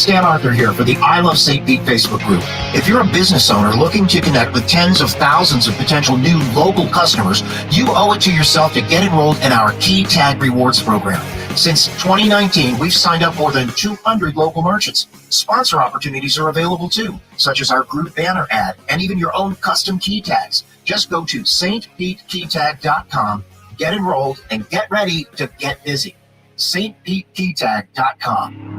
Dan Arthur here for the I Love St. Pete Facebook group. If you're a business owner looking to connect with tens of thousands of potential new local customers, you owe it to yourself to get enrolled in our Key Tag Rewards program. Since 2019, we've signed up more than 200 local merchants. Sponsor opportunities are available too, such as our group banner ad and even your own custom key tags. Just go to stpetekeytag.com, get enrolled, and get ready to get busy. stpetekeytag.com.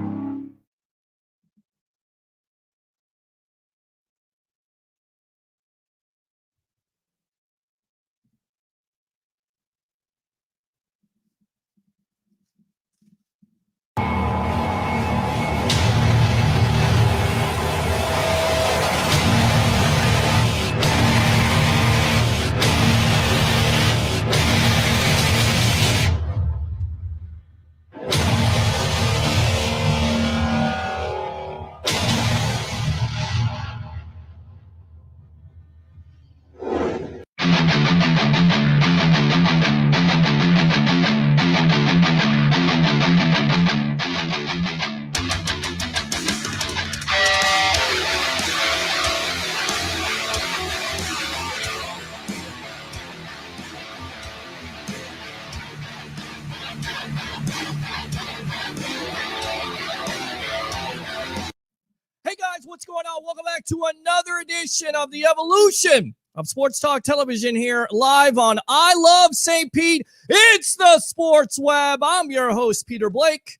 What's going on? Welcome back to another edition of the Evolution of Sports Talk Television here live on I Love St. Pete. It's the Sports Web. I'm your host, Peter Blake,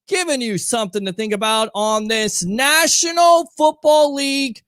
giving you something to think about on this National Football League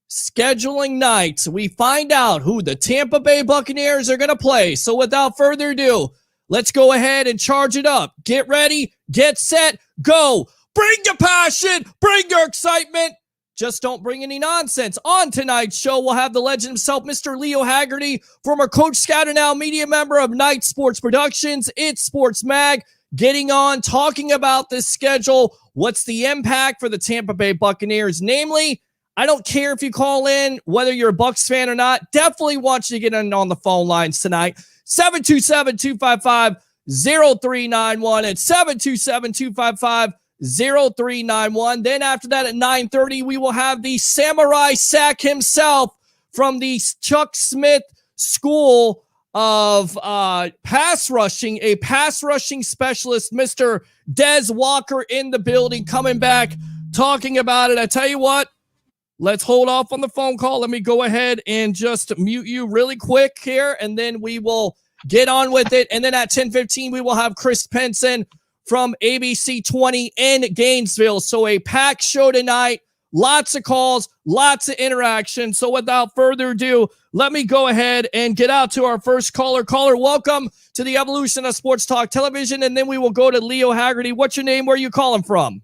scheduling night. We find out who the Tampa Bay Buccaneers are going to play. So without further ado, let's go ahead and charge it up. Get ready, get set, go. Bring your passion, bring your excitement. Just don't bring any nonsense. On tonight's show, we'll have the legend himself, Mr. Leo Haggerty, former Coach Scout and now media member of Night Sports Productions. It's Sports Mag, getting on, talking about this schedule. What's the impact for the Tampa Bay Buccaneers? Namely, I don't care if you call in, whether you're a Bucs fan or not. Definitely want you to get in on the phone lines tonight. 727-255-0391 and 727-255-0391. 0391. Then after that at 9:30, we will have the Samurai Sack himself from the Chuck Smith School of pass rushing, a pass rushing specialist, Mr. Des Walker in the building, coming back, talking about it. I tell you what, let's hold off on the phone call. Let me go ahead and just mute you really quick here, and then we will get on with it. And then at 10:15, we will have Chris Pinson from ABC 20 in Gainesville. So a packed show tonight, lots of calls, lots of interaction. So without further ado, let me go ahead and get out to our first caller. Caller, welcome to the Evolution of Sports Talk Television, and then we will go to Leo Haggerty. What's your name? Where are you calling from?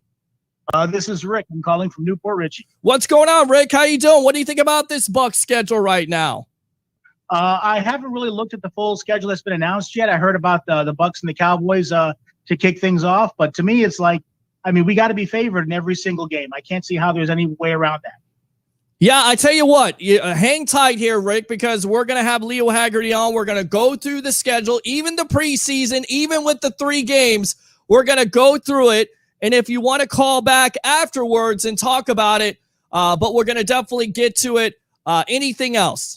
This is Rick. I'm calling from Newport Richie. What's going on, Rick? How you doing? What do you think about this Bucs schedule right now? I haven't really looked at the full schedule that's been announced yet. I heard about the Bucs and the Cowboys to kick things off. But to me, it's like, I mean, we got to be favored in every single game. I can't see how there's any way around that. Yeah, I tell you what, hang tight here, Rick, because we're going to have Leo Haggerty on. We're going to go through the schedule, even the preseason, even with the 3 games. We're going to go through it. And if you want to call back afterwards and talk about it, but we're going to definitely get to it. Anything else?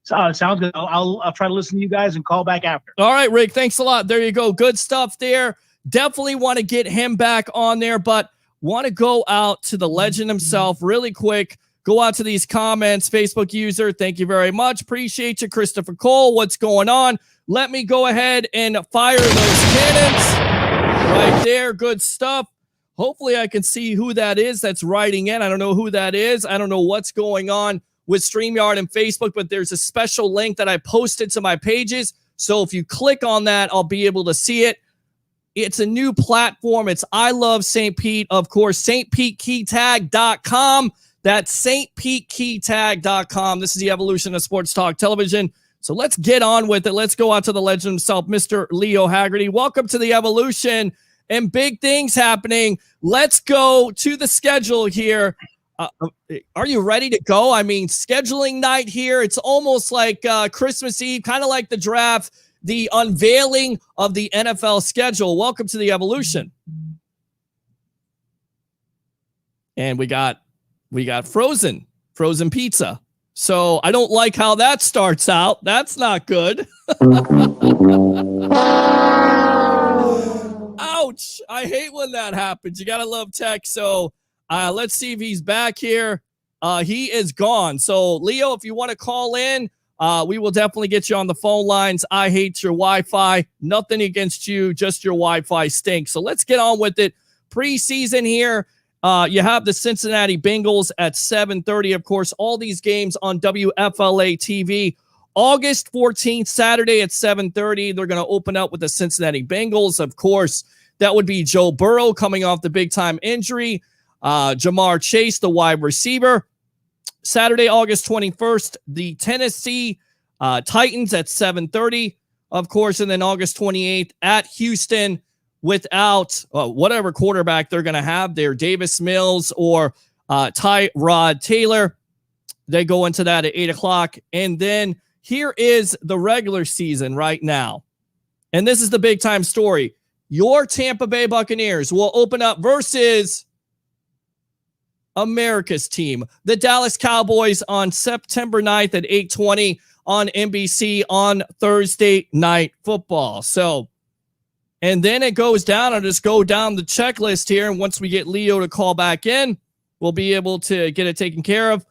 Sounds good. I'll try to listen to you guys and call back after. All right, Rick. Thanks a lot. There you go. Good stuff there. Definitely want to get him back on there, but want to go out to the legend himself really quick. Go out to these comments. Facebook user, thank you very much. Appreciate you. Christopher Cole, what's going on? Let me go ahead and fire those cannons right there. Good stuff. Hopefully I can see who that is that's writing in. I don't know who that is. I don't know what's going on with StreamYard and Facebook, but there's a special link that I posted to my pages. So if you click on that, I'll be able to see it. It's a new platform. It's I Love St. Pete. Of course, stpetekeytag.com. That's stpetekeytag.com. This is the Evolution of Sports Talk Television. So let's get on with it. Let's go out to the legend himself, Mr. Leo Haggerty. Welcome to the Evolution, and big things happening. Let's go to the schedule here. Are you ready to go? I mean, scheduling night here. It's almost like Christmas Eve, kind of like the draft, the unveiling of the NFL schedule. Welcome to the Evolution. And we got frozen pizza. So I don't like how that starts out. That's not good. Ouch. I hate when that happens. You got to love tech. So let's see if he's back here. He is gone. So, Leo, if you want to call in, we will definitely get you on the phone lines. I hate your Wi-Fi. Nothing against you. Just your Wi-Fi stinks. So let's get on with it. Preseason here. You have the Cincinnati Bengals at 7:30. Of course, all these games on WFLA TV. August 14th, Saturday at 7:30. They're going to open up with the Cincinnati Bengals. Of course, that would be Joe Burrow coming off the big-time injury. Jamar Chase, the wide receiver. Saturday, August 21st, the Tennessee Titans at 7:30. Of course, and then August 28th at Houston, without whatever quarterback they're going to have there, Davis Mills or Tyrod Taylor. They go into that at 8 o'clock. And then here is the regular season right now. And this is the big time story. Your Tampa Bay Buccaneers will open up versus America's team, the Dallas Cowboys, on September 9th at 8:20 on NBC on Thursday Night Football. So, and then it goes down. I'll just go down the checklist here. And once we get Leo to call back in, we'll be able to get it taken care of.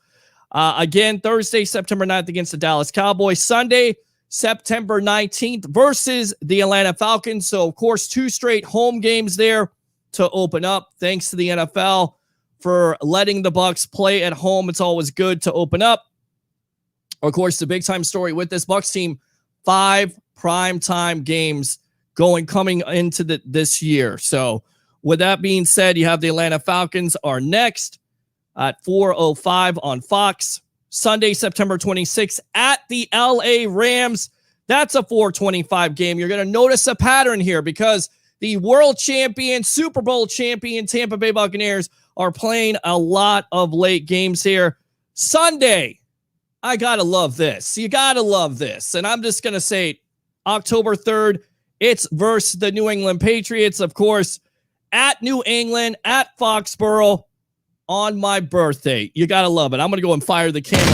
Again, Thursday, September 9th against the Dallas Cowboys. Sunday, September 19th versus the Atlanta Falcons. So, of course, 2 straight home games there to open up. Thanks to the NFL for letting the Bucs play at home. It's always good to open up. Of course, the big-time story with this Bucs team, 5 primetime games coming into this year. So, with that being said, you have the Atlanta Falcons are next at 4:05 on Fox. Sunday, September 26th at the LA Rams. That's a 4:25 game. You're going to notice a pattern here because the world champion, Super Bowl champion Tampa Bay Buccaneers are playing a lot of late games here. Sunday, I got to love this. You got to love this. And I'm just going to say October 3rd, it's versus the New England Patriots, of course, at New England, at Foxborough on my birthday. You got to love it. I'm going to go and fire the camera.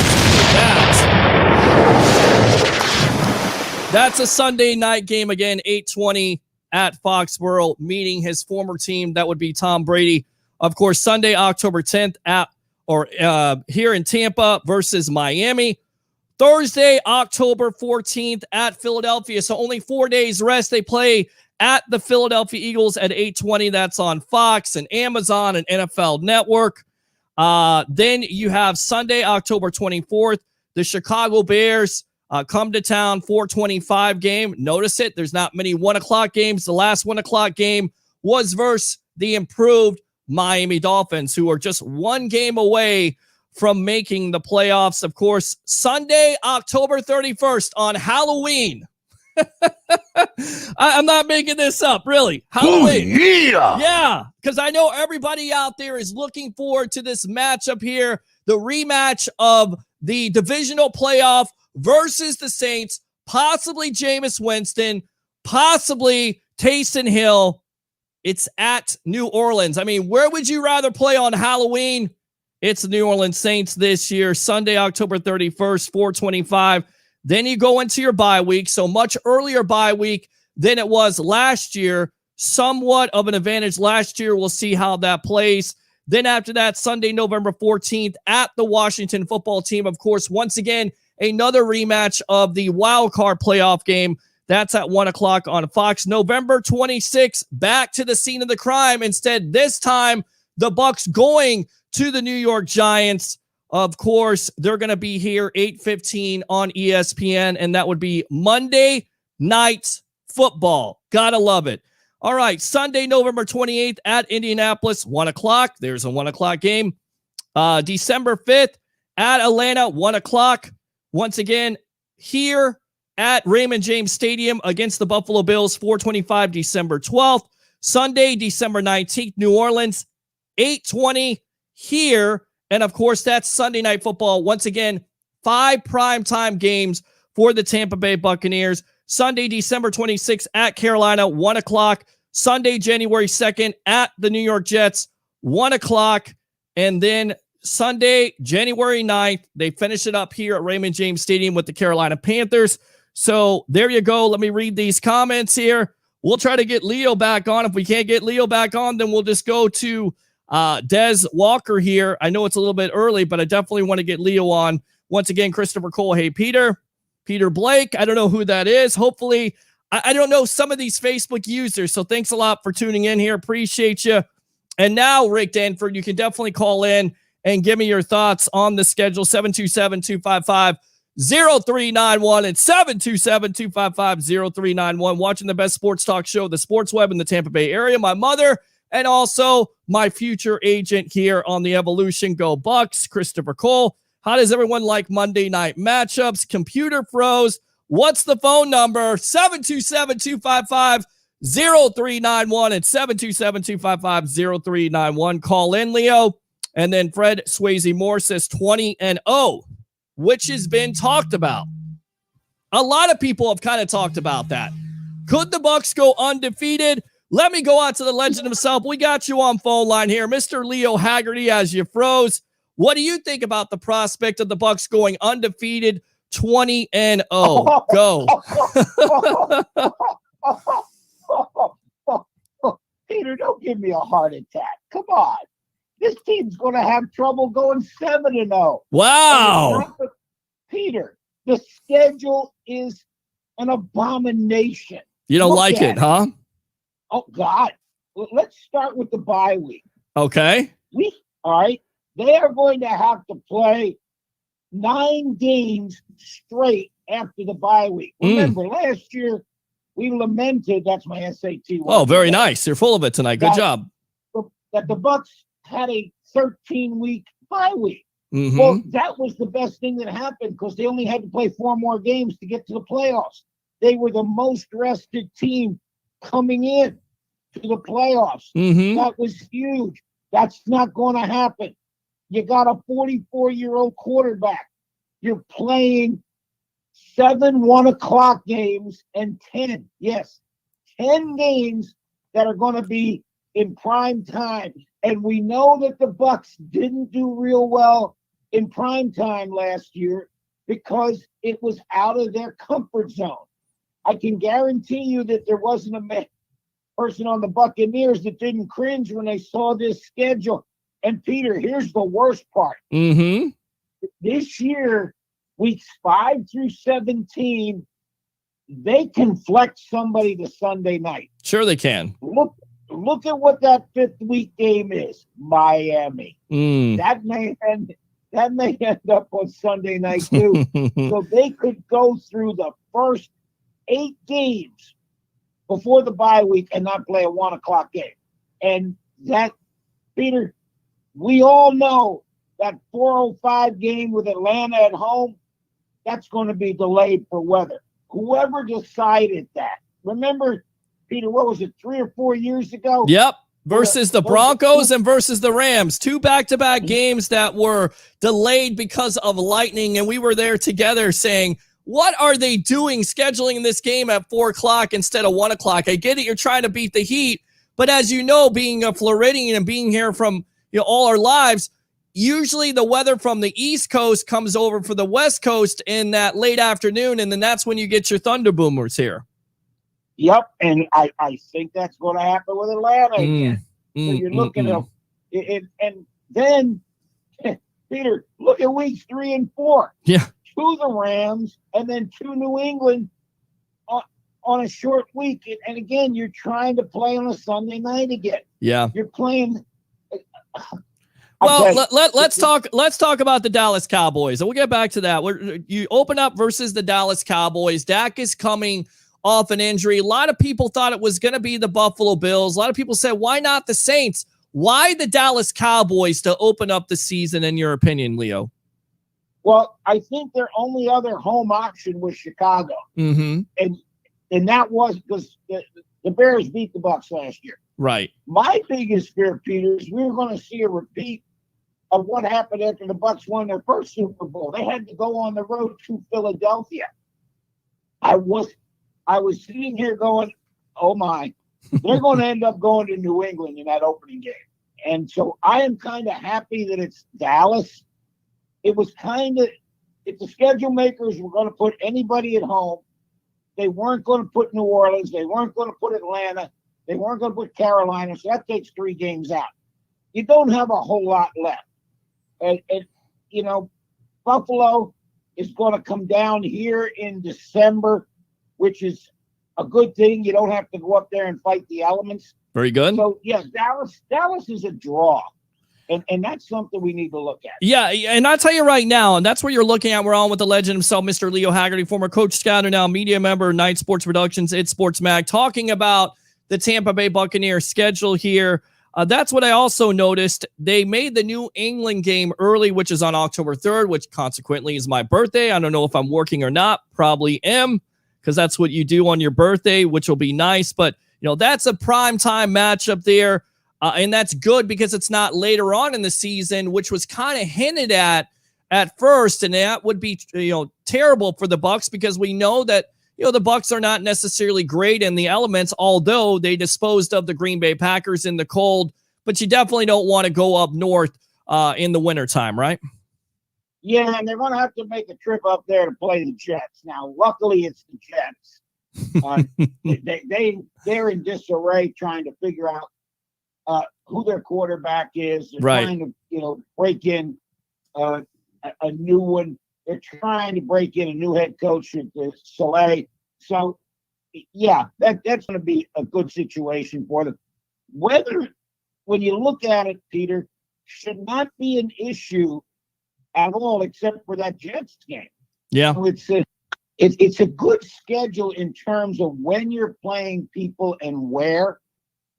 That's a Sunday night game again, 8:20 at Foxborough, meeting his former team. That would be Tom Brady. Of course, Sunday, October 10th here in Tampa versus Miami. Thursday, October 14th at Philadelphia. So only 4 days rest. They play at the Philadelphia Eagles at 8:20. That's on Fox and Amazon and NFL Network. Then you have Sunday, October 24th. The Chicago Bears come to town, 4:25 game. Notice it. There's not many 1 o'clock games. The last 1 o'clock game was versus the improved Miami Dolphins, who are just 1 game away from making the playoffs. Of course, Sunday, October 31st on Halloween. I'm not making this up, really. Halloween. Oh, yeah, because I know everybody out there is looking forward to this matchup here, the rematch of the divisional playoff versus the Saints, possibly Jameis Winston, possibly Taysom Hill. It's at New Orleans. I mean, where would you rather play on Halloween? It's the New Orleans Saints this year, Sunday, October 31st, 4:25. Then you go into your bye week, so much earlier bye week than it was last year. Somewhat of an advantage last year. We'll see how that plays. Then after that, Sunday, November 14th at the Washington football team. Of course, once again, another rematch of the wild card playoff game. That's at 1 o'clock on Fox. November 26th, back to the scene of the crime. Instead, this time, the Bucs going to the New York Giants. Of course, they're going to be here 8:15 on ESPN, and that would be Monday Night Football. Gotta love it. All right, Sunday, November 28th at Indianapolis, 1 o'clock. There's a 1 o'clock game. December 5th at Atlanta, 1 o'clock. Once again, here at Raymond James Stadium against the Buffalo Bills, 4:25, December 12th. Sunday, December 19th, New Orleans, 8:20 here. And of course, that's Sunday Night Football. Once again, 5 primetime games for the Tampa Bay Buccaneers. Sunday, December 26th at Carolina, 1 o'clock. Sunday, January 2nd at the New York Jets, 1 o'clock. And then Sunday, January 9th, they finish it up here at Raymond James Stadium with the Carolina Panthers. So there you go. Let me read these comments here. We'll try to get Leo back on. If we can't get Leo back on, then we'll just go to Des Walker here. I know it's a little bit early, but I definitely want to get Leo on. Once again, Christopher Cole. Hey, Peter Blake. I don't know who that is. Hopefully, I don't know some of these Facebook users. So thanks a lot for tuning in here. Appreciate you. And now, Rick Danford, you can definitely call in and give me your thoughts on the schedule. 727-255-0391 and 727-255-0391. Watching the best sports talk show, the Sports Web in the Tampa Bay area. My mother and also my future agent here on the Evolution. Go Bucks, Christopher Cole. How does everyone like Monday night matchups? Computer froze. What's the phone number? 727-255-0391 and 727-255-0391. Call in, Leo. And then Fred Swayze Moore says 20-0, which has been talked about. A lot of people have kind of talked about that. Could the Bucs go undefeated? Let me go out to the legend himself. We got you on phone line here, Mr. Leo Haggerty, as you froze. What do you think about the prospect of the Bucs going undefeated 20-0? Go. Peter, don't give me a heart attack. Come on. This team's going to have trouble going 7-0. Wow. Peter, the schedule is an abomination. You don't like it, huh? Oh, God. Let's start with the bye week. Okay. All right. They are going to have to play 9 games straight after the bye week. Remember, last year we lamented, that's my SAT. Oh, very nice. You're full of it tonight. Good job. That the Bucs had a 13-week bye week. Mm-hmm. Well, that was the best thing that happened because they only had to play 4 more games to get to the playoffs. They were the most rested team coming in to the playoffs. Mm-hmm. That was huge. That's not going to happen. You got a 44-year-old quarterback. You're playing 7 1:00 games and 10 games that are going to be in prime time. And we know that the Bucs didn't do real well in prime time last year because it was out of their comfort zone. I can guarantee you that there wasn't a person on the Buccaneers that didn't cringe when they saw this schedule. And Peter, here's the worst part. Mm-hmm. This year, weeks 5 through 17, they can flex somebody to Sunday night. Sure they can. Look at what that 5th week game is. Miami. That may end up on Sunday night too. So they could go through the first 8 games before the bye week and not play a 1:00 game. And that, Peter, we all know that 4:05 game with Atlanta at home, that's going to be delayed for weather. Whoever decided that, remember, Peter, what was it, 3 or 4 years ago? Yep. Versus the Broncos and versus the Rams. 2 back-to-back games that were delayed because of lightning, and we were there together saying, what are they doing scheduling this game at 4:00 instead of 1:00? I get it, you're trying to beat the heat, but as you know, being a Floridian and being here from all our lives, usually the weather from the East Coast comes over for the West Coast in that late afternoon, and then that's when you get your Thunder Boomers here. Yep, and I think that's going to happen with Atlanta again. So you're looking at it, and then, Peter, look at weeks 3 and 4. Yeah. 2 the Rams, and then 2 New England on a short week. And again, you're trying to play on a Sunday night again. Yeah. You're playing. Well, let's talk about the Dallas Cowboys, and we'll get back to that. You open up versus the Dallas Cowboys. Dak is coming off an injury. A lot of people thought it was going to be the Buffalo Bills. A lot of people said, why not the Saints? Why the Dallas Cowboys to open up the season, in your opinion, Leo? Well, I think their only other home option was Chicago. Mm-hmm. And that was because the Bears beat the Bucs last year. Right. My biggest fear, Peter, is we were going to see a repeat of what happened after the Bucs won their first Super Bowl. They had to go on the road to Philadelphia. I was sitting here going, oh my, they're going to end up going to New England in that opening game. And so I am kind of happy that it's Dallas. It was kind of, if the schedule makers were going to put anybody at home, they weren't going to put New Orleans. They weren't going to put Atlanta. They weren't going to put Carolina. So that takes 3 games out. You don't have a whole lot left. And you know, Buffalo is going to come down here in December, which is a good thing. You don't have to go up there and fight the elements. Very good. So, yes, Dallas is a draw. And that's something we need to look at. Yeah, and I'll tell you right now, and that's what you're looking at. We're on with the legend himself, Mr. Leo Haggerty, former coach, scouter, now media member, Night Sports Productions, It's Sports Mag, talking about the Tampa Bay Buccaneers schedule here. That's what I also noticed. They made the New England game early, which is on October 3rd, which consequently is my birthday. I don't know if I'm working or not. Probably am, because that's what you do on your birthday, which will be nice. But, you know, that's a primetime matchup there. And that's good because it's not later on in the season, which was kind of hinted at first. And that would be, terrible for the Bucs, because we know that, the Bucs are not necessarily great in the elements, although they disposed of the Green Bay Packers in the cold. But you definitely don't want to go up north in the wintertime, right? Yeah, and they're going to have to make a trip up there to play the Jets. Now, luckily, it's the Jets. They're in disarray trying to figure out who their quarterback is. They're trying to, break in a new one. They're trying to break in a new head coach at the Soleil. So, yeah, that's going to be a good situation for them. Weather, when you look at it, Peter, should not be an issue at all, except for that Jets game. Yeah. So it's a good schedule in terms of when you're playing people and where.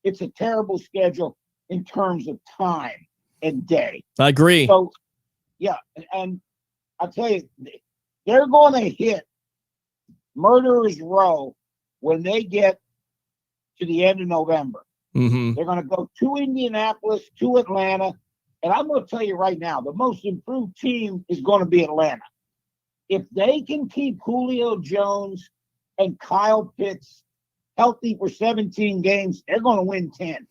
It's a terrible schedule in terms of time and day. I agree. So, yeah, and I'll tell you, they're going to hit Murderer's Row when they get to the end of November. Mm-hmm. They're going to go to Indianapolis, to Atlanta, and I'm going to tell you right now, the most improved team is going to be Atlanta. If they can keep Julio Jones and Kyle Pitts healthy for 17 games, they're going to win 10.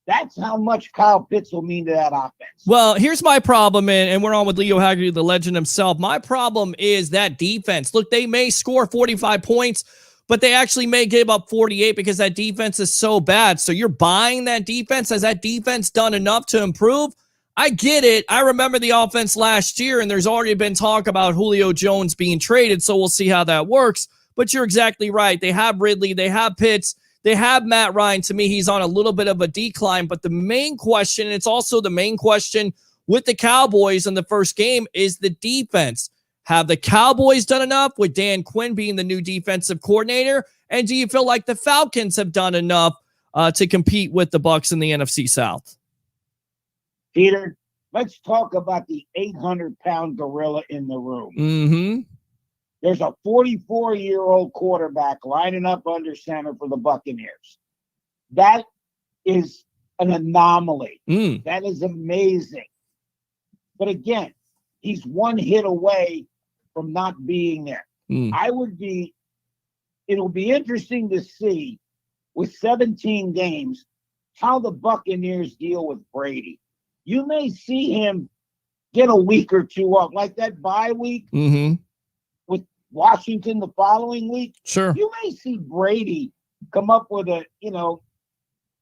That's how much Kyle Pitts will mean to that offense. Well, here's my problem, and we're on with Leo Haggerty, the legend himself. My problem is that defense. Look, they may score 45 points, but they actually may give up 48 because that defense is so bad. So you're buying that defense? Has that defense done enough to improve? I get it. I remember the offense last year, and there's already been talk about Julio Jones being traded, so we'll see how that works. But you're exactly right. They have Ridley. They have Pitts. They have Matt Ryan. To me, he's on a little bit of a decline. But the main question, and it's also the main question with the Cowboys in the first game, is the defense. Have the Cowboys done enough with Dan Quinn being the new defensive coordinator? And do you feel like the Falcons have done enough to compete with the Bucs in the NFC South? Peter, let's talk about the 800-pound gorilla in the room. Mm-hmm. There's a 44-year-old quarterback lining up under center for the Buccaneers. That is an anomaly. That is amazing. But again, he's one hit away from not being there. It'll be interesting to see with 17 games how the Buccaneers deal with Brady. You may see him get a week or two off, like that bye week. Mm-hmm. Washington the following week. Sure. You may see Brady come up with a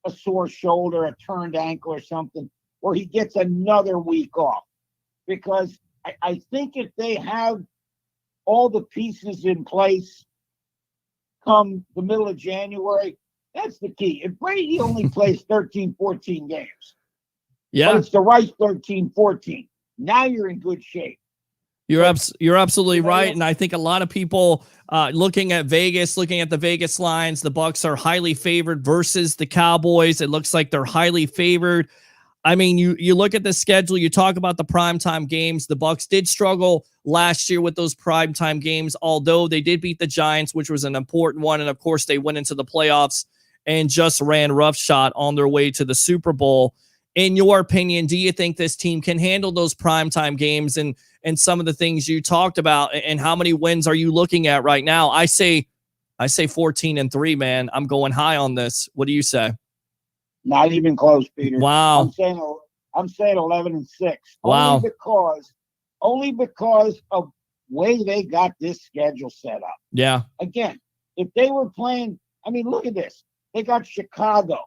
sore shoulder, a turned ankle or something, where he gets another week off. Because I think if they have all the pieces in place come the middle of January, that's the key. If Brady only plays 13, 14 games, but it's the right 13, 14, now you're in good shape. You're absolutely right, and I think a lot of people looking at Vegas, looking at the Vegas lines, the Bucs are highly favored versus the Cowboys. It looks like they're highly favored. I mean, you look at the schedule, you talk about the primetime games. The Bucs did struggle last year with those primetime games, although they did beat the Giants, which was an important one, and of course they went into the playoffs and just ran roughshod on their way to the Super Bowl. In your opinion, do you think this team can handle those primetime games and some of the things you talked about? And how many wins are you looking at right now? I say 14-3, man. I'm going high on this. What do you say? Not even close, Peter. Wow. I'm saying 11-6. Wow. Only because of way they got this schedule set up. Yeah. Again, if they were playing, I mean, look at this. They got Chicago,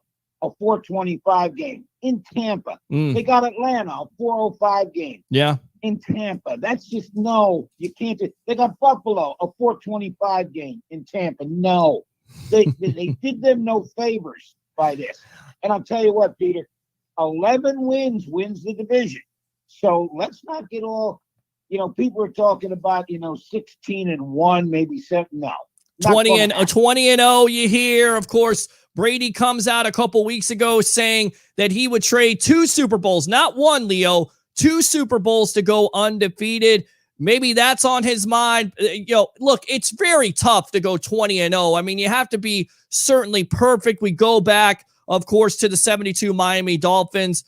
a 4:25 game in Tampa. They got Atlanta, a 4:05 game. Yeah. In Tampa. That's just no. You can't do. They got Buffalo, a 4:25 game in Tampa. No. They did them no favors by this. And I'll tell you what, Peter, 11 wins the division. So let's not get all, people are talking about, 16-1, maybe 7. No. 20-0 you hear. Of course, Brady comes out a couple weeks ago saying that he would trade 2 Super Bowls, not 1, Leo, 2 Super Bowls to go undefeated. Maybe that's on his mind. Look, it's very tough to go 20-0. I mean, you have to be certainly perfect. We go back, of course, to the 72 Miami Dolphins,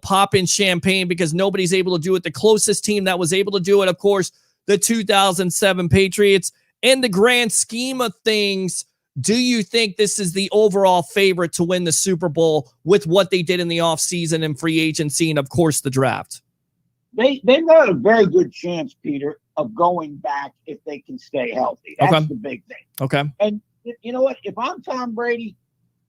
popping champagne because nobody's able to do it. The closest team that was able to do it, of course, the 2007 Patriots. In the grand scheme of things, do you think this is the overall favorite to win the Super Bowl with what they did in the offseason and free agency and, of course, the draft? They've got a very good chance, Peter, of going back if they can stay healthy. That's the big thing. Okay. And you know what? If I'm Tom Brady,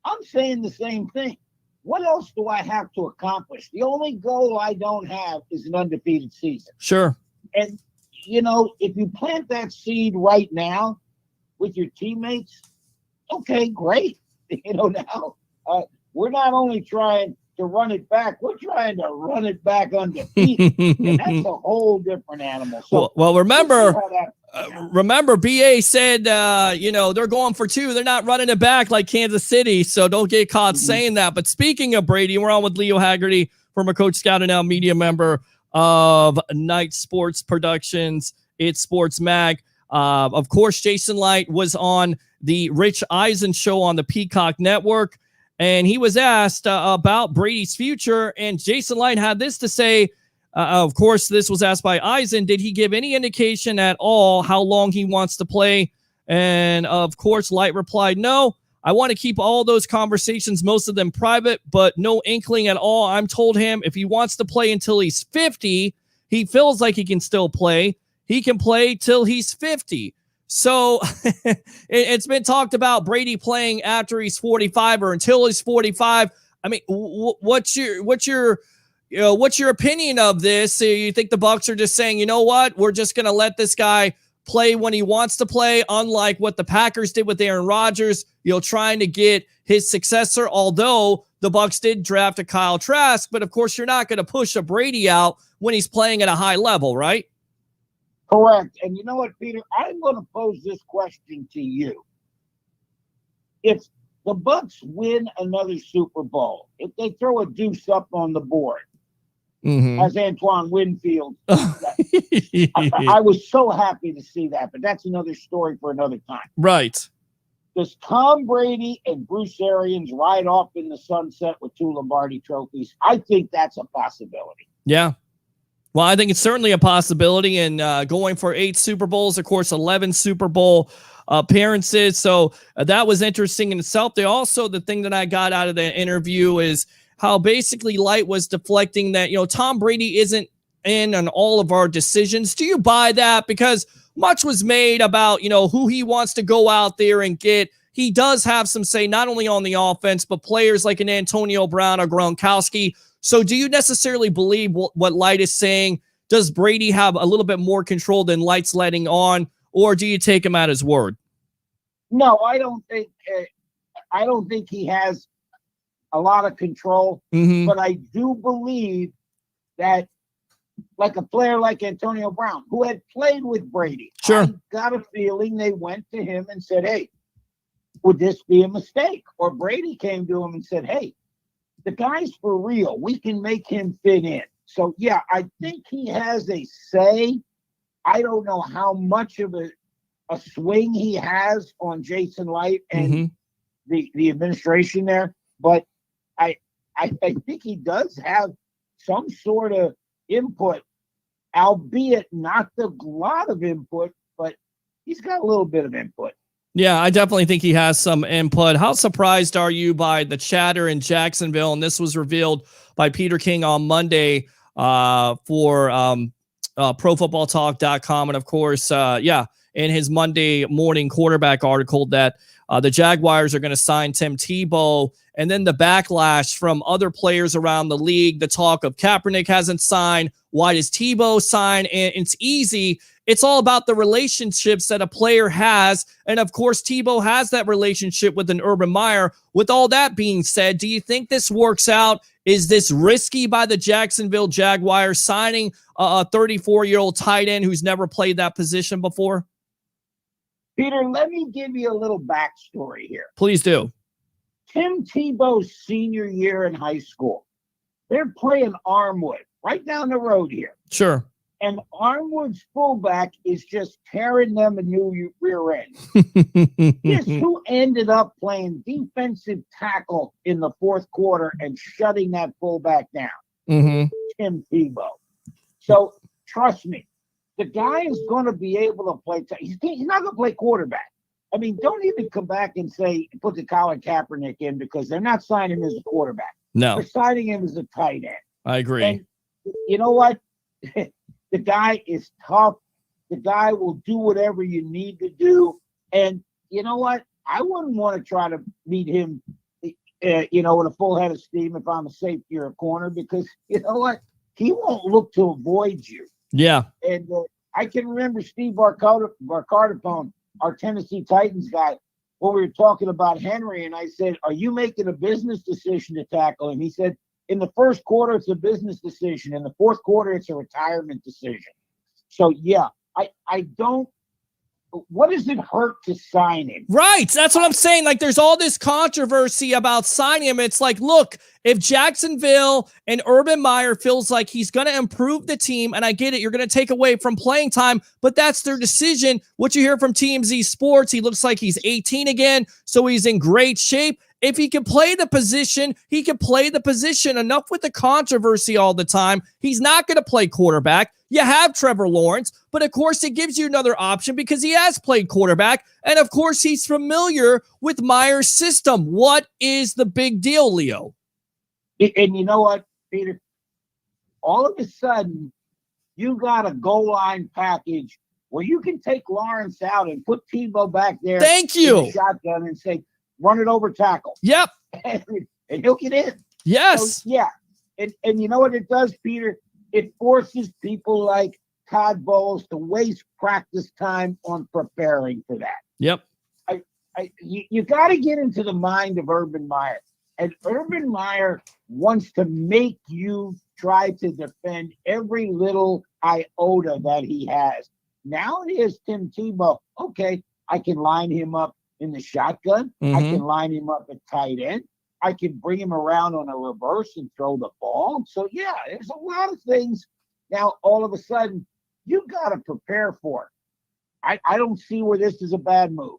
I'm saying the same thing. What else do I have to accomplish? The only goal I don't have is an undefeated season. Sure. And, if you plant that seed right now with your teammates, okay, great. Now we're not only trying to run it back, we're trying to run it back undefeated. And that's a whole different animal. So well, remember, BA said, they're going for 2. They're not running it back like Kansas City, so don't get caught saying that. But speaking of Brady, we're on with Leo Haggerty, former Coach Scout and now media member of Night Sports Productions. It's Sports Mag. Of course, Jason Light was on the Rich Eisen show on the Peacock Network, and he was asked about Brady's future, and Jason Light had this to say. Of course, this was asked by Eisen. Did he give any indication at all how long he wants to play? And, of course, Light replied, no, I want to keep all those conversations, most of them private, but no inkling at all. I'm told him if he wants to play until he's 50, he feels like he can still play. He can play till he's 50. So it's been talked about Brady playing after he's 45 or until he's 45. I mean, what's your opinion of this? You think the Bucs are just saying, you know what, we're just going to let this guy play when he wants to play, unlike what the Packers did with Aaron Rodgers, trying to get his successor, although the Bucs did draft a Kyle Trask, but of course you're not going to push a Brady out when he's playing at a high level, right? Correct. And you know what, Peter? I'm going to pose this question to you. If the Bucs win another Super Bowl, if they throw a deuce up on the board, as Antoine Winfield, I was so happy to see that, but that's another story for another time. Right. Does Tom Brady and Bruce Arians ride off in the sunset with 2 Lombardi trophies? I think that's a possibility. Yeah. Well, I think it's certainly a possibility, and going for 8 Super Bowls, of course, 11 Super Bowl appearances. So that was interesting in itself. The thing that I got out of the interview is how basically Light was deflecting that, Tom Brady isn't in on all of our decisions. Do you buy that? Because much was made about, who he wants to go out there and get. He does have some say, not only on the offense, but players like an Antonio Brown or Gronkowski. So do you necessarily believe what Light is saying? Does Brady have a little bit more control than Light's letting on, or do you take him at his word? No, I don't think he has a lot of control, but I do believe that, like a player like Antonio Brown, who had played with Brady, sure, I got a feeling they went to him and said, hey, would this be a mistake? Or Brady came to him and said, hey, the guy's for real. We can make him fit in. So, yeah, I think he has a say. I don't know how much of a swing he has on Jason Light and the administration there, but I think he does have some sort of input, albeit not a lot of input, but he's got a little bit of input. Yeah, I definitely think he has some input. How surprised are you by the chatter in Jacksonville? And this was revealed by Peter King on Monday for ProFootballTalk.com. And of course, in his Monday morning quarterback article that the Jaguars are going to sign Tim Tebow. And then the backlash from other players around the league, the talk of Kaepernick hasn't signed. Why does Tebow sign? And it's easy. It's all about the relationships that a player has. And of course, Tebow has that relationship with an Urban Meyer. With all that being said, do you think this works out? Is this risky by the Jacksonville Jaguars signing a 34-year-old tight end who's never played that position before? Peter, let me give you a little backstory here. Please do. Tim Tebow's senior year in high school, they're playing Armwood right down the road here. Sure. And Armwood's fullback is just tearing them a new rear end. Guess who ended up playing defensive tackle in the fourth quarter and shutting that fullback down? Mm-hmm. Tim Tebow. So trust me, the guy is going to be able to play. He's not going to play quarterback. I mean, don't even come back and say put the Colin Kaepernick in, because they're not signing him as a quarterback. No, they're signing him as a tight end. I agree. And you know what? The guy is tough. The guy will do whatever you need to do. And you know what? I wouldn't want to try to meet him, with a full head of steam if I'm a safety or a corner, because you know what? He won't look to avoid you. Yeah. And I can remember Steve Barcardapone, our Tennessee Titans guy, when we were talking about Henry, and I said, "Are you making a business decision to tackle him?" He said, "In the first quarter, it's a business decision. In the fourth quarter, it's a retirement decision." So, yeah, I don't – what does it hurt to sign him? Right. That's what I'm saying. Like, there's all this controversy about signing him. It's like, look, if Jacksonville and Urban Meyer feels like he's going to improve the team, and I get it, you're going to take away from playing time, but that's their decision. What you hear from TMZ Sports, he looks like he's 18 again, so he's in great shape. If he can play the position, he can play the position. Enough with the controversy all the time. He's not going to play quarterback. You have Trevor Lawrence, but of course it gives you another option because he has played quarterback. And of course he's familiar with Meyer's system. What is the big deal, Leo? And you know what, Peter? All of a sudden, you got a goal line package where you can take Lawrence out and put Tebow back there. Thank you. In the shotgun and say, run it over tackle. Yep. And he'll get in. Yes. So, yeah. And you know what it does, Peter? It forces people like Todd Bowles to waste practice time on preparing for that. Yep. You got to get into the mind of Urban Meyer. And Urban Meyer wants to make you try to defend every little iota that he has. Now it is Tim Tebow. Okay, I can line him up in the shotgun. Mm-hmm. I can line him up at tight end. I can bring him around on a reverse and throw the ball. So, yeah, there's a lot of things. Now, all of a sudden, you got to prepare for it. I don't see where this is a bad move.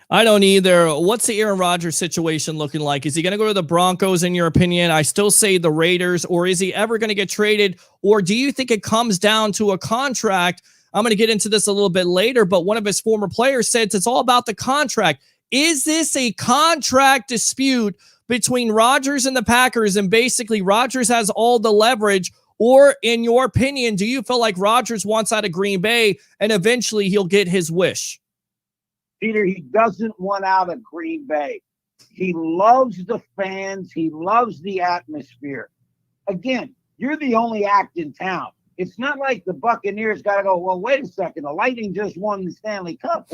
I don't either. What's the Aaron Rodgers situation looking like? Is he going to go to the Broncos, in your opinion? I still say the Raiders. Or is he ever going to get traded? Or do you think it comes down to a contract? I'm going to get into this a little bit later, but one of his former players said it's all about the contract. Is this a contract dispute between Rodgers and the Packers, and basically Rodgers has all the leverage? Or in your opinion, do you feel like Rodgers wants out of Green Bay and eventually he'll get his wish? Peter, he doesn't want out of Green Bay. He loves the fans. He loves the atmosphere. Again, you're the only act in town. It's not like the Buccaneers got to go, well, wait a second, the Lightning just won the Stanley Cup.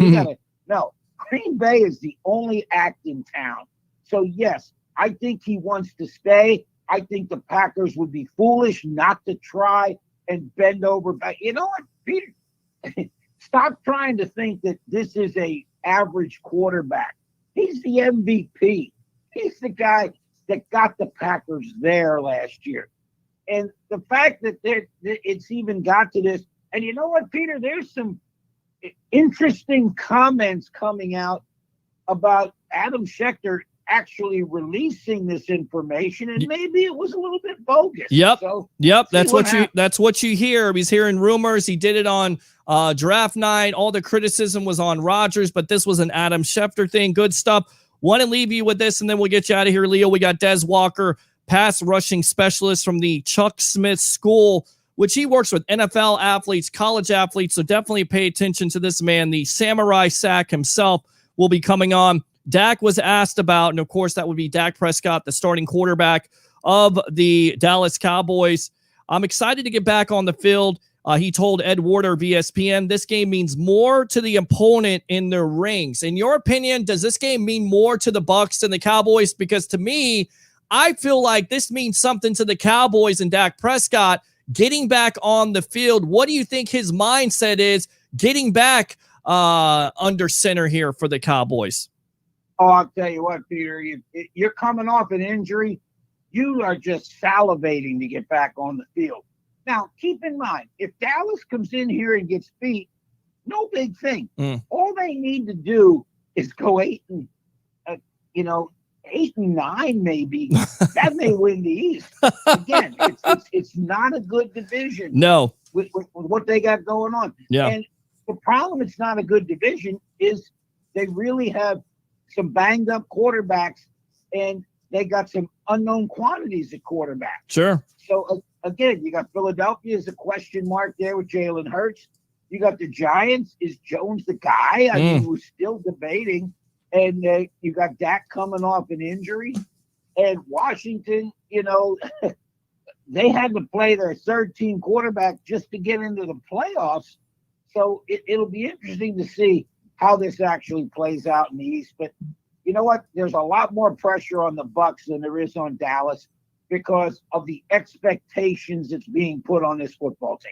No, Green Bay is the only act in town. So, yes, I think he wants to stay. I think the Packers would be foolish not to try and bend over back. You know what, Peter? Stop trying to think that this is a average quarterback. He's the MVP. He's the guy that got the Packers there last year. And the fact that it's even got to this, and you know what, Peter, there's some interesting comments coming out about Adam Schefter actually releasing this information, and maybe it was a little bit bogus. Yep. So That's what you hear. He's hearing rumors. He did it on draft night. All the criticism was on Rodgers, but this was an Adam Schefter thing. Good stuff. Want to leave you with this, and then we'll get you out of here, Leo. We got Des Walker, pass rushing specialist from the Chuck Smith School, which he works with NFL athletes, college athletes. So definitely pay attention to this man. The Samurai Sack himself will be coming on. Dak was asked about, and of course that would be Dak Prescott, the starting quarterback of the Dallas Cowboys. I'm excited to get back on the field. He told Ed Warder of ESPN, this game means more to the opponent in their rings. In your opinion, does this game mean more to the Bucs than the Cowboys? Because to me, I feel like this means something to the Cowboys and Dak Prescott getting back on the field. What do you think his mindset is getting back under center here for the Cowboys? Oh, I'll tell you what, Peter, you're coming off an injury. You are just salivating to get back on the field. Now, keep in mind, if Dallas comes in here and gets beat, no big thing. All they need to do is go 8-9 maybe. That may win the East. Again, it's not a good division. No, with what they got going on. Yeah. And the problem it's not a good division is they really have some banged up quarterbacks, and they got some unknown quantities at quarterback. Sure. So again, you got Philadelphia as a question mark there with Jalen Hurts. You got the Giants. Is Jones the guy? I mean, we're still debating. And you got Dak coming off an injury. And Washington, they had to play their third-team quarterback just to get into the playoffs. So it'll be interesting to see how this actually plays out in the East. But you know what? There's a lot more pressure on the Bucs than there is on Dallas because of the expectations that's being put on this football team.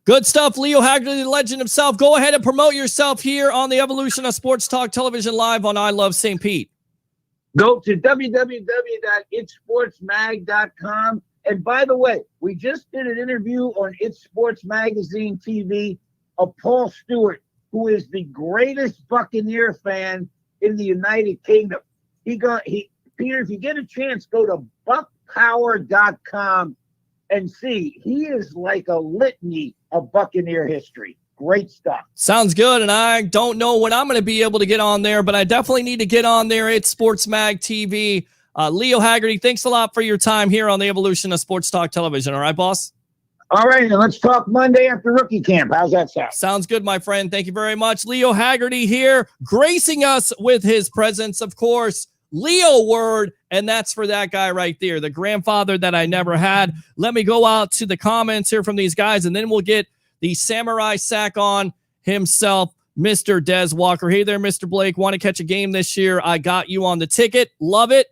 Good stuff, Leo Haggerty, the legend himself. Go ahead and promote yourself here on the Evolution of Sports Talk Television Live on I Love St. Pete. Go to www.itsportsmag.com. And by the way, we just did an interview on It's Sports Magazine TV of Paul Stewart, who is the greatest Buccaneer fan in the United Kingdom. Peter, if you get a chance, go to buckpower.com and see. He is like a litany of Buccaneer history. Great stuff. Sounds good, and I don't know when I'm going to be able to get on there, but I definitely need to get on there. It's Sports Mag TV. Leo Haggerty, thanks a lot for your time here on the Evolution of Sports Talk Television. All right, boss? All right, and let's talk Monday after rookie camp. How's that sound? Sounds good, my friend. Thank you very much. Leo Haggerty here, gracing us with his presence, of course. Leo word, and that's for that guy right there, the grandfather that I never had. Let me go out to the comments here from these guys, and then we'll get the Samurai Sack on himself, Mr. Des Walker. Hey there, Mr. Blake. Want to catch a game this year? I got you on the ticket. Love it.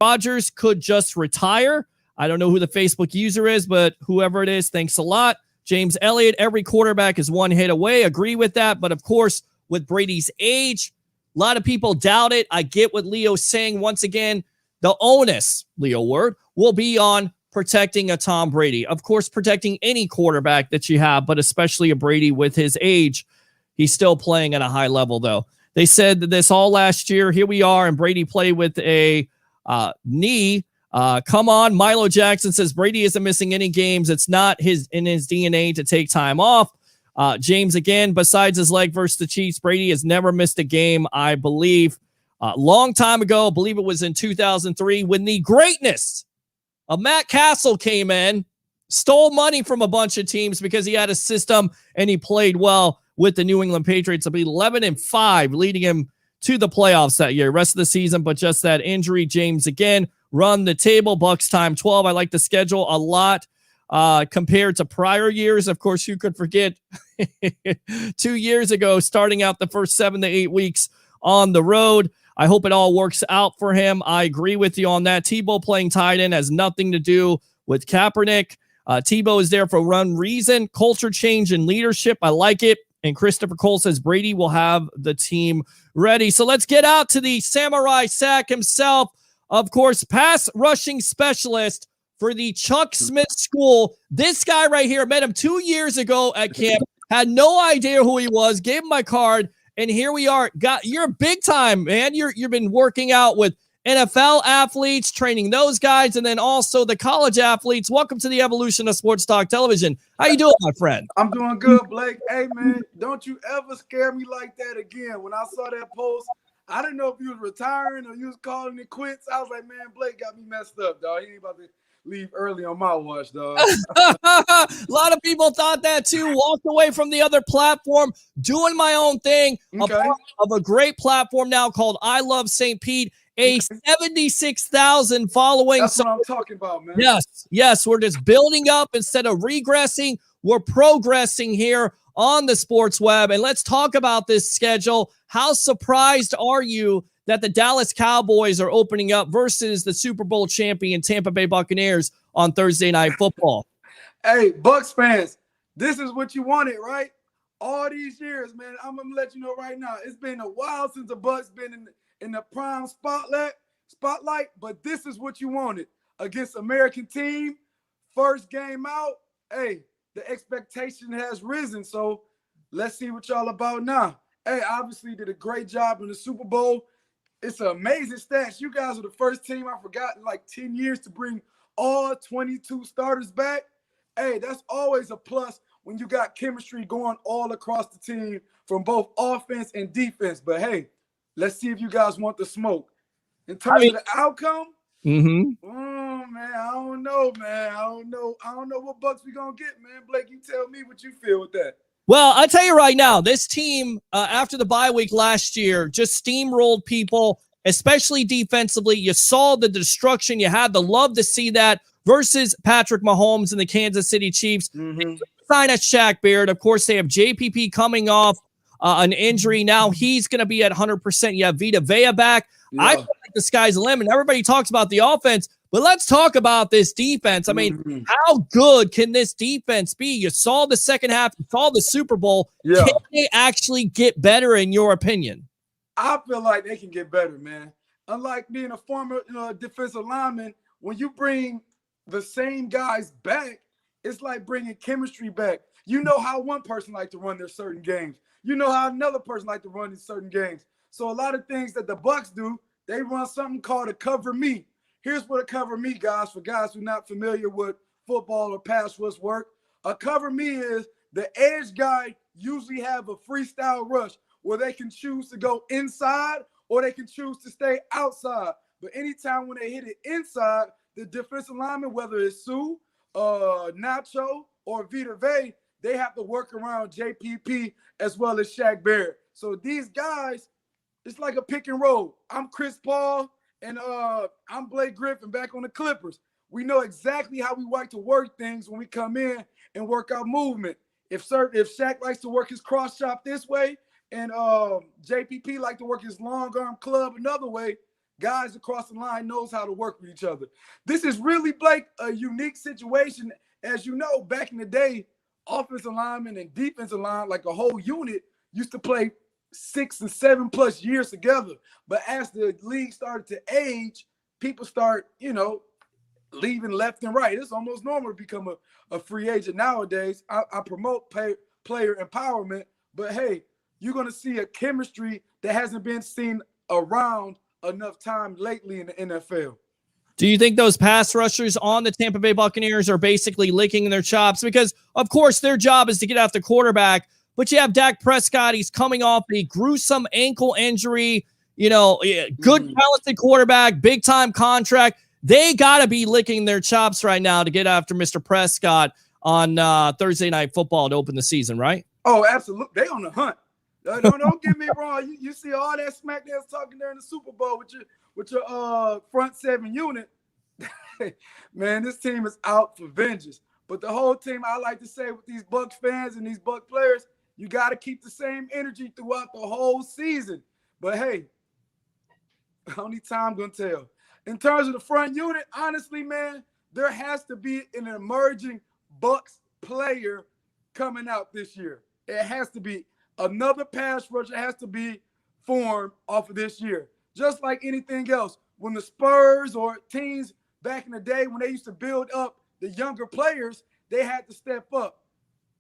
Rodgers could just retire. I don't know who the Facebook user is, but whoever it is, thanks a lot. James Elliott, every quarterback is one hit away. Agree with that. But of course, with Brady's age, a lot of people doubt it. I get what Leo's saying. Once again, the onus, Leo word, will be on protecting a Tom Brady. Of course, protecting any quarterback that you have, but especially a Brady with his age. He's still playing at a high level, though. They said this all last year. Here we are, and Brady played with a knee. Come on. Milo Jackson says Brady isn't missing any games. It's not in his DNA to take time off. James, again, besides his leg versus the Chiefs, Brady has never missed a game, I believe. Long time ago, I believe it was in 2003, when the greatness of Matt Castle came in, stole money from a bunch of teams because he had a system and he played well with the New England Patriots. It'll be 11-5, leading him to the playoffs that year. Rest of the season, but just that injury. James, again, run the table. Bucks time 12. I like the schedule a lot compared to prior years. Of course, you could forget 2 years ago, starting out the first 7 to 8 weeks on the road. I hope it all works out for him. I agree with you on that. Tebow playing tight end has nothing to do with Kaepernick. Tebow is there for one reason, culture change and leadership. I like it. And Christopher Cole says Brady will have the team ready. So let's get out to the Samurai Sack himself. Of course, pass rushing specialist for the Chuck Smith School. This guy right here, met him 2 years ago at camp, had no idea who he was, gave him my card, and here we are. You're big time, man. You've been working out with NFL athletes, training those guys, and then also the college athletes. Welcome to the evolution of Sports Talk Television. How you doing, my friend? I'm doing good, Blake. Hey, man, don't you ever scare me like that again. When I saw that post, I didn't know if you was retiring or you was calling it quits. I was like, man, Blake got me messed up, dog. He ain't about to leave early on my watch, dog. A lot of people thought that too. Walked away from the other platform, doing my own thing. Okay. A part of a great platform now called I Love St. Pete. 76,000 following. That's what I'm talking about, man. Yes. We're just building up instead of regressing. We're progressing here on the sports web. And let's talk about this schedule. How surprised are you that the Dallas Cowboys are opening up versus the Super Bowl champion Tampa Bay Buccaneers on Thursday Night Football? Hey, Bucs fans, this is what you wanted, right? All these years, man. I'm gonna let you know right now. It's been a while since the Bucs been in the prime spotlight, but this is what you wanted against American team. First game out, hey, the expectation has risen. So let's see what y'all about now. Hey, obviously did a great job in the Super Bowl. It's an amazing stats. You guys are the first team I forgot in like 10 years to bring all 22 starters back. Hey, that's always a plus when you got chemistry going all across the team from both offense and defense. But hey, let's see if you guys want the smoke. In terms of the outcome, man, I don't know, man. I don't know what Bucs we gonna get, man. Blake, you tell me what you feel with that. Well, I'll tell you right now, this team, after the bye week last year, just steamrolled people, especially defensively. You saw the destruction. You had the love to see that versus Patrick Mahomes and the Kansas City Chiefs. They sign a Shaq Barrett. Of course, they have JPP coming off an injury. Now he's going to be at 100%. You have Vita Vea back. Yeah. I feel like the sky's the limit. Everybody talks about the offense, but let's talk about this defense. I mean, how good can this defense be? You saw the second half. You saw the Super Bowl. Yeah. Can they actually get better, in your opinion? I feel like they can get better, man. Unlike being a former defensive lineman, when you bring the same guys back, it's like bringing chemistry back. You know how one person like to run their certain games. You know how another person like to run in certain games. So a lot of things that the Bucs do, they run something called a cover me. Here's what a cover me, guys, for guys who are not familiar with football or pass rush work. A cover me is the edge guy usually have a freestyle rush where they can choose to go inside or they can choose to stay outside. But anytime when they hit it inside, the defensive lineman, whether it's Sue, Nacho, or Vita Vea, they have to work around JPP as well as Shaq Barrett. So these guys, it's like a pick and roll. I'm Chris Paul, and I'm Blake Griffin back on the Clippers. We know exactly how we like to work things when we come in and work our movement. If Shaq likes to work his cross chop this way, and JPP like to work his long arm club another way, guys across the line knows how to work with each other. This is really, Blake, a unique situation. As you know, back in the day, offensive linemen and defensive line, like a whole unit, used to play 6 and 7+ years together. But as the league started to age, people start, leaving left and right. It's almost normal to become a free agent nowadays. I promote player empowerment, but hey, you're going to see a chemistry that hasn't been seen around enough time lately in the NFL. Do you think those pass rushers on the Tampa Bay Buccaneers are basically licking their chops? Because, of course, their job is to get after quarterback, but you have Dak Prescott. He's coming off a gruesome ankle injury, good, talented quarterback, big-time contract. They got to be licking their chops right now to get after Mr. Prescott on Thursday Night Football to open the season, right? Oh, absolutely. They on the hunt. Don't get me wrong. You see all that smack that's talking there in the Super Bowl with your front seven unit. Man, this team is out for vengeance. But the whole team, I like to say with these Bucs fans and these Bucs players, you got to keep the same energy throughout the whole season. But hey, only time gonna tell. In terms of the front unit, honestly, man, there has to be an emerging Bucs player coming out this year. It has to be. Another pass rusher has to be formed off of this year. Just like anything else, when the Spurs or teams back in the day, when they used to build up the younger players, they had to step up.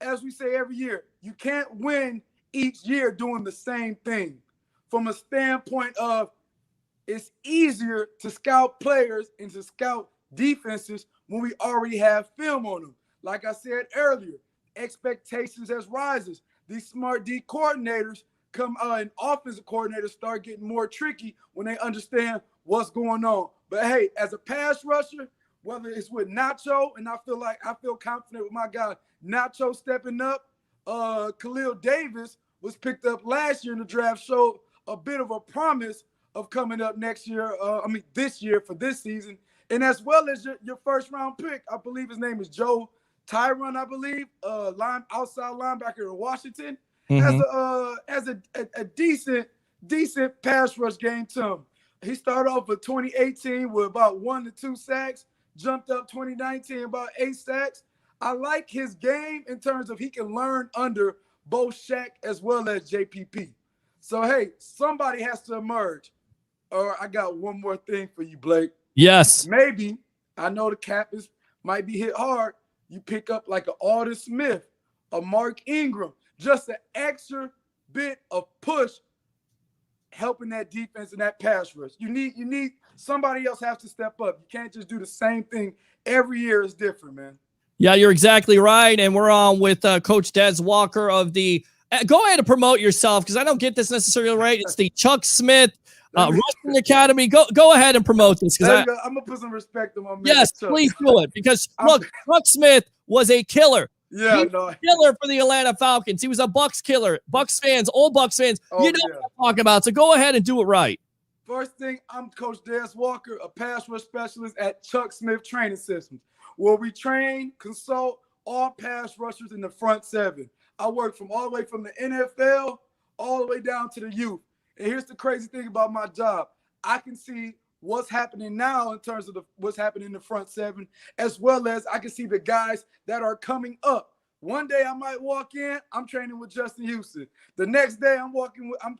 As we say every year, you can't win each year doing the same thing. From a standpoint of it's easier to scout players and to scout defenses when we already have film on them. Like I said earlier, expectations as rises. These smart D coordinators and offensive coordinators start getting more tricky when they understand what's going on. But hey, as a pass rusher, whether it's with Nacho, and I feel confident with my guy Nacho stepping up. Khalil Davis was picked up last year in the draft, showed a bit of a promise of coming up this year for this season. And as well as your first round pick, I believe his name is Joe Tyron, I believe, outside linebacker in Washington, has a decent pass rush game to him. He started off with 2018 with about 1 to 2 sacks, jumped up 2019 about 8 sacks. I like his game in terms of he can learn under both Shaq as well as JPP. So, hey, somebody has to emerge. I got one more thing for you, Blake. Yes. Maybe, I know the cap might be hit hard. You pick up like an Alden Smith, a Mark Ingram, just an extra bit of push helping that defense and that pass rush. You need somebody else has to step up. You can't just do the same thing every year. Is different, man. Yeah, you're exactly right. And we're on with Coach Des Walker of the go ahead and promote yourself because I don't get this necessarily right. It's the Chuck Smith Wrestling Academy. Go ahead and promote this because I'm gonna put some respect on my man. Yes, Chuck. please do it because look, Chuck Smith was a killer. Yeah, killer for the Atlanta Falcons. He was a Bucs killer. Bucs fans, old Bucs fans. You know what I'm talking about. So go ahead and do it right. First thing, I'm Coach Des Walker, a pass rush specialist at Chuck Smith Training Systems, where we train, consult all pass rushers in the front seven. I work all the way from the NFL all the way down to the youth. And here's the crazy thing about my job. I can see what's happening now in terms of what's happening in the front seven, as well as I can see the guys that are coming up. One day I might walk in, I'm training with Justin Houston. The next day I'm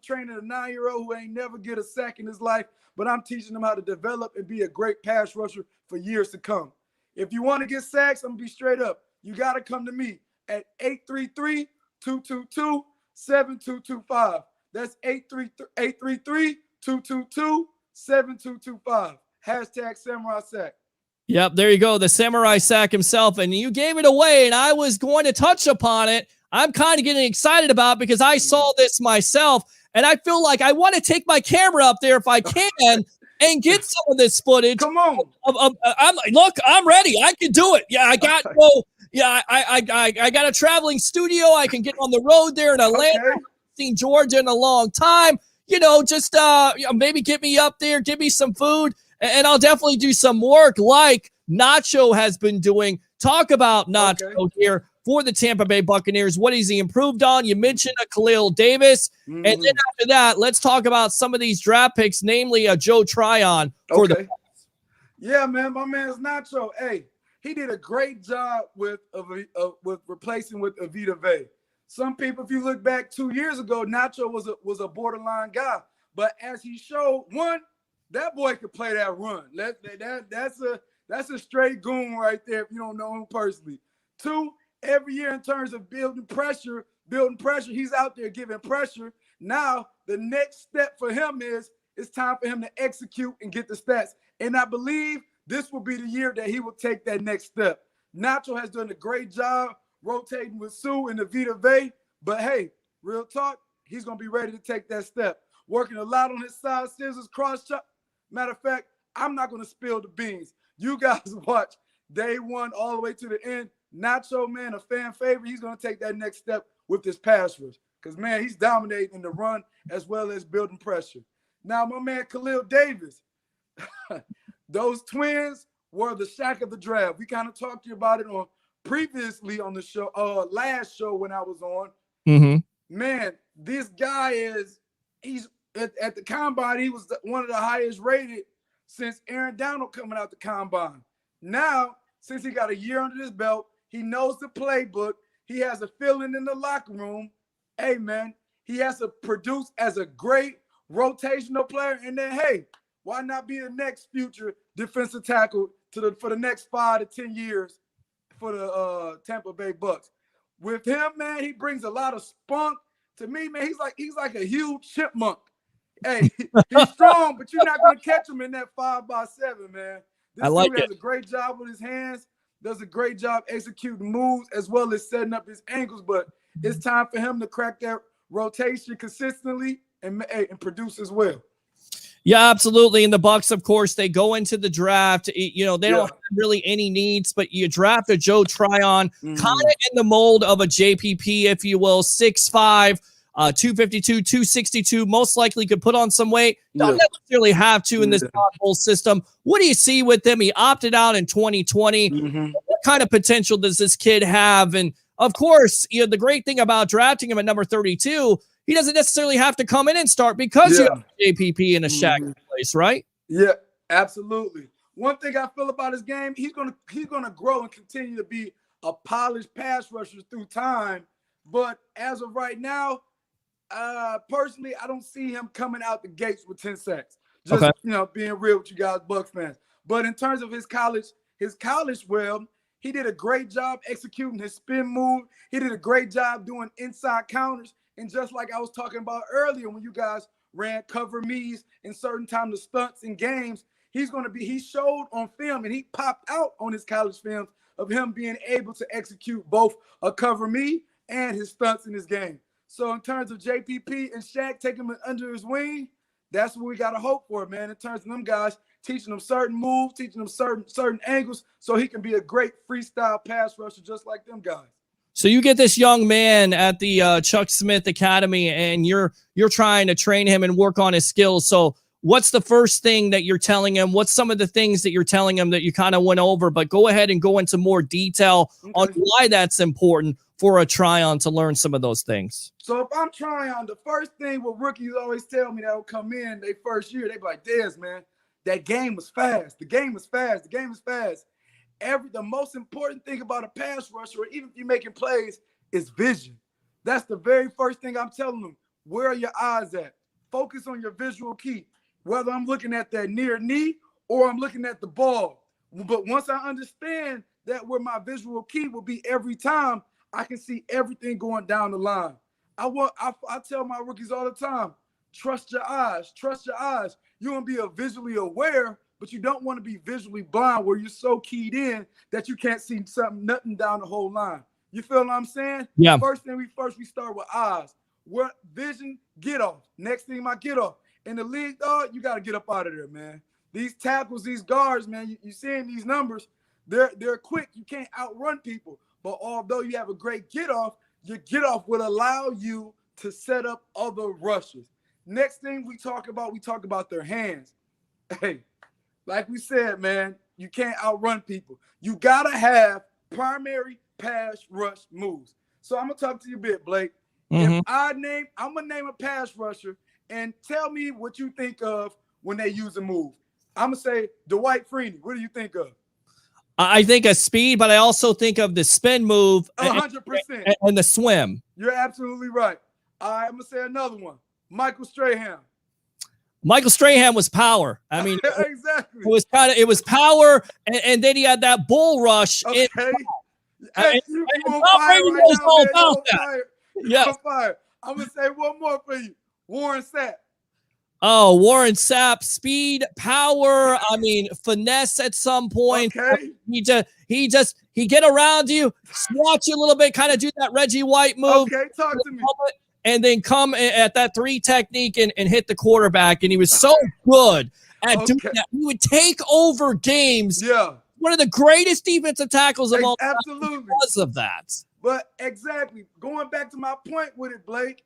training a 9-year-old who ain't never get a sack in his life, but I'm teaching him how to develop and be a great pass rusher for years to come. If you want to get sacks, I'm going to be straight up. You got to come to me at 833-222-7225. That's 833-222-7225. Hashtag Samurai Sack. Yep, there you go. The Samurai Sack himself. And you gave it away, and I was going to touch upon it. I'm kind of getting excited about it because I saw this myself, and I feel like I want to take my camera up there if I can and get some of this footage. Come on. I'm ready. I can do it. Yeah, I got I got a traveling studio. I can get on the road there in Atlanta. Okay. I've seen Georgia in a long time. Just maybe get me up there, give me some food, and I'll definitely do some work like Nacho has been doing. Talk about Nacho here for the Tampa Bay Buccaneers. What has he improved on? You mentioned a Khalil Davis. And then after that, let's talk about some of these draft picks, namely a Joe Tryon for the Bucs. Yeah, man, my man's Nacho. Hey, he did a great job with replacing with Vita Vea. Some people, if you look back 2 years ago, Nacho was a borderline guy. But as he showed, one, that boy could play that run. That's a straight goon right there if you don't know him personally. Two, every year in terms of building pressure, he's out there giving pressure. Now, the next step for him is it's time for him to execute and get the stats. And I believe this will be the year that he will take that next step. Nacho has done a great job rotating with Sue and the Vita Vea. But, hey, real talk, he's going to be ready to take that step. Working a lot on his side scissors, cross chop. Matter of fact, I'm not going to spill the beans. You guys watch day one all the way to the end. Nacho, man, a fan favorite. He's going to take that next step with this pass rush. Because, man, he's dominating in the run as well as building pressure. Now, my man Khalil Davis, those twins were the Shaq of the draft. We kind of talked to you about it previously on the show, last show when I was on. Mm-hmm. Man, this guy he's at the combine, he was one of the highest rated since Aaron Donald coming out the combine. Now, since he got a year under his belt, he knows the playbook. He has a feeling in the locker room. Hey, man, he has to produce as a great rotational player. And then, hey, why not be the next future defensive tackle for the next 5 to 10 years for the Tampa Bay Bucks? With him, man, he brings a lot of spunk. To me, man, he's like a huge chipmunk. Hey, he's strong, but you're not going to catch him in that 5x7, man. This I like dude has a great job with his hands, does a great job executing moves as well as setting up his angles, but it's time for him to crack that rotation consistently and produce as well. Yeah, absolutely. And the Bucs, of course, they go into the draft. You know, they don't have really any needs, but you draft a Joe Tryon, kind of in the mold of a JPP, if you will, 6'5", 252, 262, most likely could put on some weight. Don't necessarily have to in this whole system. What do you see with him? He opted out in 2020. What kind of potential does this kid have? And of course, you know, the great thing about drafting him at number 32, he doesn't necessarily have to come in and start because you have JPP in a Shaq place, right? Yeah, absolutely. One thing I feel about his game, he's gonna grow and continue to be a polished pass rusher through time. But as of right now, personally, I don't see him coming out the gates with 10 sacks. Just you know, being real with you guys, Bucs fans. But in terms of his college, well, he did a great job executing his spin move. He did a great job doing inside counters. And just like I was talking about earlier, when you guys ran cover me's in certain times, the stunts in games, he showed on film and he popped out on his college films of him being able to execute both a cover me and his stunts in his game. So in terms of JPP and Shaq taking him under his wing, that's what we got to hope for, man, in terms of them guys teaching him certain moves, teaching him certain angles so he can be a great freestyle pass rusher just like them guys. So you get this young man at the Chuck Smith Academy, and you're trying to train him and work on his skills. So what's the first thing that you're telling him? What's some of the things that you're telling him that you kind of went over? But go ahead and go into more detail on why that's important for a Tryon to learn some of those things. So if I'm Tryon, the first thing what rookies always tell me that will come in their first year, they be like, Dez, man, that game was fast. The game is fast. The game is fast. The most important thing about a pass rusher, or even if you're making plays, is vision. That's the very first thing I'm telling them. Where are your eyes at? Focus on your visual key. Whether I'm looking at that near knee or I'm looking at the ball. But once I understand that where my visual key will be every time, I can see everything going down the line. I tell my rookies all the time, trust your eyes. Trust your eyes. You want to be visually aware, but you don't want to be visually blind where you're so keyed in that you can't see nothing down the whole line. You feel what I'm saying? Yeah. First thing we start with eyes. What vision? Get off. Next thing, my get off. In the league, dog, you got to get up out of there, man. These tackles, these guards, man, you seeing these numbers, they're quick. You can't outrun people. But although you have a great get off, your get off will allow you to set up other rushes. Next thing we talk about their hands. Hey, like we said, man, you can't outrun people. You got to have primary pass rush moves. So I'm going to talk to you a bit, Blake. If I'm going to name a pass rusher and tell me what you think of when they use a move. I'm going to say Dwight Freeney. What do you think of? I think of speed, but I also think of the spin move 100%. And the swim. You're absolutely right. All right, I'm going to say another one. Michael Strahan. Michael Strahan was power. I mean, exactly. It was power, and then he had that bull rush. Okay. Hey, you Tom on fire Brady right knows now, all man. about You're that. on fire. Yes. You're on fire. I'm going to say one more for you. Warren Sapp. Oh, Warren Sapp, speed, power. I mean, finesse at some point. Okay. He get around you, swat you a little bit, kind of do that Reggie White move. Okay, talk to me. And then come at that 3 technique and hit the quarterback. And he was so good at doing that. He would take over games. Yeah. One of the greatest defensive tackles of all time. Absolutely. Because of that. But exactly, going back to my point with it, Blake,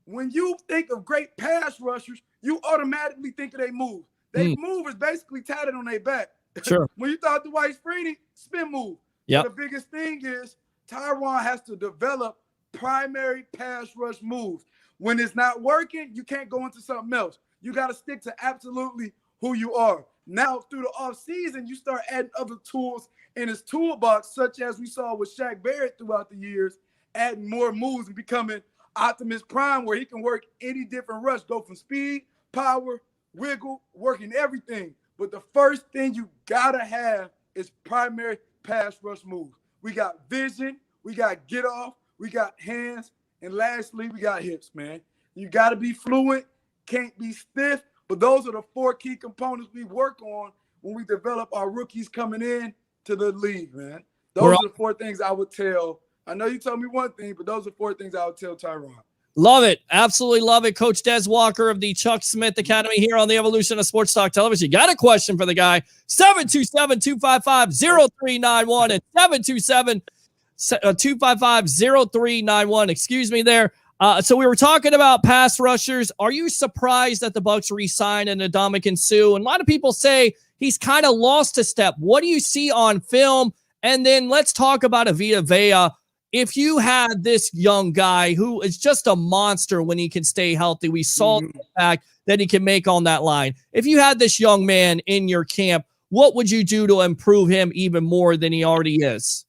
when you think of great pass rushers, you automatically think of their move. Their move is basically tatted on their back. Sure. When you thought Dwight Freeney, spin move. Yeah. The biggest thing is Tyron has to develop primary pass rush moves. When it's not working, you can't go into something else. You got to stick to absolutely who you are. Now, through the offseason, you start adding other tools in his toolbox, such as we saw with Shaq Barrett throughout the years, adding more moves and becoming Optimus Prime, where he can work any different rush, go from speed, power, wiggle, working everything. But the first thing you got to have is primary pass rush moves. We got vision, we got get off, we got hands, and lastly, we got hips, man. You got to be fluent can't be stiff. But those are the 4 key components we work on when we develop our rookies coming in to the league, man. Those are the 4 things I would tell. I know you told me one thing, but those are 4 things I would tell Tyron. Love it. Absolutely love it. Coach Des Walker of the Chuck Smith Academy here on the Evolution of Sports Talk Television. Got a question for the guy? 727-255-0391 and 727-255-0391. Excuse me there. So we were talking about pass rushers. Are you surprised that the Bucs re-signed an Ndamukong Suh? And a lot of people say he's kind of lost a step. What do you see on film? And then let's talk about Vita Vea. If you had this young guy who is just a monster when he can stay healthy, we saw the impact that he can make on that line. If you had this young man in your camp, what would you do to improve him even more than he already is?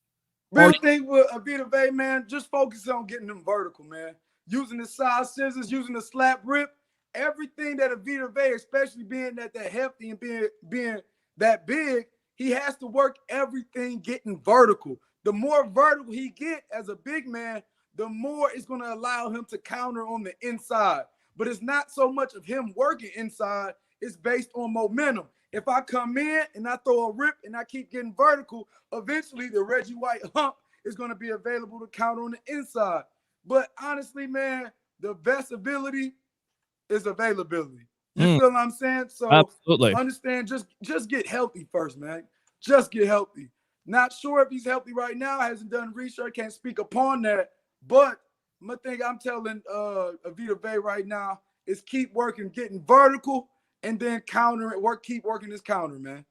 Big thing with Vita Vea, man, just focus on getting them vertical, man. Using the side scissors, using the slap rip, everything that Vita Vea, especially being that hefty and being that big, he has to work everything getting vertical. The more vertical he get as a big man, the more it's going to allow him to counter on the inside. But it's not so much of him working inside. It's based on momentum. If I come in and I throw a rip and I keep getting vertical, eventually the Reggie White hump is going to be available to counter on the inside. But honestly, man, the best ability is availability. You feel what I'm saying? So absolutely. Understand, just get healthy first, man. Just get healthy. Not sure if he's healthy right now. Hasn't done research. Can't speak upon that. But my thing I'm telling Vita Vea right now is keep working, getting vertical, and then counter it. Keep working this counter, man.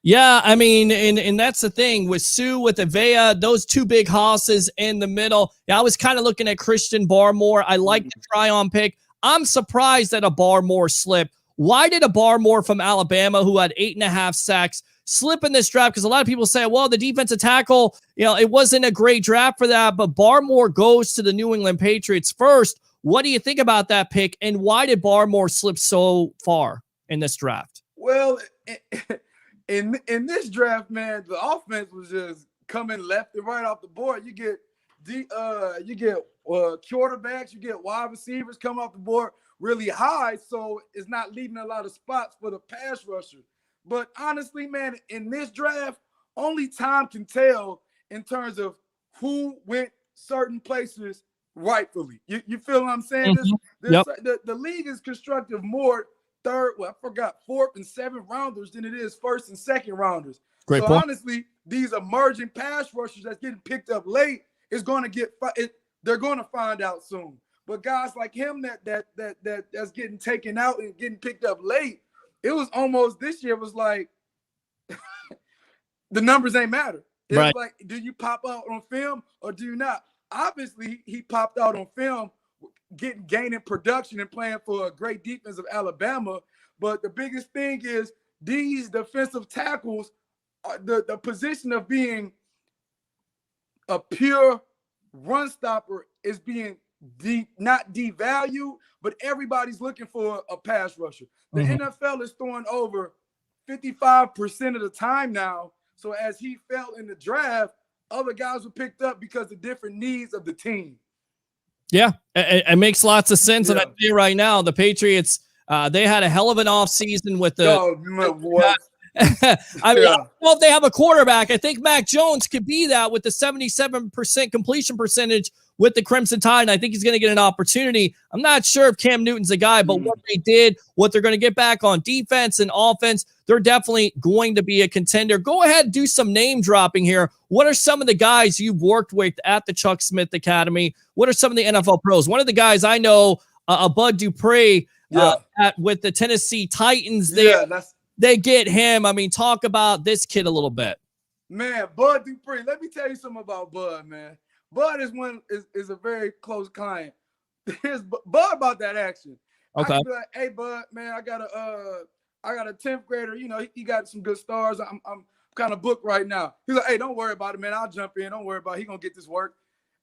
Yeah, I mean, and that's the thing with Suh, with Vea, those 2 big hosses in the middle. Yeah, I was kind of looking at Christian Barmore. I like the try-on pick. I'm surprised that a Barmore slipped. Why did a Barmore from Alabama, who had 8.5 sacks, slip in this draft? Because a lot of people say, well, the defensive tackle, it wasn't a great draft for that, but Barmore goes to the New England Patriots first. What do you think about that pick, and why did Barmore slip so far in this draft? Well, in this draft, man, the offense was just coming left and right off the board. You get quarterbacks, you get wide receivers come off the board really high, so it's not leaving a lot of spots for the pass rusher. But honestly, man, in this draft, only time can tell in terms of who went certain places rightfully. You feel what I'm saying? The league is constructed more fourth and seventh rounders than it is first and second rounders. Great point. Honestly, these emerging pass rushers that's getting picked up late is going to they're going to find out soon. But guys like him that's getting taken out and getting picked up late, it was almost this year was like the numbers ain't matter. It was like, do you pop out on film or do you not? Obviously, he popped out on film, gaining production and playing for a great defense of Alabama. But the biggest thing is these defensive tackles, the position of being a pure run stopper is being not devalued, but everybody's looking for a pass rusher. The NFL is throwing over 55% of the time now. So as he fell in the draft, other guys were picked up because of the different needs of the team. Yeah, it makes lots of sense. And I tell you right now, the Patriots, they had a hell of an offseason with the I don't know if they have a quarterback. I think Mac Jones could be that with the 77% completion percentage with the Crimson Tide, and I think he's going to get an opportunity. I'm not sure if Cam Newton's the guy, but what they did, what they're going to get back on defense and offense, they're definitely going to be a contender. Go ahead and do some name dropping here. What are some of the guys you've worked with at the Chuck Smith Academy? What are some of the NFL pros? One of the guys I know, Bud Dupree, with the Tennessee Titans, they get him. I mean, talk about this kid a little bit. Man, Bud Dupree. Let me tell you something about Bud, man. Bud is a very close client. Here's Bud about that action. Okay. I can be like, hey, Bud, man, I got a 10th grader. You know, he got some good stars. I'm kind of booked right now. He's like, hey, don't worry about it, man. I'll jump in. Don't worry about it. He gonna get this work.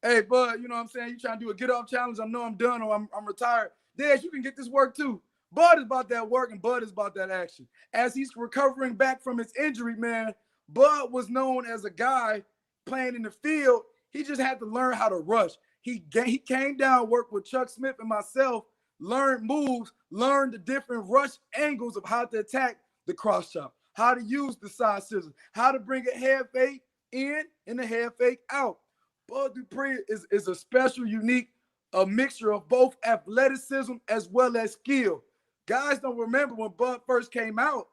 Hey, Bud, you know what I'm saying? You trying to do a get off challenge? I know I'm done or I'm retired. Dad, you can get this work too. Bud is about that work and Bud is about that action. As he's recovering back from his injury, man, Bud was known as a guy playing in the field. He just had to learn how to rush. He came down, worked with Chuck Smith and myself, learned moves learn the different rush angles of how to attack the cross chop, how to use the side scissors, how to bring a head fake in and a head fake out. Bud Dupree is a special, unique, a mixture of both athleticism as well as skill. Guys don't remember when Bud first came out,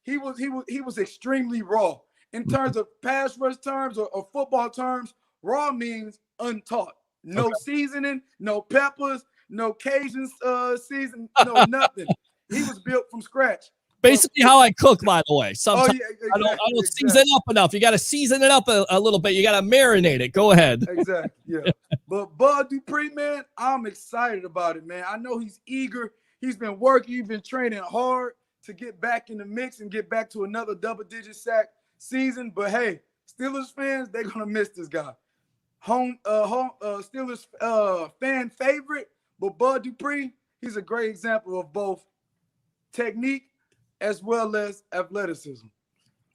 he was extremely raw. In terms of pass rush terms or football terms, raw means untaught. No seasoning, no peppers, no Cajun season, no nothing. He was built from scratch. Basically how I cook, by the way. Sometimes exactly, I don't season it up enough. You got to season it up a little bit. You got to marinate it. Go ahead. Exactly, yeah. But Bud Dupree, man, I'm excited about it, man. I know he's eager. He's been working. He's been training hard to get back in the mix and get back to another double-digit sack season. But, hey, Steelers fans, they're going to miss this guy. Steelers fan favorite, but Bud Dupree, he's a great example of both technique as well as athleticism.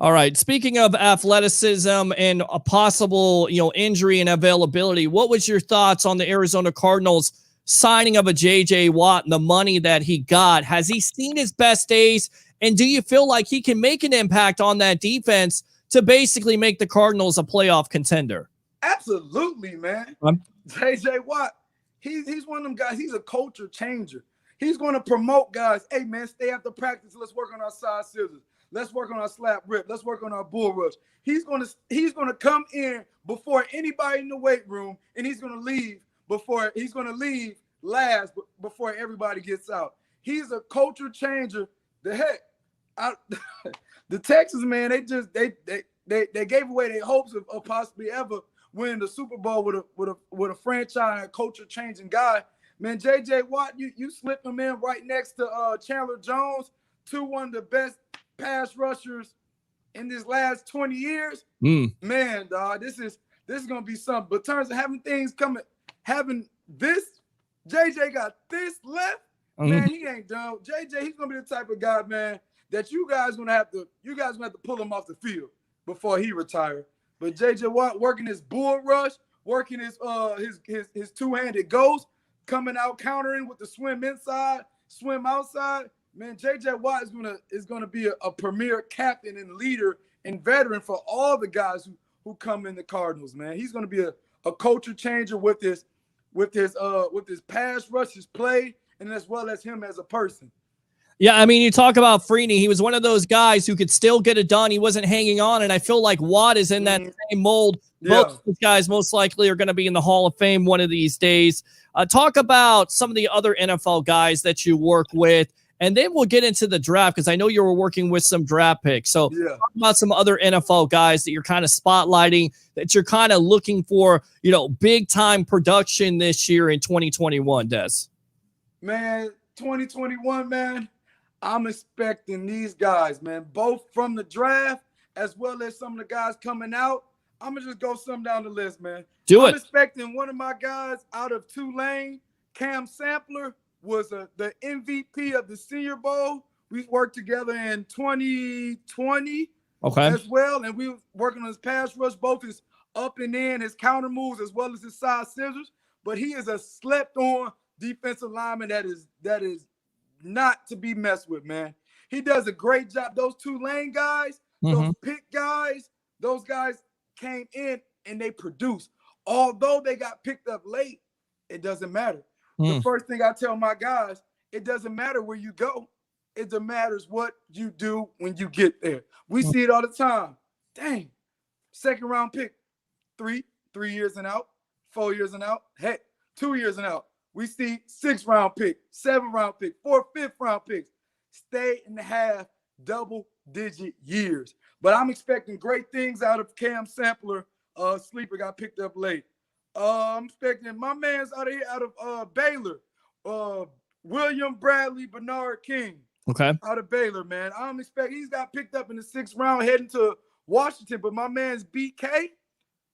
All right. Speaking of athleticism and a possible, injury and availability, what was your thoughts on the Arizona Cardinals signing of a J.J. Watt and the money that he got? Has he seen his best days? And do you feel like he can make an impact on that defense to basically make the Cardinals a playoff contender? Absolutely, man. J.J. Watt, he's one of them guys. He's a culture changer. He's going to promote guys. Hey, man, stay after practice. Let's work on our side scissors. Let's work on our slap rip. Let's work on our bull rush. He's going to come in before anybody in the weight room, and he's going to leave last before everybody gets out. He's a culture changer. The Texans, man, they gave away their hopes of possibly ever winning the Super Bowl with a franchise culture changing guy. Man, J.J. Watt, you slip him in right next to Chandler Jones, one of the best pass rushers in this last 20 years. Man, dog, this is gonna be something. But in terms of having this, JJ got this left. Man, he ain't done. JJ, he's gonna be the type of guy, man, that you guys gonna have to pull him off the field before he retires. But JJ Watt working his bull rush, working his two-handed ghost, coming out countering with the swim inside, swim outside. Man, J.J. Watt is gonna be a premier captain and leader and veteran for all the guys who come in the Cardinals. Man, he's gonna be a culture changer with his pass rush, his play, and as well as him as a person. Yeah, I mean, you talk about Freeney. He was one of those guys who could still get it done. He wasn't hanging on, and I feel like Watt is in that same mold. Both of these guys most likely are going to be in the Hall of Fame one of these days. Talk about some of the other NFL guys that you work with, and then we'll get into the draft because I know you were working with some draft picks. So talk about some other NFL guys that you're kind of spotlighting, that you're kind of looking for, big-time production this year in 2021, Des. Man, 2021, man. I'm expecting these guys, man, both from the draft as well as some of the guys coming out. I'm going to just go some down the list, man. I'm expecting one of my guys out of Tulane, Cam Sampler, was the MVP of the Senior Bowl. We worked together in 2020 as well, and we were working on his pass rush, both his up and in, his counter moves, as well as his side scissors. But he is a slept-on defensive lineman that is not to be messed with, man. He does a great job. Those Tulane guys, those pick guys, those guys came in and they produced. Although they got picked up late, it doesn't matter. The first thing I tell my guys, it doesn't matter where you go. It matters what you do when you get there. We see it all the time. Dang, second round pick, 3 years and out, 4 years and out, heck, 2 years and out. We see 6th round pick, 7th round pick, 4th, 5th round picks. Stay and have double-digit years. But I'm expecting great things out of Cam Sampler. Sleeper got picked up late. I'm expecting my man's out of Baylor. William Bradley Bernard King. Okay. Out of Baylor, man. I'm expecting he's got picked up in the 6th round heading to Washington. But my man's BK,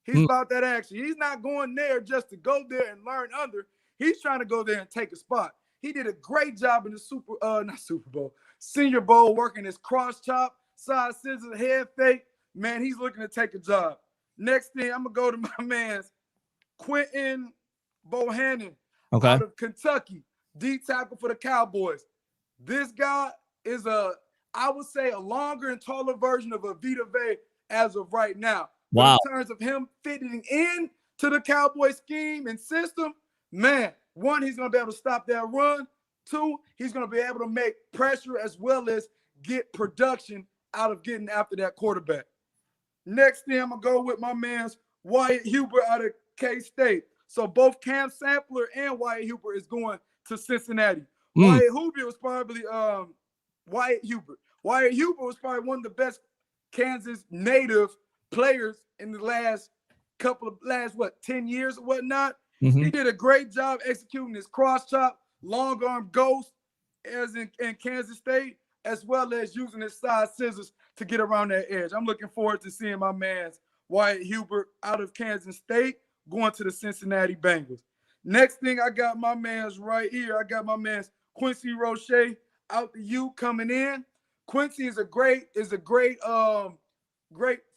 he's about that action. He's not going there just to go there and learn under. He's trying to go there and take a spot. He did a great job in the Senior Bowl, working his cross chop, side scissors, head fake. Man, he's looking to take a job. Next thing, I'm going to go to my man's Quentin Bohannon out of Kentucky, D tackle for the Cowboys. This guy is I would say, a longer and taller version of a Vita Vea as of right now. Wow. But in terms of him fitting in to the Cowboy scheme and system, man, one, he's going to be able to stop that run. Two, he's going to be able to make pressure as well as get production out of getting after that quarterback. Next thing, I'm going to go with my man's Wyatt Huber out of K-State. So both Cam Sampler and Wyatt Huber is going to Cincinnati. Wyatt Huber was probably Wyatt Huber. Wyatt Huber was probably one of the best Kansas native players in the last 10 years or whatnot. Mm-hmm. He did a great job executing his cross chop, long arm ghost as in Kansas State, as well as using his side scissors to get around that edge. I'm looking forward to seeing my man's Wyatt Huber out of Kansas State going to the Cincinnati Bengals. Next thing, I got my man's right here. I got my man's Quincy Roche out the U coming in. Quincy is a great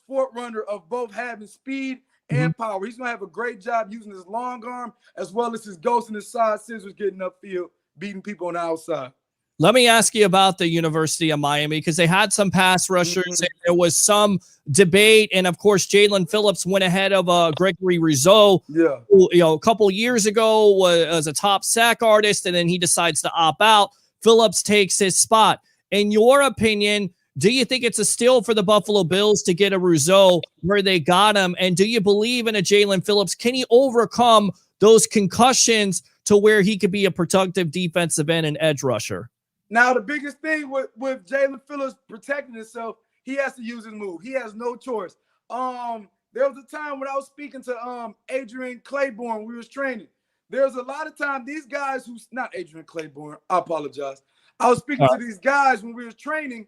forerunner of both having speed and power. He's going to have a great job using his long arm as well as his ghost and his side scissors getting upfield, beating people on the outside. Let me ask you about the University of Miami, because they had some pass rushers. And there was some debate, and of course, Jalen Phillips went ahead of Gregory Rousseau, who, a couple years ago was a top sack artist, and then he decides to opt out. Phillips takes his spot. In your opinion, do you think it's a steal for the Buffalo Bills to get a Rousseau where they got him? And do you believe in a Jalen Phillips? Can he overcome those concussions to where he could be a productive defensive end and edge rusher? Now, the biggest thing with Jalen Phillips protecting himself, he has to use his move. He has no choice. There was a time when I was speaking to Adrian Claiborne, we was training. There's a lot of time these guys who's not Adrian Claiborne, I apologize. I was speaking to these guys when we was training.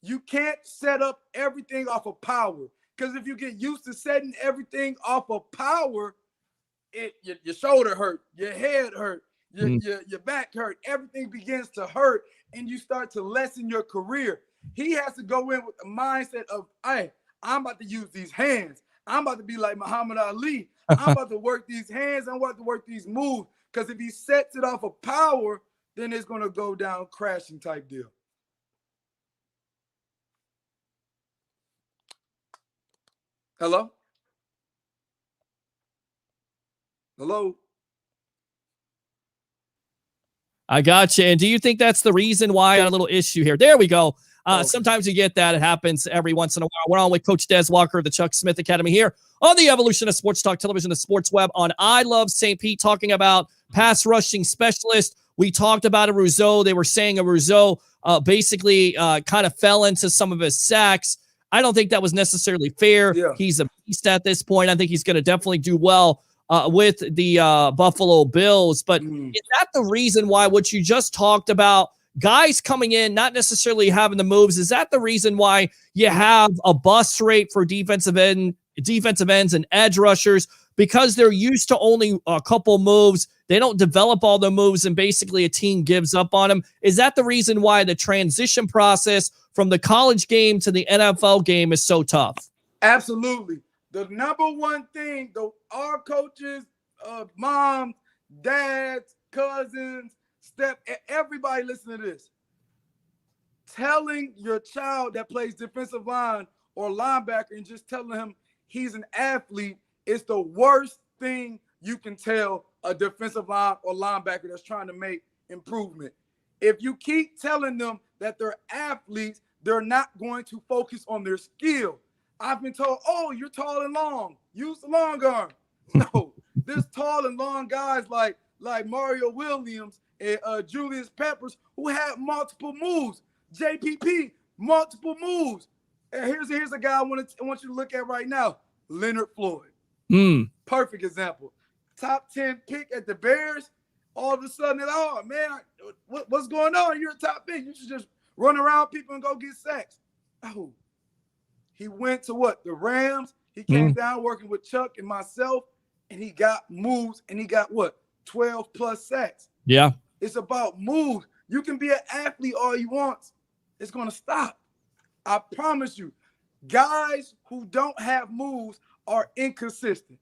You can't set up everything off of power, because if you get used to setting everything off of power, your shoulder hurt, your head hurt, your back hurt, everything begins to hurt, and you start to lessen your career. He has to go in with the mindset of, hey, I'm about to use these hands. I'm about to be like Muhammad Ali. I'm about to work these hands. I'm about to work these moves, because if he sets it off of power, then it's going to go down crashing type deal. Hello? Hello? I got you. And do you think that's the reason why I got a little issue here? There we go. Sometimes you get that. It happens every once in a while. We're on with Coach Des Walker of the Chuck Smith Academy here on the Evolution of Sports Talk Television, the Sports Web on I Love St. Pete, talking about pass rushing specialist. We talked about a Rousseau. They were saying a Rousseau basically kind of fell into some of his sacks. I don't think that was necessarily fair. Yeah. He's a beast at this point. I think he's going to definitely do well with the Buffalo Bills. But is that the reason why what you just talked about, guys coming in, not necessarily having the moves, is that the reason why you have a bust rate for defensive ends and edge rushers? Because they're used to only a couple moves. They don't develop all the moves, and basically a team gives up on them. Is that the reason why the transition process from the college game to the NFL game is so tough? Absolutely. The number one thing, our coaches, moms, dads, cousins, everybody listen to this. Telling your child that plays defensive line or linebacker and just telling him he's an athlete is the worst thing you can tell a defensive line or linebacker that's trying to make improvement. If you keep telling them that they're athletes, they're not going to focus on their skill. I've been told, oh, you're tall and long. Use the long arm. No, there's tall and long guys like Mario Williams and Julius Peppers who have multiple moves. JPP, multiple moves. And here's a guy I want you to look at right now, Leonard Floyd. Perfect example. Top 10 pick at the Bears. All of a sudden, oh, man, what's going on? You're a top pick. You should just run around people and go get sacks. Oh, he went to what? The Rams. He came down working with Chuck and myself, and he got moves, and he got what? 12-plus sacks. Yeah. It's about moves. You can be an athlete all you want. It's going to stop. I promise you. Guys who don't have moves are inconsistent.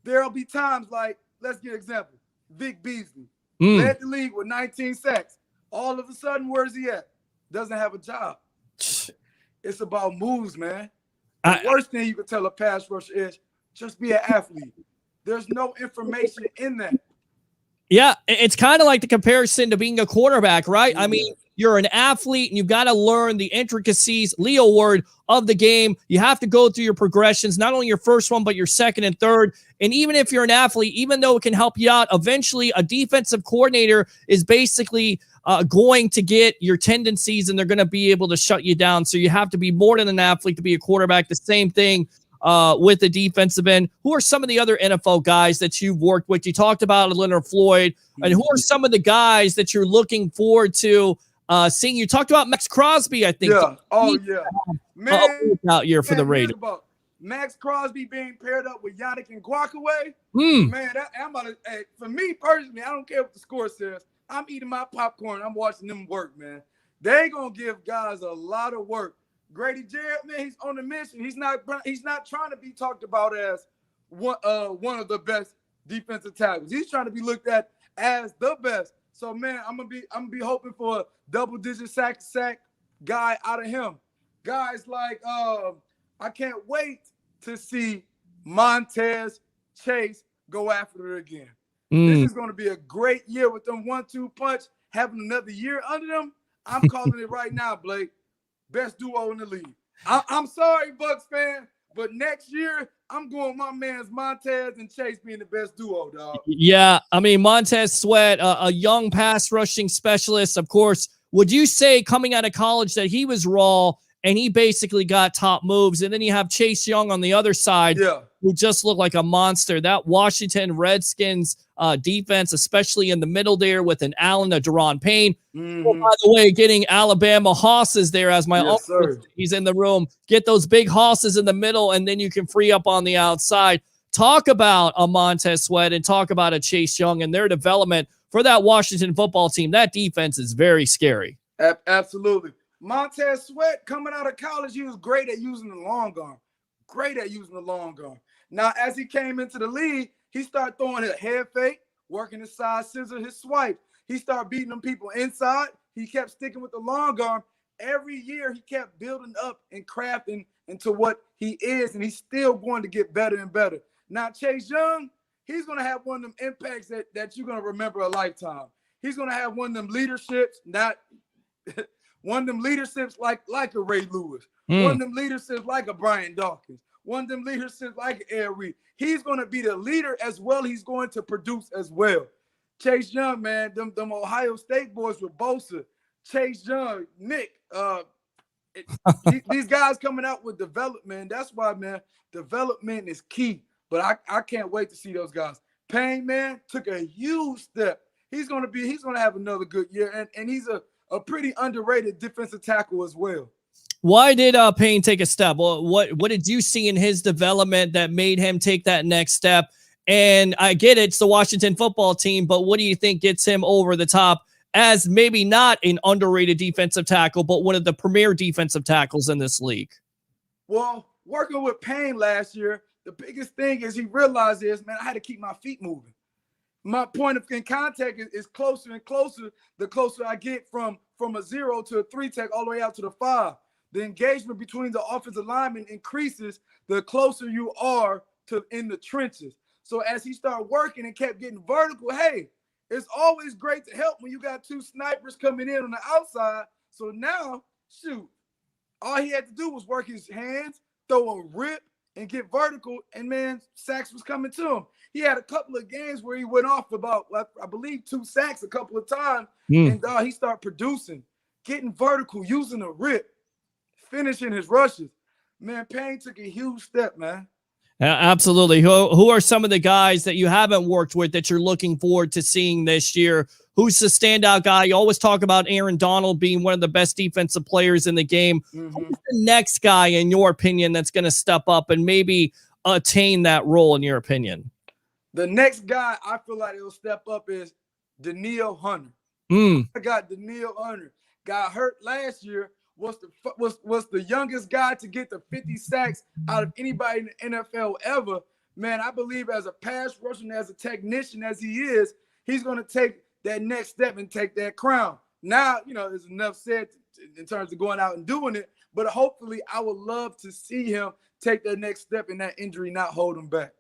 There'll be times like, let's get an example. Vic Beasley led the league with 19 sacks. All of a sudden, where's he at? Doesn't have a job. It's about moves, man. The worst thing you can tell a pass rusher is just be an athlete. There's no information in that. Yeah, it's kind of like the comparison to being a quarterback, right? I mean, you're an athlete and you've got to learn the intricacies, Leo word, of the game. You have to go through your progressions, not only your first one, but your second and third. And even if you're an athlete, even though it can help you out, eventually a defensive coordinator is basically going to get your tendencies and they're going to be able to shut you down. So you have to be more than an athlete to be a quarterback. The same thing with the defensive end. Who are some of the other NFL guys that you've worked with? You talked about Leonard Floyd. And who are some of the guys that you're looking forward to seeing? You talked about Max Crosby, I think. Yeah. Oh, yeah. Man, out year for the Raiders. Max Crosby being paired up with Yannick Ngakoue. Man, for me personally, I don't care what the score says. I'm eating my popcorn. I'm watching them work, man. They going to give guys a lot of work. Grady Jarrett, man, he's on a mission. He's not trying to be talked about as one of the best defensive tackles. He's trying to be looked at as the best. So, man, I'm gonna be hoping for a double-digit sack guy out of him. Guys like I can't wait to see Montez Chase go after it again. This is going to be a great year with them 1-2 punch, having another year under them. I'm calling it right now, Blake. Best duo in the league. I'm sorry, Bucs fan, but next year I'm going my man's Montez and Chase being the best duo, dog. Yeah, I mean, Montez Sweat, a young pass rushing specialist, of course. Would you say coming out of college that he was raw and he basically got top moves? And then you have Chase Young on the other side, who just looked like a monster. That Washington Redskins defense, especially in the middle there with an Allen, a Deron Payne. Oh, by the way, getting Alabama hosses there as my uncle, he's in the room. Get those big hosses in the middle, and then you can free up on the outside. Talk about a Montez Sweat and talk about a Chase Young and their development for that Washington football team. That defense is very scary. Absolutely. Montez Sweat, coming out of college, he was great at using the long arm. Now, as he came into the league, he started throwing a head fake, working his side scissor, his swipe. He started beating them people inside. He kept sticking with the long arm. Every year, he kept building up and crafting into what he is, and he's still going to get better and better. Now, Chase Young, he's going to have one of them impacts that you're going to remember a lifetime. He's going to have one of them leaderships, not one of them leaderships like a Ray Lewis, one of them leaderships like a Brian Dawkins, one of them leaderships like Ed Reed. He's going to be the leader as well. He's going to produce as well. Chase Young, man, them Ohio State boys with Bosa, Chase Young, Nick, these guys coming out with development. That's why, man, development is key. But I can't wait to see those guys. Payne, man, took a huge step. He's gonna have another good year, and he's a pretty underrated defensive tackle as well. Why did Payne take a step? Well, what did you see in his development that made him take that next step? And I get it, it's the Washington football team, but what do you think gets him over the top as maybe not an underrated defensive tackle, but one of the premier defensive tackles in this league? Well, working with Payne last year, the biggest thing is he realized man, I had to keep my feet moving. My point of contact is closer and closer the closer I get from a 0 to a 3 tech all the way out to the 5. The engagement between the offensive linemen increases the closer you are to in the trenches. So as he started working and kept getting vertical, hey, it's always great to help when you got two snipers coming in on the outside. So now, shoot, all he had to do was work his hands, throw a rip, and get vertical, and, man, sacks was coming to him. He had a couple of games where he went off about, I believe, 2 sacks a couple of times, and he started producing, getting vertical, using a rip, finishing his rushes. Man, Payne took a huge step, man. Absolutely. Who are some of the guys that you haven't worked with that you're looking forward to seeing this year? Who's the standout guy? You always talk about Aaron Donald being one of the best defensive players in the game. Who's the next guy, in your opinion, that's going to step up and maybe attain that role, in your opinion? The next guy I feel like he'll step up is Danielle Hunter. I got Danielle Hunter. Got hurt last year. Was the youngest guy to get the 50 sacks out of anybody in the NFL ever. Man, I believe as a pass rusher and as a technician as he is, he's going to take that next step and take that crown. now, there's enough said in terms of going out and doing it. But hopefully, I would love to see him take that next step and that injury not hold him back.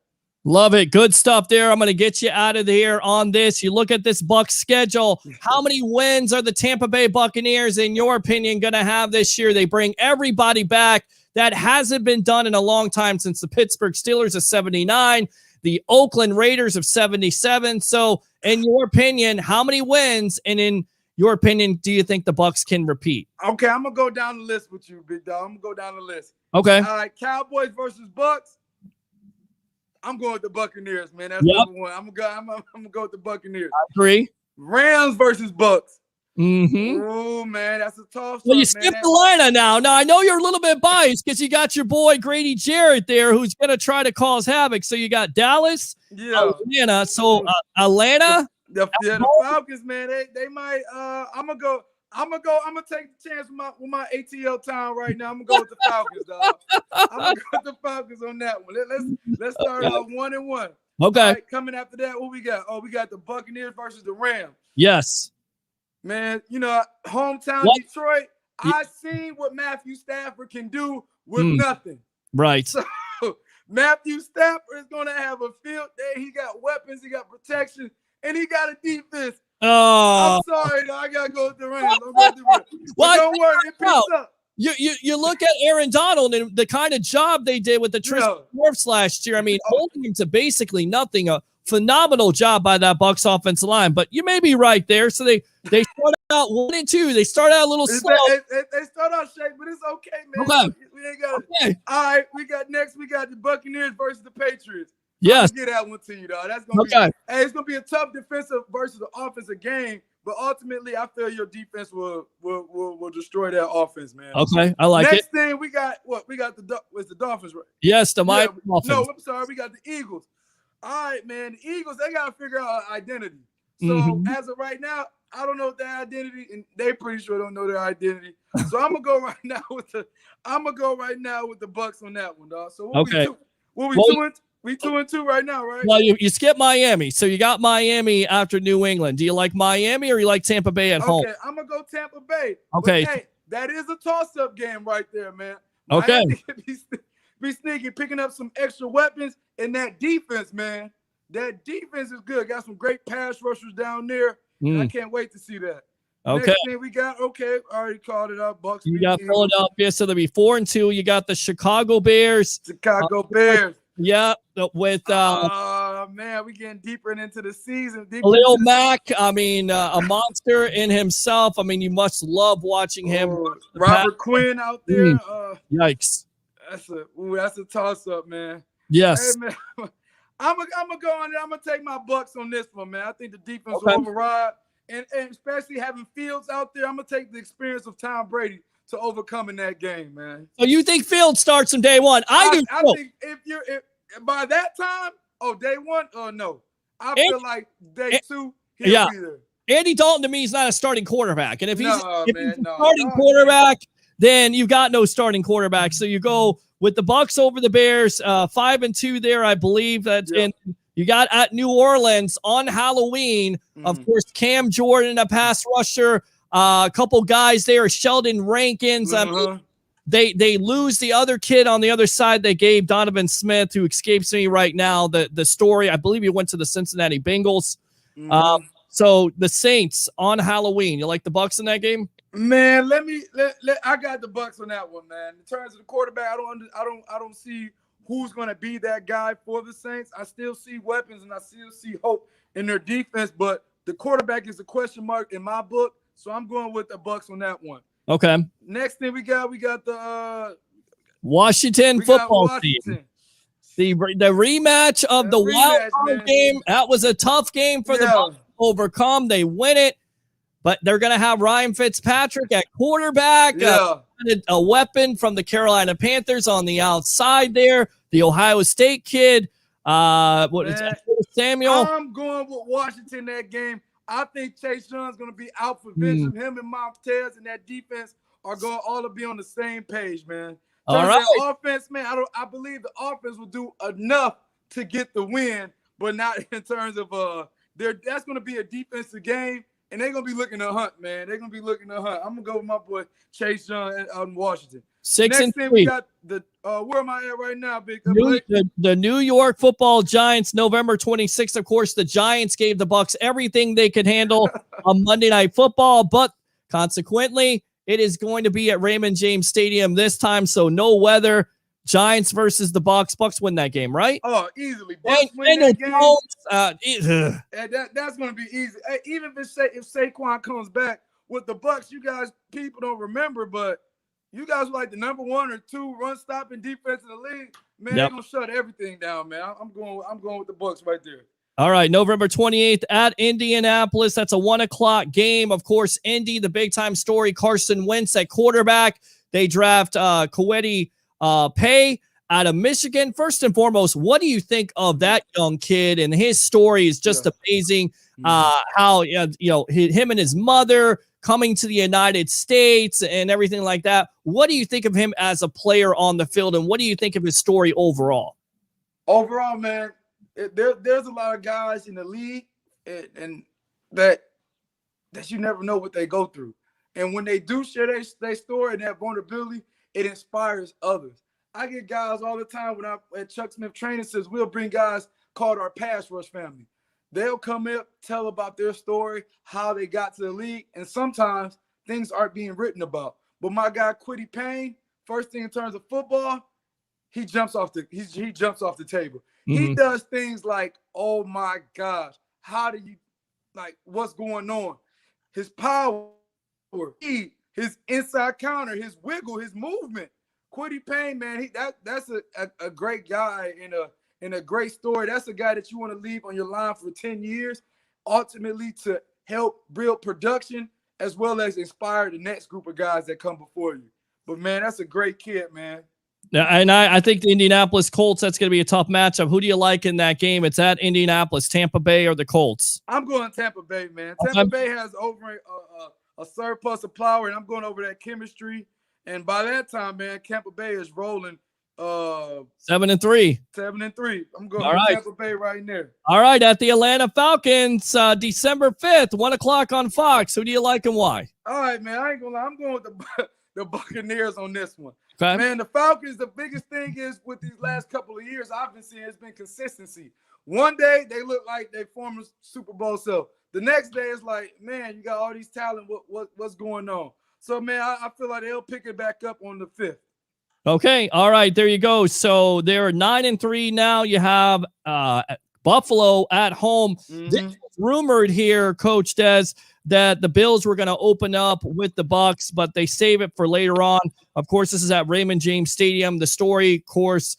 Love it. Good stuff there. I'm going to get you out of here on this. You look at this Bucs schedule. How many wins are the Tampa Bay Buccaneers, in your opinion, going to have this year? They bring everybody back. That hasn't been done in a long time, since the Pittsburgh Steelers of 79, the Oakland Raiders of 77. So in your opinion, how many wins, and in your opinion, do you think the Bucs can repeat? Okay, I'm going to go down the list with you, big dog. I'm going to go down the list. Okay. All right, Cowboys versus Bucs. I'm going with the Buccaneers, man. That's number one. I'm gonna go with the Buccaneers. I agree. Rams versus Bucs. Mm-hmm. Oh, man, that's a tough. Well, you skipped Atlanta now. Now, I know you're a little bit biased because you got your boy Grady Jarrett there, who's going to try to cause havoc. So you got Dallas, Atlanta. So Atlanta. The Falcons, man, they might. I'm gonna take the chance with my ATL time right now. I'm gonna go with the Falcons, dog. I'm gonna go with the Falcons on that one. Let's start off 1-1. Okay. All right, coming after that, what we got? Oh, we got the Buccaneers versus the Rams. Yes. Man, hometown Detroit. I seen what Matthew Stafford can do with nothing. Right. So Matthew Stafford is gonna have a field day. He got weapons, he got protection, and he got a defense. Oh, I'm sorry, I gotta go with the Rams. Well, don't worry, it picks up. You look at Aaron Donald and the kind of job they did with the Tristan Wirfs last year. I mean, holding him to basically nothing. A phenomenal job by that Bucs offensive line. But you may be right there. So they started out 1-2. They started out a little slow. They start out shaky, but it's okay, man. Okay. We ain't got it. All right, we got the Buccaneers versus the Patriots. Yes. Get that one to you, dog. That's gonna be. Hey, it's gonna be a tough defensive versus the offensive game, but ultimately, I feel your defense will destroy that offense, man. Okay, I like it. Next thing we got the Dolphins, right? Yes, the Miami Dolphins. No, I'm sorry, we got the Eagles. All right, man, the Eagles, they gotta figure out an identity. So as of right now, I don't know their identity, and they pretty sure don't know their identity. So I'm gonna go right now with the Bucs on that one, dog. So we 2-2 right now, right? Well, you skipped Miami, so you got Miami after New England. Do you like Miami or you like Tampa Bay at home? Okay, I'm gonna go Tampa Bay. Okay, but, hey, that is a toss-up game right there, man. Okay, be sneaky, picking up some extra weapons, and that defense, man. That defense is good. Got some great pass rushers down there. I can't wait to see that. Okay. Next thing we got, I already called it up. Bucs. You got Philadelphia, so they'll be 4-2. You got the Chicago Bears. Bears. Yeah, with man, we getting deeper into the season. Khalil Mack, I mean, a monster in himself. I mean, you must love watching him. Robert Quinn out there. Yikes. That's a toss-up, man. Yes. Hey, man, I'm gonna go on there. I'm gonna take my Bucs on this one, man. I think the defense will override, and especially having Fields out there, I'm gonna take the experience of Tom Brady to overcome in that game, man. So you think Fields starts from day one? I do. I think if by that time, day one, no. I feel like day two, he'll be there. Andy Dalton to me is not a starting quarterback, and if he's a starting quarterback, then you've got no starting quarterback. So you go with the Bucs over the Bears, 5-2 there, I believe that. And you got at New Orleans on Halloween, of course, Cam Jordan, a pass rusher. A couple guys there, Sheldon Rankins. I mean, they lose the other kid on the other side. They gave Donovan Smith, who escapes me right now, the story. I believe he went to the Cincinnati Bengals. So the Saints on Halloween. You like the Bucs in that game? Man, I got the Bucs on that one, man. In terms of the quarterback, I don't see who's going to be that guy for the Saints. I still see weapons and I still see hope in their defense, but the quarterback is a question mark in my book. So I'm going with the Bucs on that one. Okay. Next thing we got the Washington football team. The rematch of the wild card game. That was a tough game for the Bucs to overcome. They win it, but they're going to have Ryan Fitzpatrick at quarterback. A weapon from the Carolina Panthers on the outside there. The Ohio State kid. Samuel? I'm going with Washington that game. I think Chase Young's going to be out for vision. Him and Montez and that defense are going to all to be on the same page, man. All right. Offense, man, I believe the offense will do enough to get the win, but not in terms of that's going to be a defensive game, and they're going to be looking to hunt, man. They're going to be looking to hunt. I'm going to go with my boy Chase Young out in Washington. 6-3. Next thing we got where am I at right now, Big? The New York Football Giants, November 26th. Of course, the Giants gave the Bucs everything they could handle on Monday Night Football, but consequently, it is going to be at Raymond James Stadium this time, so no weather. Giants versus the Bucs. Bucs win that game, right? Oh, easily. Bucs win that game. That's going to be easy. Hey, even if Saquon comes back with the Bucs, you guys, people don't remember, but you guys were like the number 1 or 2 run stopping defense in the league. Man, they're going to shut everything down, man. I'm going with the Bucs right there. All right, November 28th at Indianapolis. That's a 1:00 game. Of course, Indy, the big-time story, Carson Wentz at quarterback. They draft Kwity Paye out of Michigan. First and foremost, what do you think of that young kid? And his story is just amazing. How him and his mother coming to the United States and everything like that. What do you think of him as a player on the field, and what do you think of his story overall? Overall, man, there's a lot of guys in the league and that you never know what they go through. And when they do share their story and that vulnerability, it inspires others. I get guys all the time when I'm at Chuck Smith Training Says we'll bring guys called our pass rush family. They'll come up, tell about their story, how they got to the league, and sometimes things aren't being written about. But my guy Kwity Paye, first thing in terms of football, he jumps off the table. Mm-hmm. He does things like, oh my gosh, how do you what's going on? His power, his inside counter, his wiggle, his movement. Kwity Paye, man, that's a great guy and a great story. That's a guy that you want to leave on your line for 10 years, ultimately to help build production as well as inspire the next group of guys that come before you. But, man, that's a great kid, man. Yeah, and I think the Indianapolis Colts, that's going to be a tough matchup. Who do you like in that game? It's at Indianapolis, Tampa Bay, or the Colts? I'm going Tampa Bay, man. Tampa Bay has over a surplus of power, and I'm going over that chemistry. And by that time, man, Tampa Bay is rolling 7-3. 7-3. I'm going with Tampa Bay right there. All right, at the Atlanta Falcons, December 5th, 1:00 on Fox. Who do you like and why? All right, man, I ain't gonna lie. I'm going with the Buccaneers on this one. Okay. Man, the Falcons, the biggest thing is with these last couple of years I've been seeing has been consistency. One day they look like they former Super Bowl self. The next day it's like, man, you got all these talent. What's going on? So, man, I feel like they'll pick it back up on the 5th. Okay. All right. There you go. So they're 9-3 now. You have Buffalo at home. Mm-hmm. It's rumored here, Coach Des, that the Bills were going to open up with the Bucs, but they save it for later on. Of course, this is at Raymond James Stadium. The story, of course,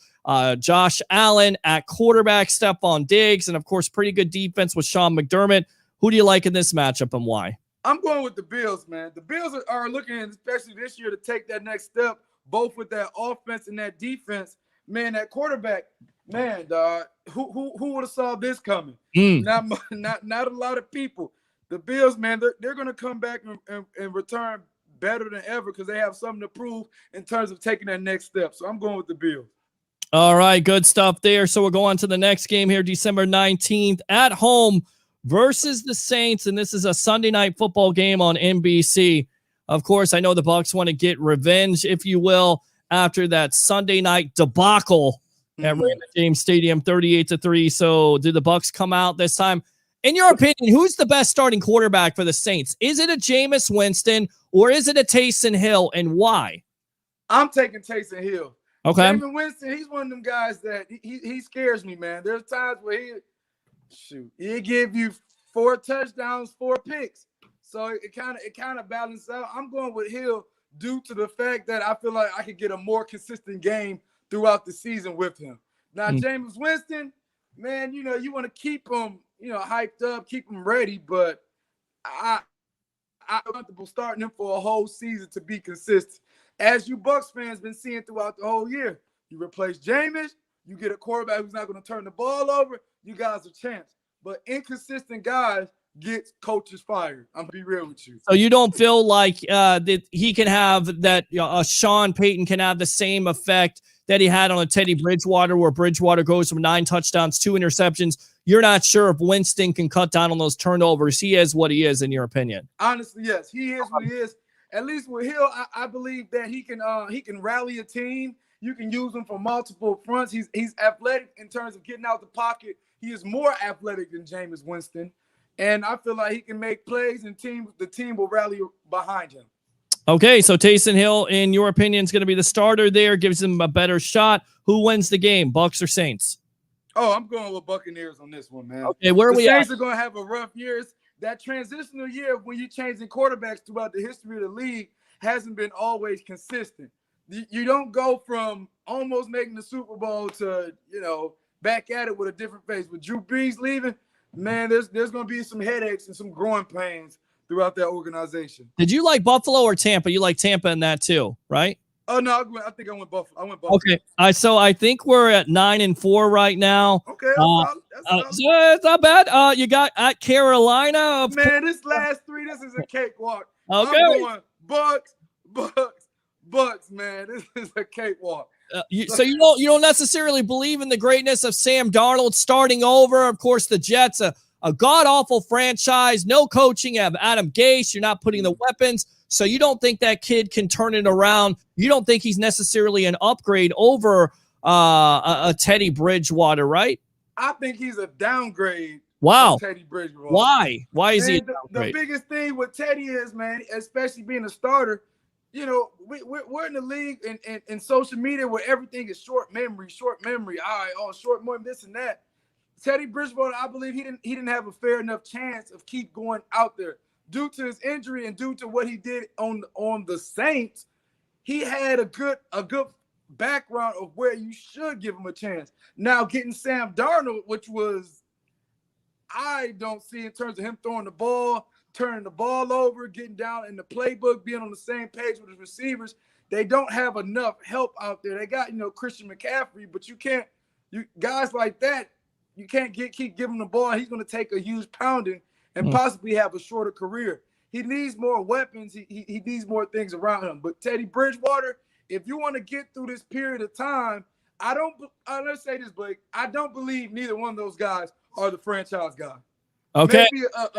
Josh Allen at quarterback, Stephon Diggs, and, of course, pretty good defense with Sean McDermott. Who do you like in this matchup and why? I'm going with the Bills, man. The Bills are looking, especially this year, to take that next step, both with that offense and that defense. Man, that quarterback, man, who would have saw this coming? Not a lot of people. The Bills, man, they're going to come back and return better than ever because they have something to prove in terms of taking that next step. So I'm going with the Bills. All right, good stuff there. So we'll go on to the next game here, December 19th at home versus the Saints, and this is a Sunday night football game on NBC. Of course, I know the Bucs want to get revenge, if you will, after that Sunday night debacle at Raymond James Stadium, 38-3. So do the Bucs come out this time? In your opinion, who's the best starting quarterback for the Saints? Is it a Jameis Winston or is it a Taysom Hill, and why? I'm taking Taysom Hill. Okay. Jameis Winston, he's one of them guys that he scares me, man. There's times where he'll give you 4 touchdowns, 4 picks. So it kind of balances out. I'm going with Hill due to the fact that I feel like I could get a more consistent game throughout the season with him. Now, Jameis Winston, man, you want to keep him, hyped up, keep him ready, but I'm comfortable starting him for a whole season to be consistent. As you Bucs fans been seeing throughout the whole year, you replace Jameis, you get a quarterback who's not going to turn the ball over, you guys a chance. But inconsistent guys get coaches fired. I'm going to be real with you. So you don't feel like that he can have that, Sean Payton can have the same effect that he had on a Teddy Bridgewater, where Bridgewater goes from 9 touchdowns, 2 interceptions. you're not sure if Winston can cut down on those turnovers. He is what he is, in your opinion. Honestly, yes, he is what he is. At least with Hill, I believe that he can rally a team. You can use him for multiple fronts. He's athletic in terms of getting out the pocket. He is more athletic than Jameis Winston, and I feel like he can make plays, and the team will rally behind him. Okay, so Taysom Hill, in your opinion, is going to be the starter there, gives him a better shot. Who wins the game, Bucs or Saints? Oh, I'm going with Buccaneers on this one, man. Okay, where are we at? The Saints are going to have a rough year. That transitional year when you're changing quarterbacks throughout the history of the league hasn't been always consistent. You don't go from almost making the Super Bowl to, back at it with a different face. With Drew Brees leaving, man, there's going to be some headaches and some growing pains throughout that organization. Did you like Buffalo or Tampa? You like Tampa in that too, right? Oh, no, I think I went Buffalo. Okay, so I think we're at 9-4 right now. Okay, so it's not bad. You got at Carolina. Man, this last three, this is a cakewalk. Okay. I'm going Bucks, man. This is a cakewalk. So you don't necessarily believe in the greatness of Sam Darnold starting over. Of course, the Jets, a god-awful franchise, no coaching. You have Adam Gase. You're not putting the weapons. So you don't think that kid can turn it around. You don't think he's necessarily an upgrade over a Teddy Bridgewater, right? I think he's a downgrade. Wow. Teddy Bridgewater. Why? Why is he? The biggest thing with Teddy is, man, especially being a starter, we're in the league and social media where everything is short memory. All right, short memory, this and that. Teddy Bridgewater, I believe he didn't have a fair enough chance of keep going out there due to his injury and due to what he did on the Saints. He had a good background of where you should give him a chance. Now getting Sam Darnold, which was I don't see in terms of him throwing the ball, turning the ball over, getting down in the playbook, being on the same page with his receivers. They don't have enough help out there. They got, Christian McCaffrey, but guys like that, you can't keep giving him the ball. He's going to take a huge pounding and possibly have a shorter career. He needs more weapons. He needs more things around him. But Teddy Bridgewater, if you want to get through this period of time, let's say this, Blake, I don't believe neither one of those guys are the franchise guy. Okay. Maybe a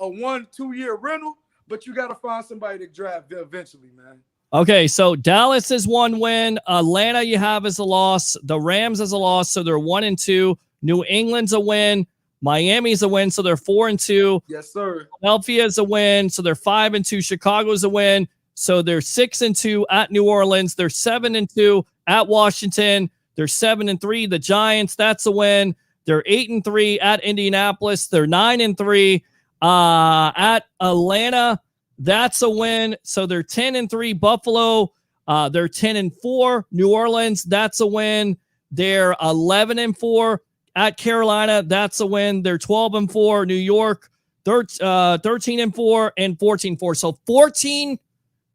1-2 year rental, but you got to find somebody to draft eventually, man. Okay, so Dallas is 1 win. Atlanta you have as a loss. The Rams as a loss, so they're 1-2. New England's a win. Miami's a win, so they're 4-2. Yes, sir. Philadelphia's a win, so they're 5-2. Chicago's a win, so they're 6-2 at New Orleans. They're 7-2 at Washington. They're 7-3. The Giants, that's a win. They're 8-3 at Indianapolis. They're 9-3 at Atlanta. That's a win. So they're 10-3. Buffalo, they're 10-4. New Orleans, that's a win. They're 11-4 at Carolina. That's a win. They're 12-4. New York, 13-4 and 14-4. So 14-4,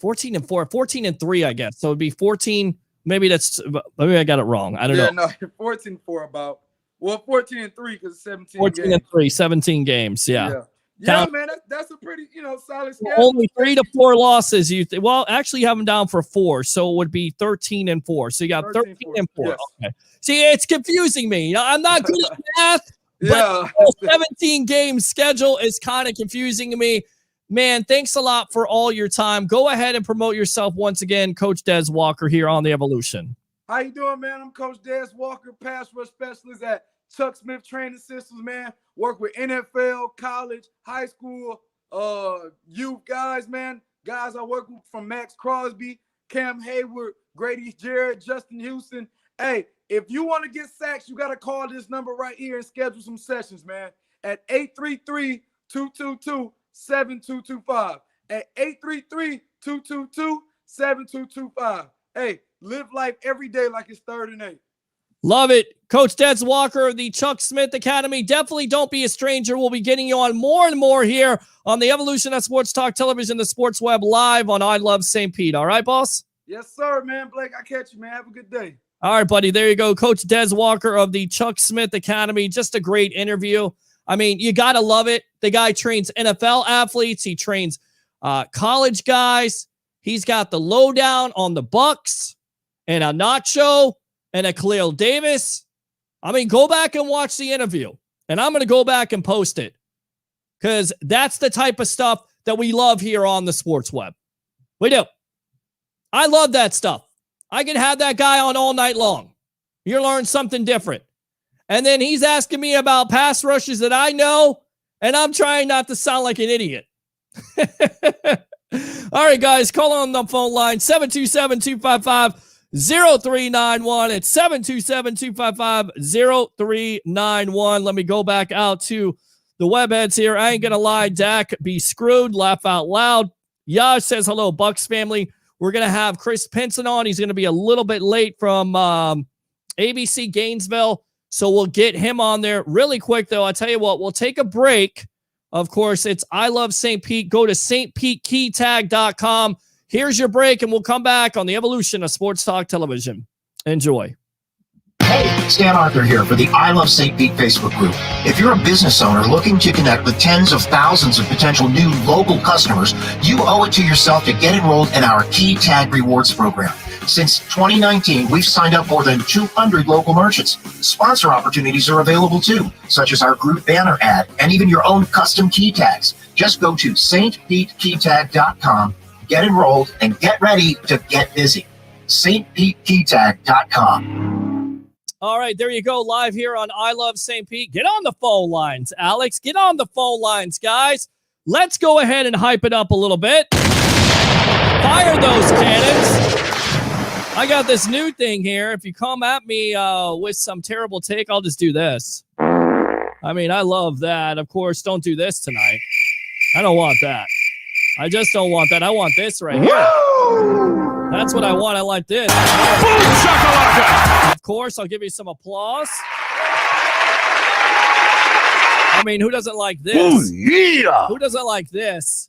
14-3, I guess. So it'd be 14. Maybe I got it wrong. I don't know. No, 14-4 about. Well, 14-3 because 17 14-3, 17 games. Yeah, man, that's a pretty, solid schedule. Only 3 to 4 losses. Actually, you have them down for 4, so it would be 13-4. So you got 13-4. Yes. Okay. See, it's confusing me. I'm not good at math, but the 17 game schedule is kind of confusing to me. Man, thanks a lot for all your time. Go ahead and promote yourself once again, Coach Des Walker here on The Evolution. How you doing, man? I'm Coach Des Walker, pass rush specialist at Chuck Smith Training Systems, man. Work with NFL, college, high school, youth guys, man. Guys I work with from Max Crosby, Cam Hayward, Grady Jarrett, Justin Houston. Hey, if you want to get sacks, you got to call this number right here and schedule some sessions, man, at 833-222-7225. At 833-222-7225. Hey, live life every day like it's 3rd and 8. Love it. Coach Des Walker of the Chuck Smith Academy. Definitely don't be a stranger. We'll be getting you on more and more here on the Evolution of Sports Talk Television, the Sports Web, live on I Love St. Pete. All right, boss? Yes, sir, man. Blake, I catch you, man. Have a good day. All right, buddy. There you go. Coach Des Walker of the Chuck Smith Academy. Just a great interview. I mean, you got to love it. The guy trains NFL athletes. He trains college guys. He's got the lowdown on the Bucs and a Nacho and a Khalil Davis. I mean, go back and watch the interview And I'm going to go back and post it because that's the type of stuff that we love here on the Sports Web. We do. I love that stuff. I can have that guy on all night long. You learn something different. And then he's asking me about pass rushes that I know, and I'm trying not to sound like an idiot. All right, guys, call on the phone line, 727-255-0391. It's 727-255-0391. Let me go back out to the webheads here. I ain't going to lie, Dak be screwed. Laugh out loud. Yaj says, hello, Bucks family. We're going to have Chris Pinson on. He's going to be a little bit late from ABC Gainesville, so we'll get him on there really quick, though. I'll tell you what, we'll take a break. Of course, it's I Love St. Pete. Go to stpetekeytag.com. Here's your break, and we'll come back on the evolution of Sports Talk Television. Enjoy. Hey, Stan Arthur here for the I Love St. Pete Facebook group. If you're a business owner looking to connect with tens of thousands of potential new local customers, you owe it to yourself to get enrolled in our Key Tag Rewards program. Since 2019, we've signed up more than 200 local merchants. Sponsor opportunities are available too, such as our group banner ad and even your own custom key tags. Just go to stpetekeytag.com, get enrolled, and get ready to get busy. stpetekeytag.com. All right, there you go, live here on I Love St. Pete. Get on the phone lines, Alex. Get on the phone lines, guys. Let's go ahead and hype it up a little bit. Fire those cannons. I got this new thing here. If you come at me with some terrible take, I'll just do this. I mean, I love that. Of course, don't do this tonight. I don't want that. I just don't want that. I want this right here. That's what I want. I like this. Boom, shakalaka. Of course, I'll give you some applause. I mean, who doesn't like this? Oh, yeah. Who doesn't like this?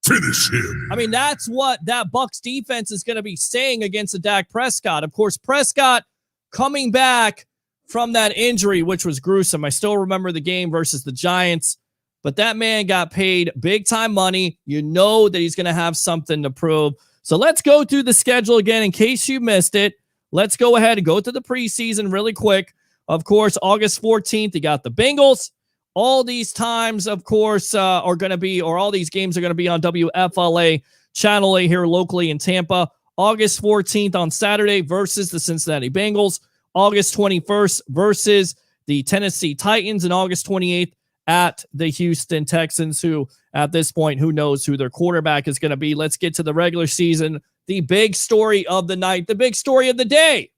Finish him. I mean, that's what that Bucs defense is going to be saying against the Dak Prescott. Of course, Prescott coming back from that injury, which was gruesome. I still remember the game versus the Giants, but that man got paid big time money. You know that he's going to have something to prove. So let's go through the schedule again in case you missed it. Let's go ahead and go to the preseason really quick. Of course, August 14th, you got the Bengals. All these times, of course, are going to be, or all these games are going to be on WFLA Channel A here locally in Tampa. August 14th on Saturday versus the Cincinnati Bengals. August 21st versus the Tennessee Titans. And August 28th at the Houston Texans, who at this point, who knows who their quarterback is going to be. Let's get to the regular season. The big story of the night, the big story of the day.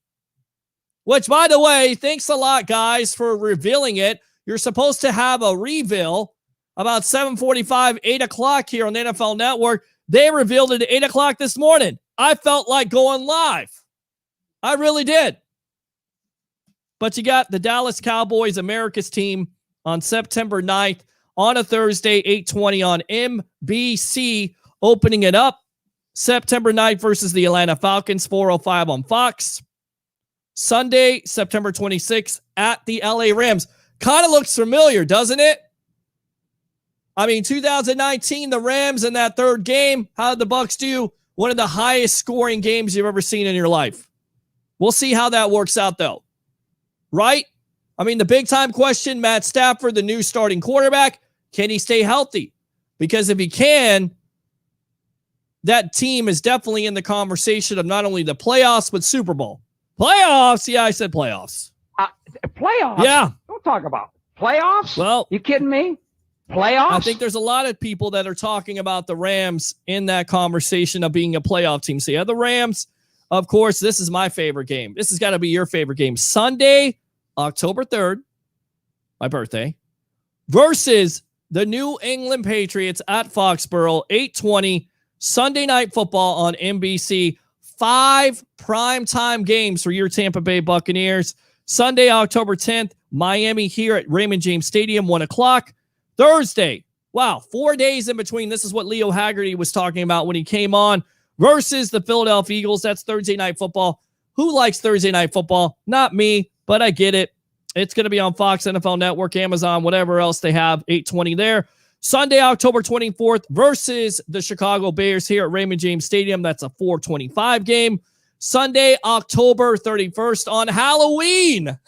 Which, by the way, thanks a lot, guys, for revealing it. You're supposed to have a reveal about 7:45, 8 o'clock here on the NFL Network. They revealed it at 8 o'clock this morning. I felt like going live. I really did. But you got the Dallas Cowboys, America's team, on September 9th on a Thursday, 8:20 on NBC, opening it up. September 9th versus the Atlanta Falcons, 4:05 on Fox. Sunday, September 26th at the LA Rams. Kind of looks familiar, doesn't it? I mean, 2019, the Rams in that third game, how did the Bucs do? One of the highest scoring games you've ever seen in your life. We'll see how that works out, though. Right? I mean, the big-time question, Matt Stafford, the new starting quarterback, can he stay healthy? Because if he can, that team is definitely in the conversation of not only the playoffs, but Super Bowl. Playoffs? Yeah, I said playoffs. Playoffs? Yeah. Don't talk about playoffs. Well, you kidding me? Playoffs? I think there's a lot of people that are talking about the Rams in that conversation of being a playoff team. So, yeah, the Rams, of course, this is my favorite game. This has got to be your favorite game. Sunday, October 3rd, my birthday, versus the New England Patriots at Foxborough, 8:20, Sunday Night Football on NBC. 5 primetime games for your Tampa Bay Buccaneers. Sunday, October 10th, Miami here at Raymond James Stadium, 1 o'clock. Thursday, wow, 4 days in between. This is what Leo Haggerty was talking about when he came on, versus the Philadelphia Eagles. That's Thursday Night Football. Who likes Thursday Night Football? Not me, but I get it. It's going to be on Fox, NFL Network, Amazon, whatever else they have, 8:20 there. Sunday, October 24th, versus the Chicago Bears here at Raymond James Stadium. That's a 4:25 game. Sunday, October 31st on Halloween.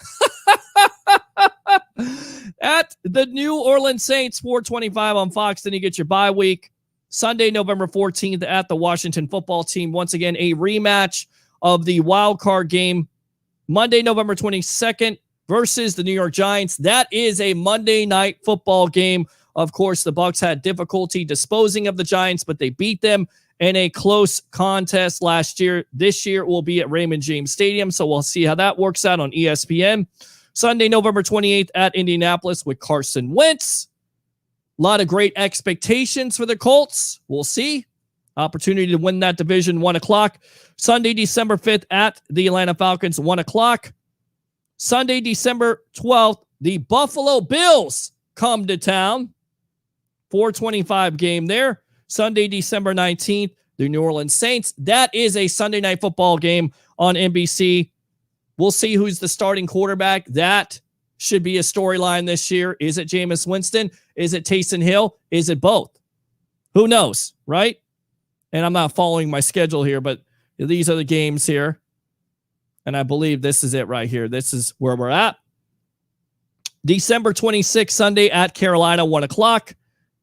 at the New Orleans Saints, 4:25 on Fox. Then you get your bye week. Sunday, November 14th at the Washington football team. Once again, a rematch of the wild card game. Monday, November 22nd versus the New York Giants. That is a Monday night football game. Of course, the Bucs had difficulty disposing of the Giants, but they beat them in a close contest last year. This year will be at Raymond James Stadium, so we'll see how that works out on ESPN. Sunday, November 28th at Indianapolis with Carson Wentz. A lot of great expectations for the Colts. We'll see. Opportunity to win that division, 1 o'clock. Sunday, December 5th at the Atlanta Falcons, 1 o'clock. Sunday, December 12th, the Buffalo Bills come to town. 4:25 game there. Sunday, December 19th, the New Orleans Saints. That is a Sunday night football game on NBC. We'll see who's the starting quarterback. That should be a storyline this year. Is it Jameis Winston? Is it Taysom Hill? Is it both? Who knows, right? And I'm not following my schedule here, but these are the games here. And I believe this is it right here. This is where we're at. December 26th, Sunday at Carolina, 1 o'clock.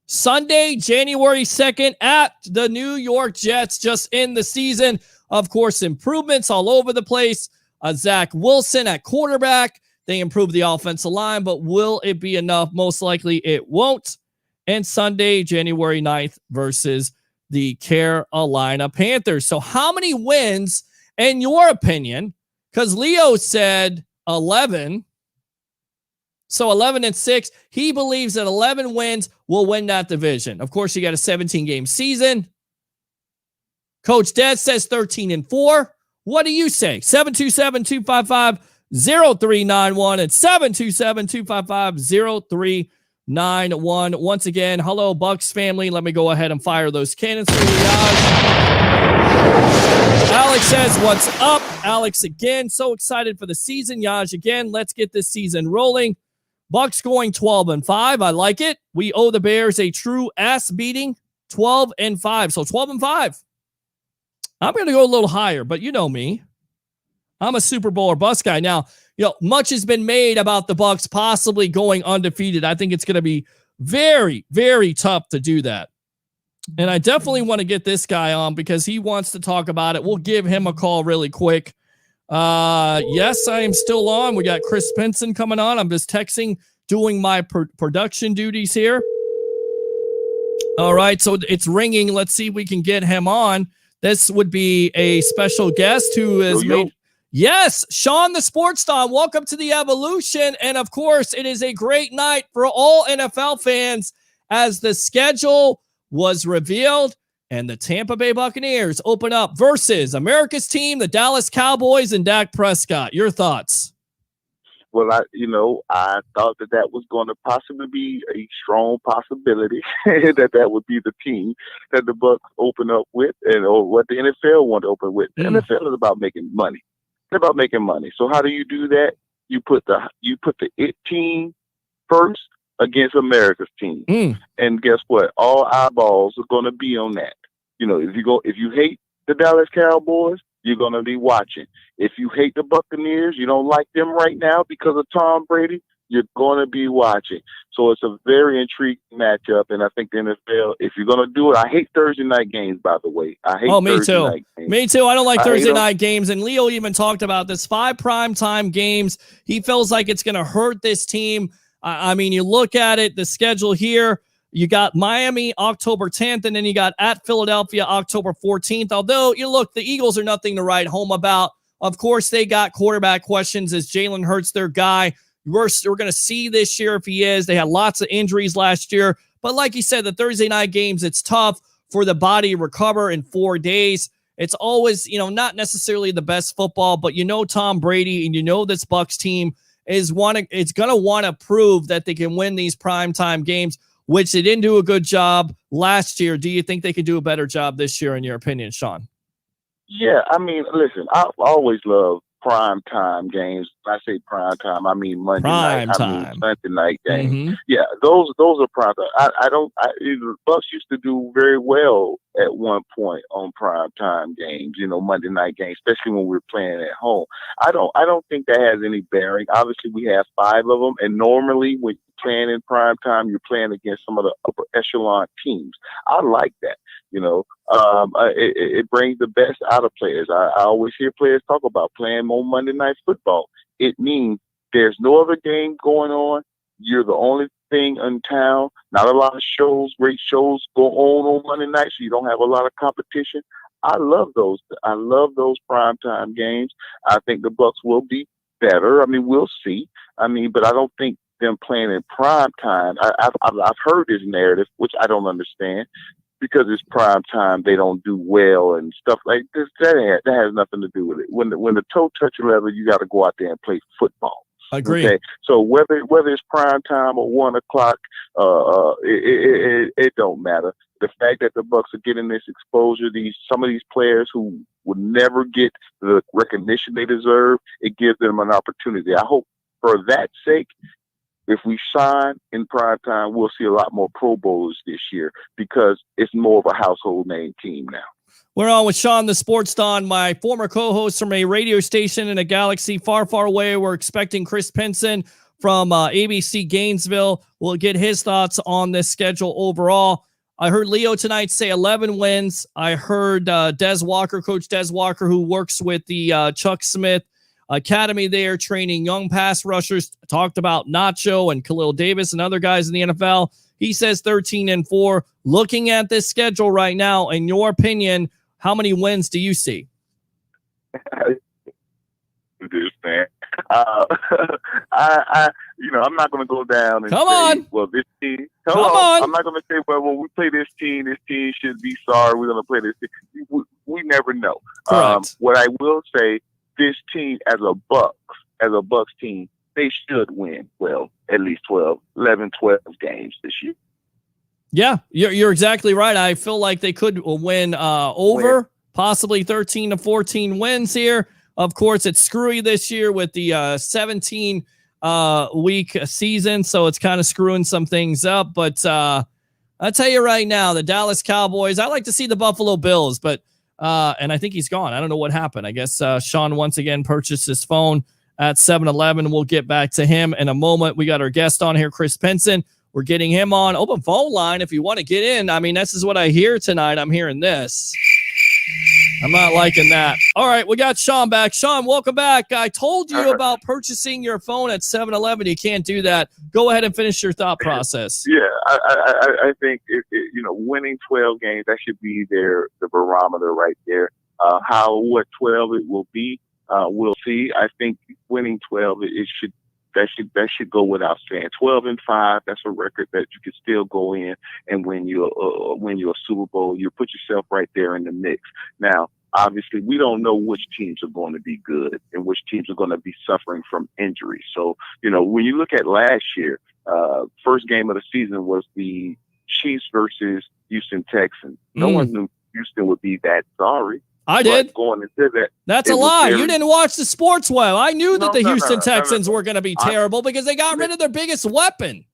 Sunday, January 2nd at the New York Jets, just in the season. Of course, improvements all over the place. Zach Wilson at quarterback. They improved the offensive line, but will it be enough? Most likely it won't. And Sunday, January 9th versus the Carolina Panthers. So how many wins, in your opinion? Because Leo said 11. So 11-6. He believes that 11 wins will win that division. Of course, you got a 17-game season. Coach Des says 13-4. What do you say? 727-255-0391 and 727-255-0391. Once again, hello, Bucs family. Let me go ahead and fire those cannons for you guys. Alex says, what's up? Alex again. So excited for the season. Yaj again. Let's get this season rolling. Bucs going 12-5. I like it. We owe the Bears a true ass beating. 12-5. So 12-5. I'm going to go a little higher, but you know me. I'm a Super Bowl or bust guy. Now, much has been made about the Bucs possibly going undefeated. I think it's going to be very, very tough to do that. And I definitely want to get this guy on because he wants to talk about it. We'll give him a call really quick. Yes, I am still on. We got Chris Pinson coming on. I'm just texting, doing my production duties here. All right, so it's ringing. Let's see if we can get him on. This would be a special guest who is made. Yes, Sean the Sports Don. Welcome to the Evolution. And of course, it is a great night for all NFL fans as the schedule was revealed and the Tampa Bay Buccaneers open up versus America's team, the Dallas Cowboys, and Dak Prescott. Your thoughts? Well, I thought that was going to possibly be a strong possibility that would be the team that the Bucs open up with, or what the NFL want to open with. The NFL is about making money. It's about making money. So how do you do that? You put the it team first against America's team, and guess what? All eyeballs are going to be on that. If you hate the Dallas Cowboys, you're going to be watching. If you hate the Buccaneers, you don't like them right now because of Tom Brady, you're going to be watching. So it's a very intriguing matchup, and I think the NFL, if you're going to do it, I hate Thursday night games, by the way. I hate Thursday night games. Me too. I don't like Thursday night games, and Leo even talked about this. 5 primetime games. He feels like it's going to hurt this team. I mean, you look at it, the schedule here, you got Miami October 10th, and then you got at Philadelphia October 14th. Although, the Eagles are nothing to write home about. Of course, they got quarterback questions. Is Jalen Hurts their guy? We're going to see this year if he is. They had lots of injuries last year. But like you said, the Thursday night games, it's tough for the body to recover in 4 days. It's always, not necessarily the best football, but Tom Brady and this Bucs team is going to want to prove that they can win these primetime games, which they didn't do a good job last year. Do you think they could do a better job this year, in your opinion, Sean? Yeah, I mean, listen, I've always loved prime time games. When I say prime time, I mean Monday night. I mean Sunday night games. Mm-hmm. Yeah, those are prime time. The Bucks used to do very well at one point on prime time games, Monday night games, especially when we were playing at home. I don't think that has any bearing. Obviously, we have 5 of them, and normally when you're playing in prime time, you're playing against some of the upper echelon teams. I like that. It brings the best out of players. I always hear players talk about playing more Monday Night Football. It means there's no other game going on. You're the only thing in town. Not a lot of great shows go on Monday night, so you don't have a lot of competition. I love those. I love those primetime games. I think the Bucks will be better. I mean, we'll see. But I don't think them playing in prime time. I've heard this narrative, which I don't understand. Because it's prime time, they don't do well and stuff like this. That has nothing to do with it. When the toe touch level, you got to go out there and play football. Agree. Okay, so whether it's prime time or 1 o'clock, it don't matter. The fact that the Bucks are getting this exposure, some of these players who would never get the recognition they deserve, it gives them an opportunity. I hope for that sake, if we shine in prime time, we'll see a lot more Pro Bowlers this year because it's more of a household name team now. We're on with Sean, the Sports Don, my former co-host from a radio station in a galaxy far, far away. We're expecting Chris Pinson from ABC Gainesville. We'll get his thoughts on this schedule overall. I heard Leo tonight say 11 wins. I heard Coach Des Walker, who works with the Chuck Smith Academy there, training young pass rushers, talked about Nacho and Khalil Davis and other guys in the NFL. He says 13-4. Looking at this schedule right now, in your opinion, how many wins do you see? This man, I'm not going to go down and say, well, this team. Come on. I'm not going to say, well, when we play this team should be sorry. We're going to play this team. We never know. What I will say, this team as a Bucks team, they should win, at least 11, 12 games this year. Yeah, you're exactly right. I feel like they could win possibly 13 to 14 wins here. Of course, it's screwy this year with the 17 week season, so it's kind of screwing some things up. But I'll tell you right now, the Dallas Cowboys, I like to see the Buffalo Bills, but and I think he's gone. I don't know what happened. I guess Sean once again purchased his phone at 7-Eleven. We'll get back to him in a moment. We got our guest on here, Chris Pinson. We're getting him on. Open phone line if you want to get in. I mean, this is what I hear tonight. I'm hearing this. I'm not liking that. All right, we got Sean back. Sean, welcome back. I told you about purchasing your phone at 7-Eleven. You can't do that. Go ahead and finish your thought process. Yeah, I think winning 12 games, that should be the barometer right there. What 12 it will be, we'll see. I think winning 12, that should go without saying. 12-5, that's a record that you can still go in and win you a Super Bowl. You put yourself right there in the mix. Now, obviously, we don't know which teams are going to be good and which teams are going to be suffering from injury. So, when you look at last year, first game of the season was the Chiefs versus Houston Texans. No one knew Houston would be that sorry. I did. Going into that. That's a lie. You didn't watch the Sports Web. I knew that the Houston Texans were going to be terrible because they got rid of their biggest weapon.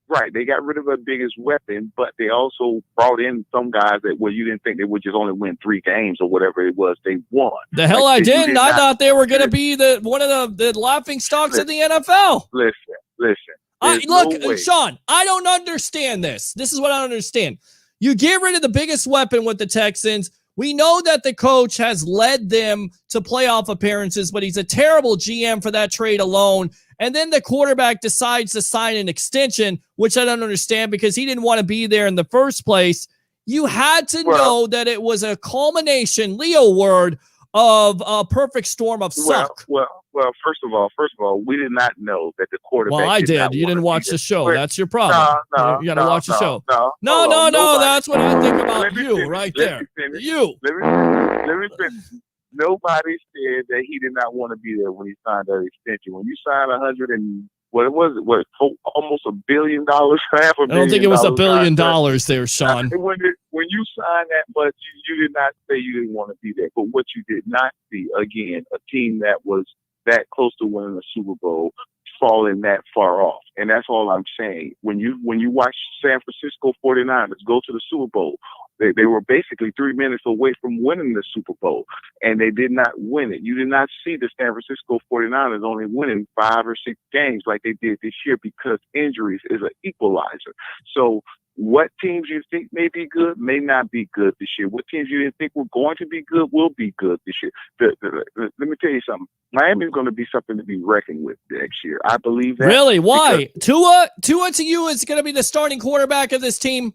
Right. They got rid of their biggest weapon, but they also brought in some guys that you didn't think they would just only win 3 games or whatever it was. They won. The hell I didn't. I thought they were going to be one of the laughing stocks of the NFL. Listen. Sean, I don't understand this. This is what I don't understand. You get rid of the biggest weapon with the Texans. We know that the coach has led them to playoff appearances, but he's a terrible GM for that trade alone. And then the quarterback decides to sign an extension, which I don't understand because he didn't want to be there in the first place. You had to know that it was a culmination, Leo word, of a perfect storm of suck. Well, first of all, we did not know that the quarterback. Well, I did. You didn't watch the show. That's your problem. You got to watch the show. No. That's what I think about you right there. Let me finish. Nobody said that he did not want to be there when he signed that extension. When you sign $130 what was it? Almost $1 billion, half a billion. I don't think it was $1 billion contract. there, Sean. When you sign that much, you did not say you didn't want to be there. But what you did not see, again, a team that was that close to winning the Super Bowl falling that far off. And that's all I'm saying. When you watch San Francisco 49ers go to the Super Bowl, they were basically 3 minutes away from winning the Super Bowl, and they did not win it. You did not see the San Francisco 49ers only winning 5 or 6 games like they did this year because injuries is an equalizer. So what teams you think may be good may not be good this year. What teams you didn't think were going to be good will be good this year. Let me tell you something. Miami is going to be something to be reckoned with next year. I believe that. Really? Why? Tua to you is going to be the starting quarterback of this team?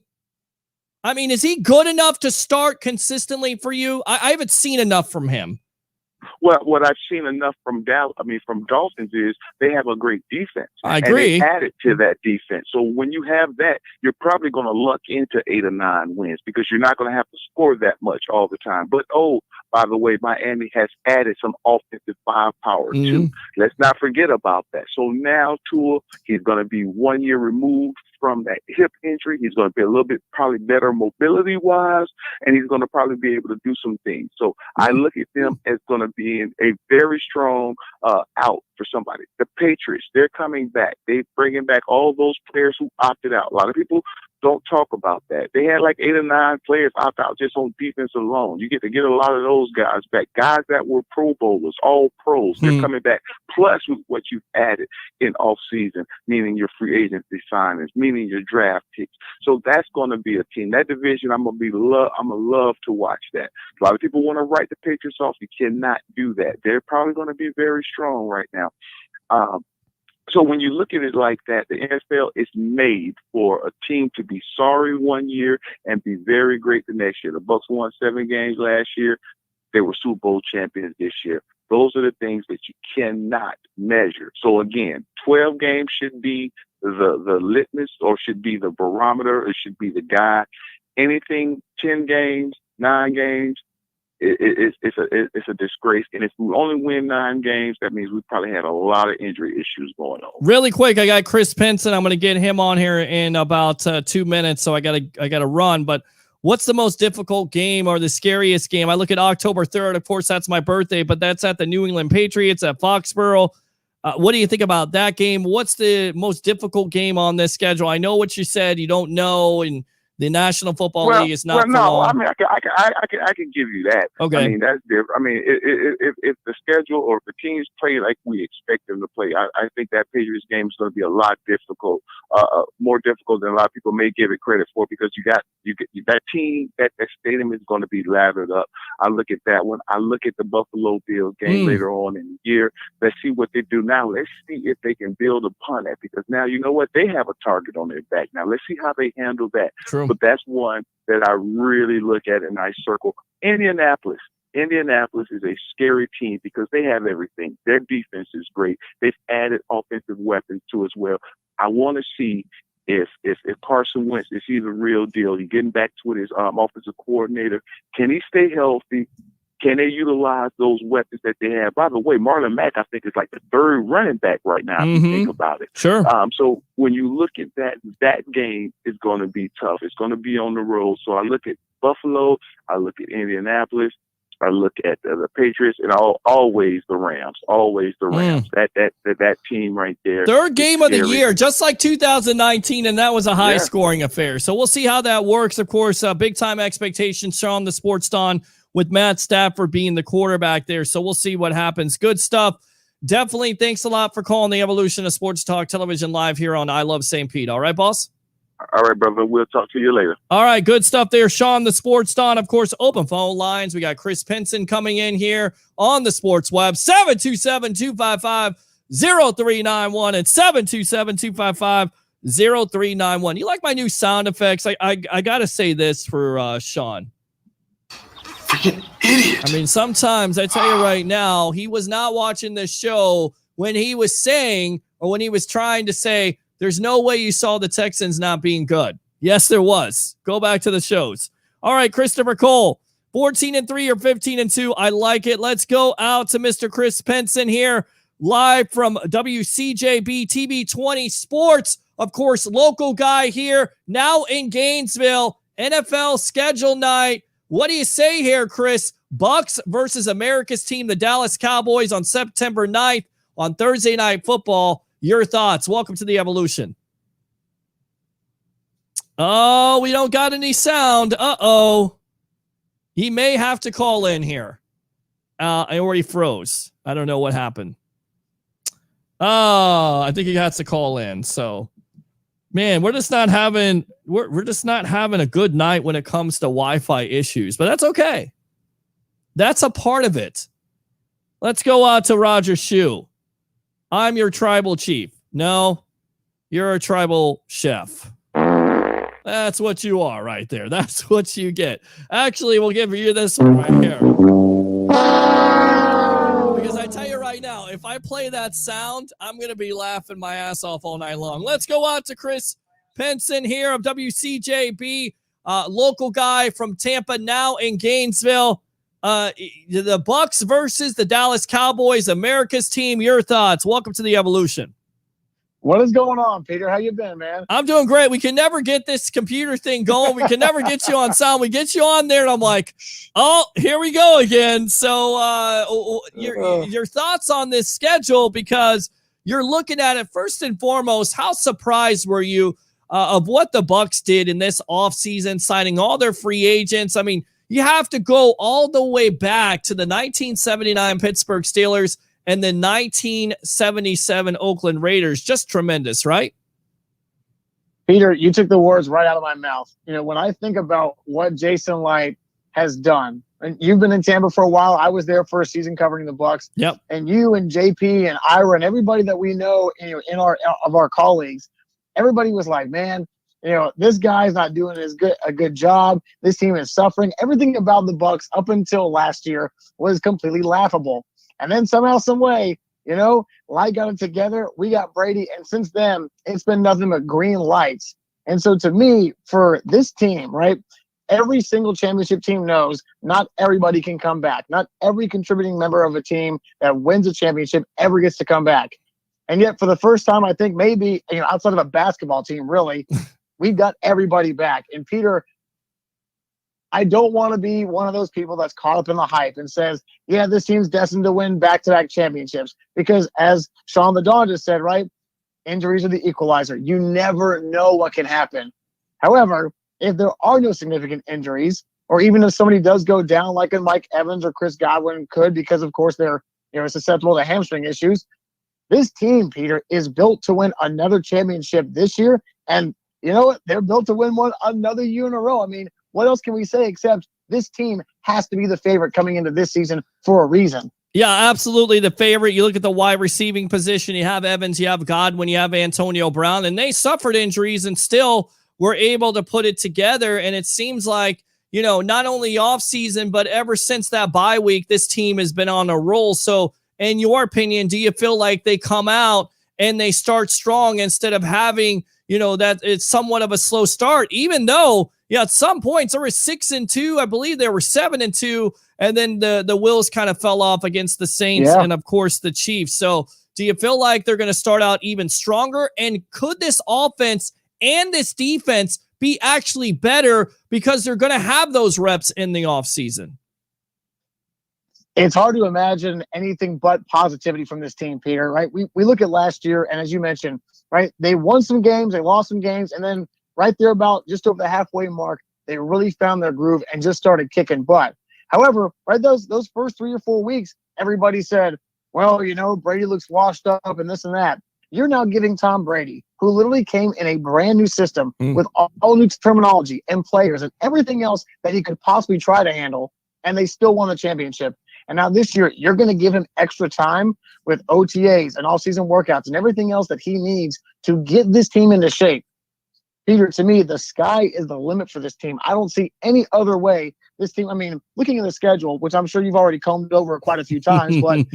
I mean, is he good enough to start consistently for you? I haven't seen enough from him. Well, what I've seen enough from Dolphins is they have a great defense. I agree. And they added to that defense. So when you have that, you're probably going to luck into 8 or 9 wins because you're not going to have to score that much all the time. But, by the way, Miami has added some offensive firepower too. Let's not forget about that. So now Tua, he's going to be 1 year removed from that hip injury. He's going to be a little bit probably better mobility wise, and he's going to probably be able to do some things. So I look at them as going to be in a very strong out for somebody. The Patriots, they're coming back. They're bringing back all those players who opted out. A lot of people don't talk about that. They had like 8 or 9 players opt out just on defense alone. You get to get a lot of those guys back. Guys that were Pro Bowlers, all pros, they're coming back. Plus with what you've added in off season, meaning your free agency signings, meaning your draft picks. So that's going to be a team. That division, I'm gonna love to watch that. A lot of people want to write the Patriots off. You cannot do that. They're probably going to be very strong right now. So when you look at it like that, the NFL is made for a team to be sorry 1 year and be very great the next year. The Bucs won 7 games last year. They were Super Bowl champions this year. Those are the things that you cannot measure. So again, 12 games should be the litmus or should be the barometer. It should be the guide. Anything 10 games, 9 games, it's a disgrace. And if we only win 9 games, that means we probably had a lot of injury issues going on. Really quick, I got Chris Pinson. I'm going to get him on here in about 2 minutes, so I got to run. But what's the most difficult game or the scariest game? I look at October 3rd. Of course, that's my birthday, but that's at the New England Patriots at Foxborough. What do you think about that game? What's the most difficult game on this schedule? I know what you said. You don't know, and the National Football League is not. I mean, I can give you that. Okay. I mean, that's different. I mean, if the schedule or if the teams play like we expect them to play, I think that Patriots game is going to be a lot difficult, more difficult than a lot of people may give it credit for, because you get that team, that stadium is going to be lathered up. I look at that one. I look at the Buffalo Bills game later on in the year. Let's see what they do now. Let's see if they can build upon that, because now you know what, they have a target on their back. Now let's see how they handle that. True. But that's one that I really look at and I circle. Indianapolis is a scary team because they have everything. Their defense is great. They've added offensive weapons to as well. I want to see if Carson Wentz is he the real deal. He's getting back to his offensive coordinator. Can he stay healthy? Can they utilize those weapons that they have? By the way, Marlon Mack, I think, is like the 3rd running back right now, if you think about it. Sure. So when you look at that game is going to be tough. It's going to be on the road. So I look at Buffalo, I look at Indianapolis, I look at the Patriots, and always the Rams. Always the Rams. That team right there. 3rd game of the year, just like 2019, and that was a high-scoring affair. So we'll see how that works. Of course, big-time expectations, Sean, the Sports Don, with Matt Stafford being the quarterback there. So we'll see what happens. Good stuff. Definitely thanks a lot for calling the Evolution of Sports Talk Television live here on I Love St. Pete. All right, boss? All right, brother. We'll talk to you later. All right, good stuff there. Sean, the Sports Don. Of course, open phone lines. We got Chris Pinson coming in here on the Sports Web. 727-255-0391 and 727-255-0391. You like my new sound effects? I got to say this for Sean. Freaking idiot. I mean, sometimes I tell you right now, he was not watching this show when he was saying, or when he was trying to say, there's no way you saw the Texans not being good. Yes, there was. Go back to the shows. All right, Christopher Cole, 14-3 or 15-2. I like it. Let's go out to Mr. Chris Pinson here live from WCJB TV 20 Sports. Of course, local guy here, now in Gainesville, NFL schedule night. What do you say here, Chris? Bucs versus America's team, the Dallas Cowboys, on September 9th on Thursday Night Football. Your thoughts? Welcome to the Evolution. Oh, we don't got any sound. Uh-oh. He may have to call in here. Or he froze. I don't know what happened. Oh, I think he has to call in. So, man, we're just not having a good night when it comes to Wi-Fi issues, but that's okay. That's a part of it. Let's go out to Roger Shue. I'm your tribal chief. No, you're a tribal chef. That's what you are right there. That's what you get. Actually, we'll give you this one right here. Because I tell you right now, if I play that sound, I'm going to be laughing my ass off all night long. Let's go out to Chris Pinson here of WCJB, local guy from Tampa, now in Gainesville. The Bucs versus the Dallas Cowboys, America's team. Your thoughts? Welcome to the Evolution. What is going on, Peter? How you been, man? I'm doing great. We can never get this computer thing going. We can never get you on sound. We get you on there, and I'm like, oh, here we go again. So your thoughts on this schedule, because you're looking at it first and foremost, how surprised were you of what the Bucs did in this offseason, signing all their free agents? I mean, you have to go all the way back to the 1979 Pittsburgh Steelers and the 1977 Oakland Raiders. Just tremendous, right? Peter, you took the words right out of my mouth. You know, when I think about what Jason Light has done, and you've been in Tampa for a while. I was there for a season covering the Bucs. Yep. And you and JP and Ira and everybody that we know, you know, of our colleagues, everybody was like, man, you know, this guy's not doing a good job. This team is suffering. Everything about the Bucs up until last year was completely laughable. And then somehow, some way, you know, Light got it together. We got Brady. And since then, it's been nothing but green lights. And so to me, for this team, right, every single championship team knows not everybody can come back. Not every contributing member of a team that wins a championship ever gets to come back. And yet for the first time, I think maybe, you know, outside of a basketball team, really, we've got everybody back. And Peter, I don't want to be one of those people that's caught up in the hype and says, yeah, this team's destined to win back-to-back championships. Because as Sean the Don just said, right, injuries are the equalizer. You never know what can happen. However, if there are no significant injuries, or even if somebody does go down like a Mike Evans or Chris Godwin could, because of course they're, you know, susceptible to hamstring issues, this team, Peter, is built to win another championship this year. And you know what? They're built to win one another year in a row. I mean, what else can we say except this team has to be the favorite coming into this season for a reason? Yeah, absolutely the favorite. You look at the wide receiving position, you have Evans, you have Godwin, you have Antonio Brown, and they suffered injuries and still were able to put it together. And it seems like, you know, not only offseason, but ever since that bye week, this team has been on a roll. So in your opinion, do you feel like they come out and they start strong instead of having, you know, that it's somewhat of a slow start, even though, yeah, at some points there were 6-2. I believe there were 7-2. And then the wheels kind of fell off against the Saints and, of course, the Chiefs. So do you feel like they're going to start out even stronger? And could this offense and this defense be actually better because they're going to have those reps in the offseason? It's hard to imagine anything but positivity from this team, Peter, right? We look at last year, and as you mentioned, right, they won some games, they lost some games, and then right there about just over the halfway mark, they really found their groove and just started kicking butt. However, right, those first 3 or 4 weeks, everybody said, well, you know, Brady looks washed up and this and that. You're now giving Tom Brady, who literally came in a brand new system with all new terminology and players and everything else that he could possibly try to handle, and they still won the championship. And now this year, you're going to give him extra time with OTAs and all-season workouts and everything else that he needs to get this team into shape. Peter, to me, the sky is the limit for this team. I don't see any other way this team, I mean, looking at the schedule, which I'm sure you've already combed over quite a few times, but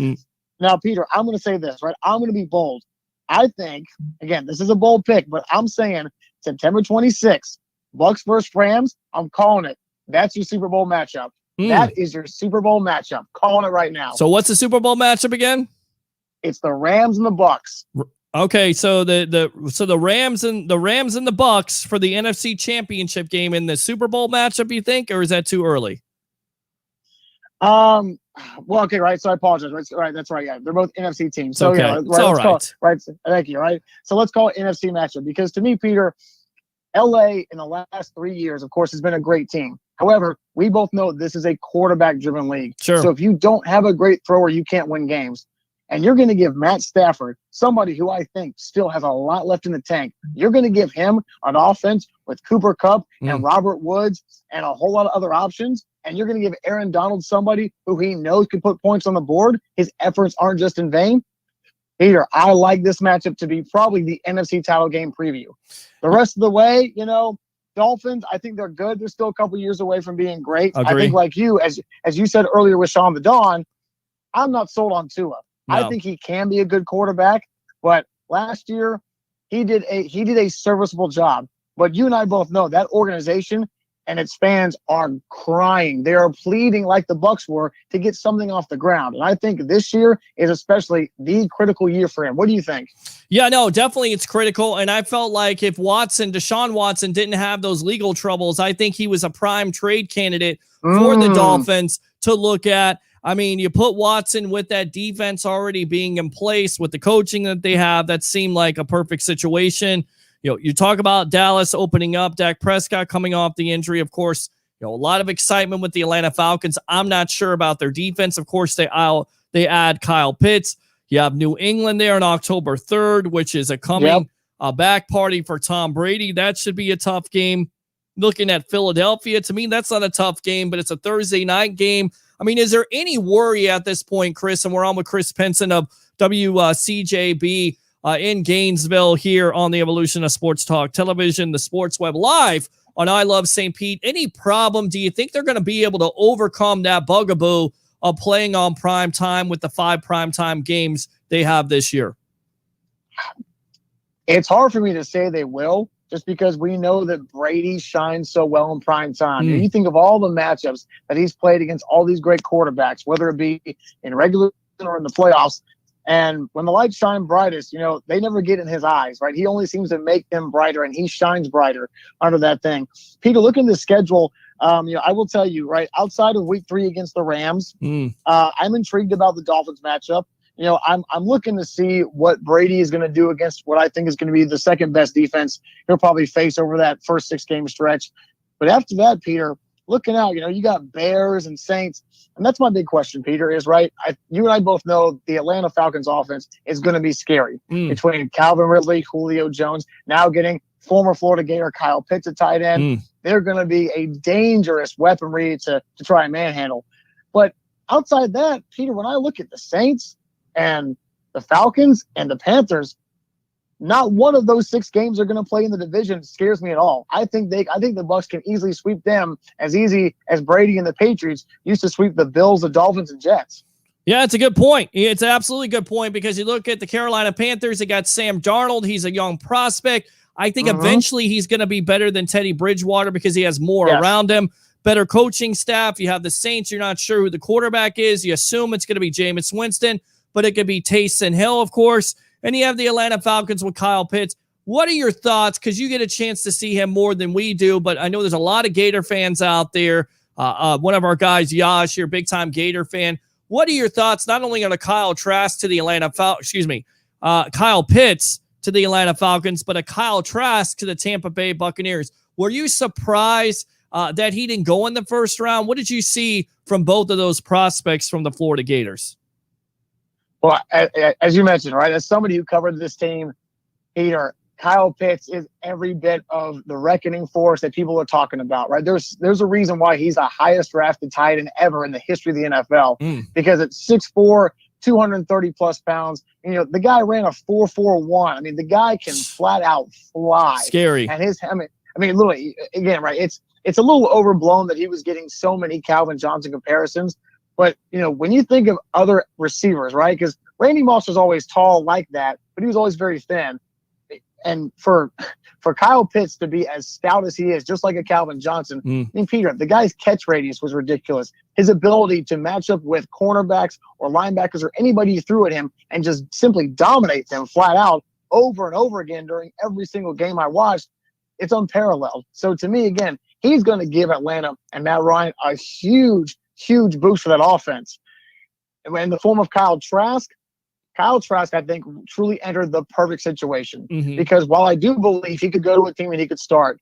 now, Peter, I'm going to say this, right? I'm going to be bold. I think, again, this is a bold pick, but I'm saying September 26th, Bucs versus Rams, I'm calling it. That's your Super Bowl matchup. That is your Super Bowl matchup. Calling it right now. So what's the Super Bowl matchup again? It's the Rams and the Bucs. Okay, so the Rams and the Bucs for the NFC Championship game in the Super Bowl matchup, you think, or is that too early? Well, okay, right. So I apologize. Right, that's right. Yeah, they're both NFC teams. So okay. yeah, right, it's all right. Right. Thank you. Right. So let's call it NFC matchup because to me, Peter, LA in the last 3 years, of course, has been a great team. However, we both know this is a quarterback-driven league. Sure. So if you don't have a great thrower, you can't win games. And you're going to give Matt Stafford, somebody who I think still has a lot left in the tank, you're going to give him an offense with Cooper Kupp and Robert Woods and a whole lot of other options. And you're going to give Aaron Donald somebody who he knows can put points on the board. His efforts aren't just in vain. Peter, I like this matchup to be probably the NFC title game preview. The rest of the way, Dolphins, I think they're good. They're still a couple years away from being great. Agree. I think like you, as you said earlier with Sean the Dawn, I'm not sold on Tua. No. I think he can be a good quarterback, but last year he did a serviceable job. But you and I both know that organization and its fans are crying. They are pleading like the Bucs were to get something off the ground. And I think this year is especially the critical year for him. What do you think? Yeah, no, definitely it's critical. And I felt like if Deshaun Watson didn't have those legal troubles, I think he was a prime trade candidate for the Dolphins to look at. I mean, you put Watson with that defense already being in place with the coaching that they have, that seemed like a perfect situation. You talk about Dallas opening up, Dak Prescott coming off the injury. Of course, a lot of excitement with the Atlanta Falcons. I'm not sure about their defense. Of course, they add Kyle Pitts. You have New England there on October 3rd, which is a coming back party for Tom Brady. That should be a tough game. Looking at Philadelphia, to me, that's not a tough game, but it's a Thursday night game. I mean, is there any worry at this point, Chris? And we're on with Chris Pinson of WCJB in Gainesville here on the Evolution of Sports Talk Television, the Sports Web Live on I Love St. Pete. Any problem? Do you think they're going to be able to overcome that bugaboo of playing on prime time with the 5 primetime games they have this year? It's hard for me to say they will, just because we know that Brady shines so well in prime time. You think of all the matchups that he's played against all these great quarterbacks, whether it be in regular or in the playoffs. And when the lights shine brightest, they never get in his eyes, right? He only seems to make them brighter, and he shines brighter under that thing. Peter, look at the schedule. I will tell you, right, outside of week 3 against the Rams, I'm intrigued about the Dolphins matchup. I'm looking to see what Brady is going to do against what I think is going to be the second best defense he'll probably face over that first 6-game stretch. But after that, Peter, looking out, you got Bears and Saints. And that's my big question, Peter, is right. You and I both know the Atlanta Falcons offense is going to be scary between Calvin Ridley, Julio Jones, now getting former Florida Gator Kyle Pitts at tight end. They're going to be a dangerous weaponry to try and manhandle. But outside that, Peter, when I look at the Saints and the Falcons and the Panthers, not one of those 6 games they're going to play in the division scares me at all. I think the Bucs can easily sweep them as easy as Brady and the Patriots used to sweep the Bills, the Dolphins, and Jets. Yeah, it's a good point. It's an absolutely good point because you look at the Carolina Panthers, they got Sam Darnold. He's a young prospect. I think eventually he's going to be better than Teddy Bridgewater because he has more around him. Better coaching staff. You have the Saints. You're not sure who the quarterback is. You assume it's going to be Jameis Winston, but it could be Taysom Hill, of course. And you have the Atlanta Falcons with Kyle Pitts. What are your thoughts? Because you get a chance to see him more than we do, but I know there's a lot of Gator fans out there. One of our guys, Yash, here, big-time Gator fan. What are your thoughts not only on a Kyle Pitts to the Atlanta Falcons, but a Kyle Trask to the Tampa Bay Buccaneers? Were you surprised that he didn't go in the first round? What did you see from both of those prospects from the Florida Gators? Well, as you mentioned, right, as somebody who covered this team, Peter, Kyle Pitts is every bit of the reckoning force that people are talking about, right? There's a reason why he's the highest drafted tight end ever in the history of the NFL because at 6'4", 230-plus pounds, the guy ran a 4.41. I mean, the guy can flat out fly. Scary. And literally, again, right, it's a little overblown that he was getting so many Calvin Johnson comparisons. But, when you think of other receivers, right, because Randy Moss was always tall like that, but he was always very thin. And for Kyle Pitts to be as stout as he is, just like a Calvin Johnson, I mean, Peter, the guy's catch radius was ridiculous. His ability to match up with cornerbacks or linebackers or anybody you threw at him and just simply dominate them flat out over and over again during every single game I watched, it's unparalleled. So to me, again, he's going to give Atlanta and Matt Ryan a huge, huge boost for that offense. And in the form of Kyle Trask, I think, truly entered the perfect situation because while I do believe he could go to a team and he could start,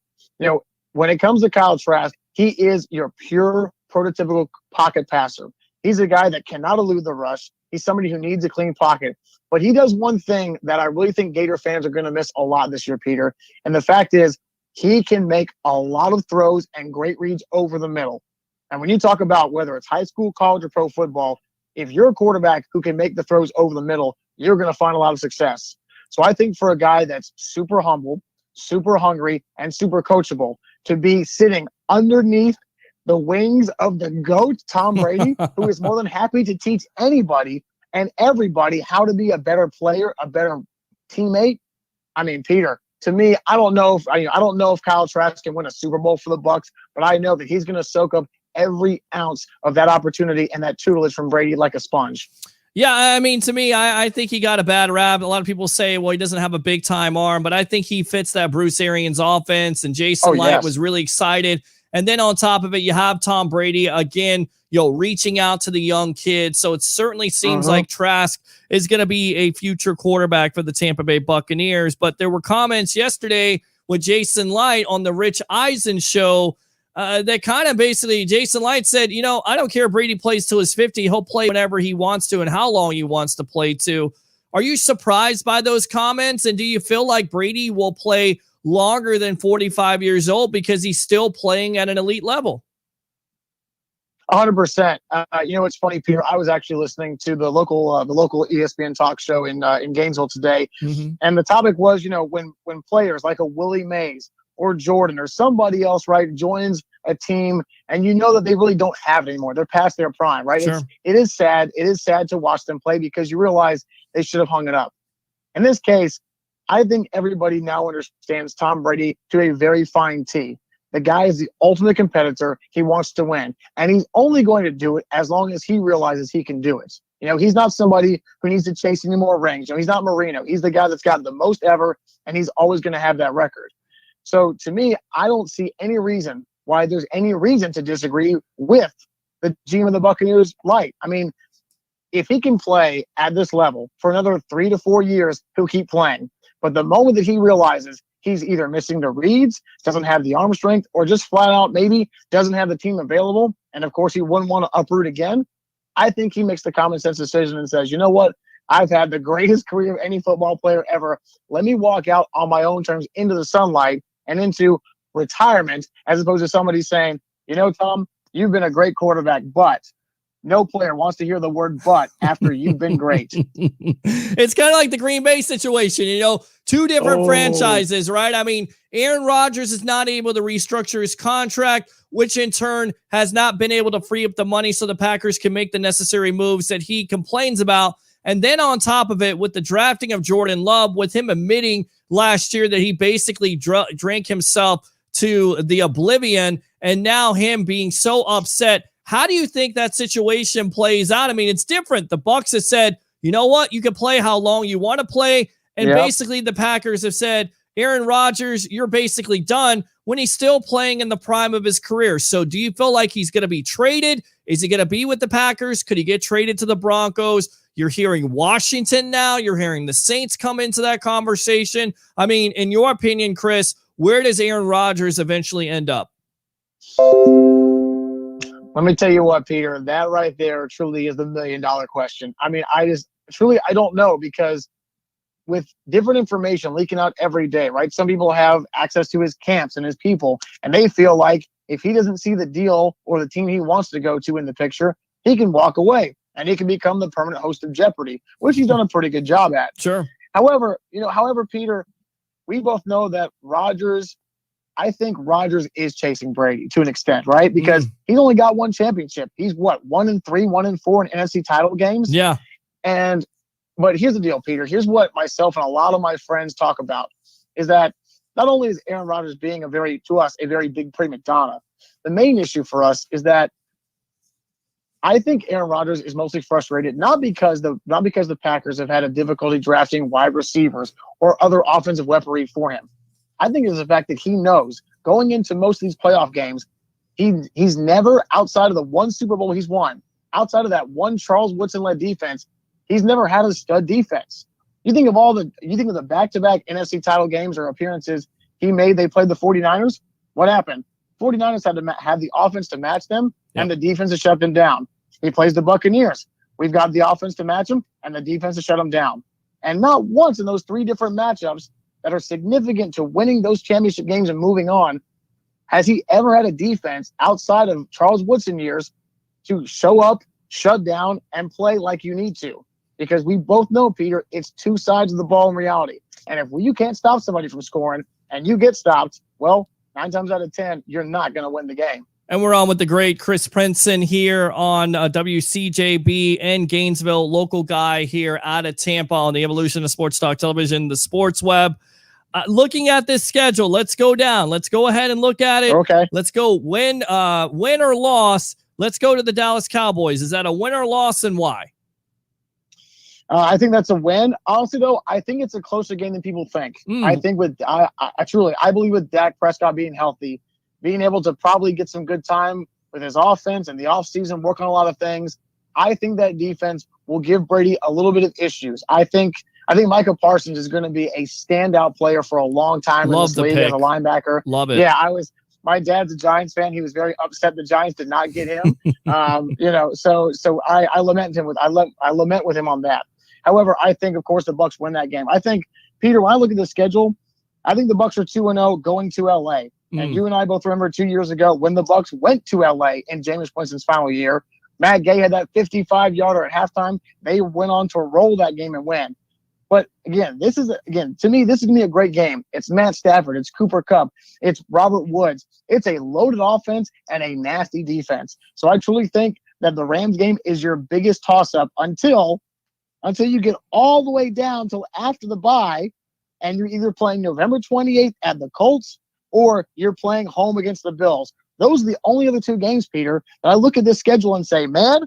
when it comes to Kyle Trask, he is your pure prototypical pocket passer. He's a guy that cannot elude the rush. He's somebody who needs a clean pocket. But he does one thing that I really think Gator fans are going to miss a lot this year, Peter. And the fact is, he can make a lot of throws and great reads over the middle. And when you talk about whether it's high school, college, or pro football, if you're a quarterback who can make the throws over the middle, you're going to find a lot of success. So I think for a guy that's super humble, super hungry, and super coachable, to be sitting underneath the wings of the GOAT, Tom Brady, who is more than happy to teach anybody and everybody how to be a better player, a better teammate. I mean, Peter, to me, I don't know if Kyle Trask can win a Super Bowl for the Bucs, but I know that he's going to soak up every ounce of that opportunity and that tutelage from Brady like a sponge. Yeah, I mean, to me, I think he got a bad rap. A lot of people say, well, he doesn't have a big-time arm, but I think he fits that Bruce Arians offense, and Jason Light was really excited. And then on top of it, you have Tom Brady, again, reaching out to the young kids. So it certainly seems like Trask is going to be a future quarterback for the Tampa Bay Buccaneers. But there were comments yesterday with Jason Light on the Rich Eisen show that kind of basically Jason Light said, I don't care if Brady plays till he's 50. He'll play whenever he wants to and how long he wants to play to. Are you surprised by those comments? And do you feel like Brady will play longer than 45 years old because he's still playing at an elite level? 100%. It's funny, Peter. I was actually listening to the local ESPN talk show in Gainesville today, and the topic was, when players like a Willie Mays or Jordan or somebody else, right, joins a team, and that they really don't have it anymore. They're past their prime, right? Sure. It is sad. It is sad to watch them play because you realize they should have hung it up. In this case, I think everybody now understands Tom Brady to a very fine tee. The guy is the ultimate competitor. He wants to win. And he's only going to do it as long as he realizes he can do it. He's not somebody who needs to chase any more rings. He's not Marino. He's the guy that's got the most ever, and he's always going to have that record. So to me, I don't see any reason why there's any reason to disagree with the GM of the Buccaneers, Light. I mean, if he can play at this level for another 3 to 4 years, he'll keep playing. But the moment that he realizes he's either missing the reads, doesn't have the arm strength, or just flat out maybe doesn't have the team available, and of course he wouldn't want to uproot again, I think he makes the common sense decision and says, you know what? I've had the greatest career of any football player ever. Let me walk out on my own terms into the sunlight and into retirement, as opposed to somebody saying, Tom, you've been a great quarterback, but no player wants to hear the word but after you've been great. It's kind of like the Green Bay situation, two different franchises, right? I mean, Aaron Rodgers is not able to restructure his contract, which in turn has not been able to free up the money so the Packers can make the necessary moves that he complains about. And then on top of it, with the drafting of Jordan Love, with him admitting last year that he basically drank himself to the oblivion, and now him being so upset. How do you think that situation plays out? I mean, it's different. The Bucs have said, you know what? You can play how long you want to play. And basically the Packers have said, Aaron Rodgers, you're basically done, when he's still playing in the prime of his career. So do you feel like he's going to be traded? Is he going to be with the Packers? Could he get traded to the Broncos? You're hearing Washington now. You're hearing the Saints come into that conversation. I mean, in your opinion, Chris, where does Aaron Rodgers eventually end up? Let me tell you what, Peter, that right there truly is the $1 million question. I mean, I don't know, because with different information leaking out every day, right? Some people have access to his camps and his people, and they feel like if he doesn't see the deal or the team he wants to go to in the picture, he can walk away and he can become the permanent host of Jeopardy, which he's done a pretty good job at. Sure. However, Peter, we both know that I think Rodgers is chasing Brady to an extent, right? Because he's only got one championship. He's 1-3, 1-4 in NFC title games. Yeah. But here's the deal, Peter. Here's what myself and a lot of my friends talk about. is that not only is Aaron Rodgers being a very big prima donna, the main issue for us is that I think Aaron Rodgers is mostly frustrated, not because the Packers have had a difficulty drafting wide receivers or other offensive weaponry for him. I think it's the fact that he knows going into most of these playoff games, he's never, outside of the one Super Bowl he's won, outside of that one Charles Woodson-led defense, he's never had a stud defense. You think of the back-to-back NFC title games or appearances he made. They played the 49ers. What happened? 49ers had to have the offense to match them and the defense to shut them down. He plays the Buccaneers. We've got the offense to match them and the defense to shut them down. And not once in those three different matchups that are significant to winning those championship games and moving on has he ever had a defense outside of Charles Woodson years to show up, shut down, and play like you need to. Because we both know, Peter, it's two sides of the ball in reality. And if you can't stop somebody from scoring and you get stopped, well, 9 times out of 10, you're not going to win the game. And we're on with the great Chris Pinson here on WCJB in Gainesville, local guy here out of Tampa on the evolution of sports talk television, the sports web. Looking at this schedule, let's go down. Let's go ahead and look at it. Okay. Let's go win or loss. Let's go to the Dallas Cowboys. Is that a win or loss, and why? I think that's a win. Honestly, though, I think it's a closer game than people think. I think I believe with Dak Prescott being healthy, being able to probably get some good time with his offense and the offseason, work on a lot of things, I think that defense will give Brady a little bit of issues. I think Micah Parsons is going to be a standout player for a long time in this league as a linebacker. Love it. Yeah, my dad's a Giants fan. He was very upset the Giants did not get him. So I lament with him on that. However, I think, of course, the Bucs win that game. I think, Peter, when I look at the schedule, I think the Bucs are 2-0 going to LA. And you and I both remember 2 years ago when the Bucs went to LA in Jameis Winston's final year. Matt Gay had that 55-yarder at halftime. They went on to roll that game and win. But again, to me, this is going to be a great game. It's Matt Stafford. It's Cooper Kupp. It's Robert Woods. It's a loaded offense and a nasty defense. So I truly think that the Rams game is your biggest toss-up until you get all the way down till after the bye, and you're either playing November 28th at the Colts or you're playing home against the Bills. Those are the only other two games, Peter, that I look at this schedule and say, man,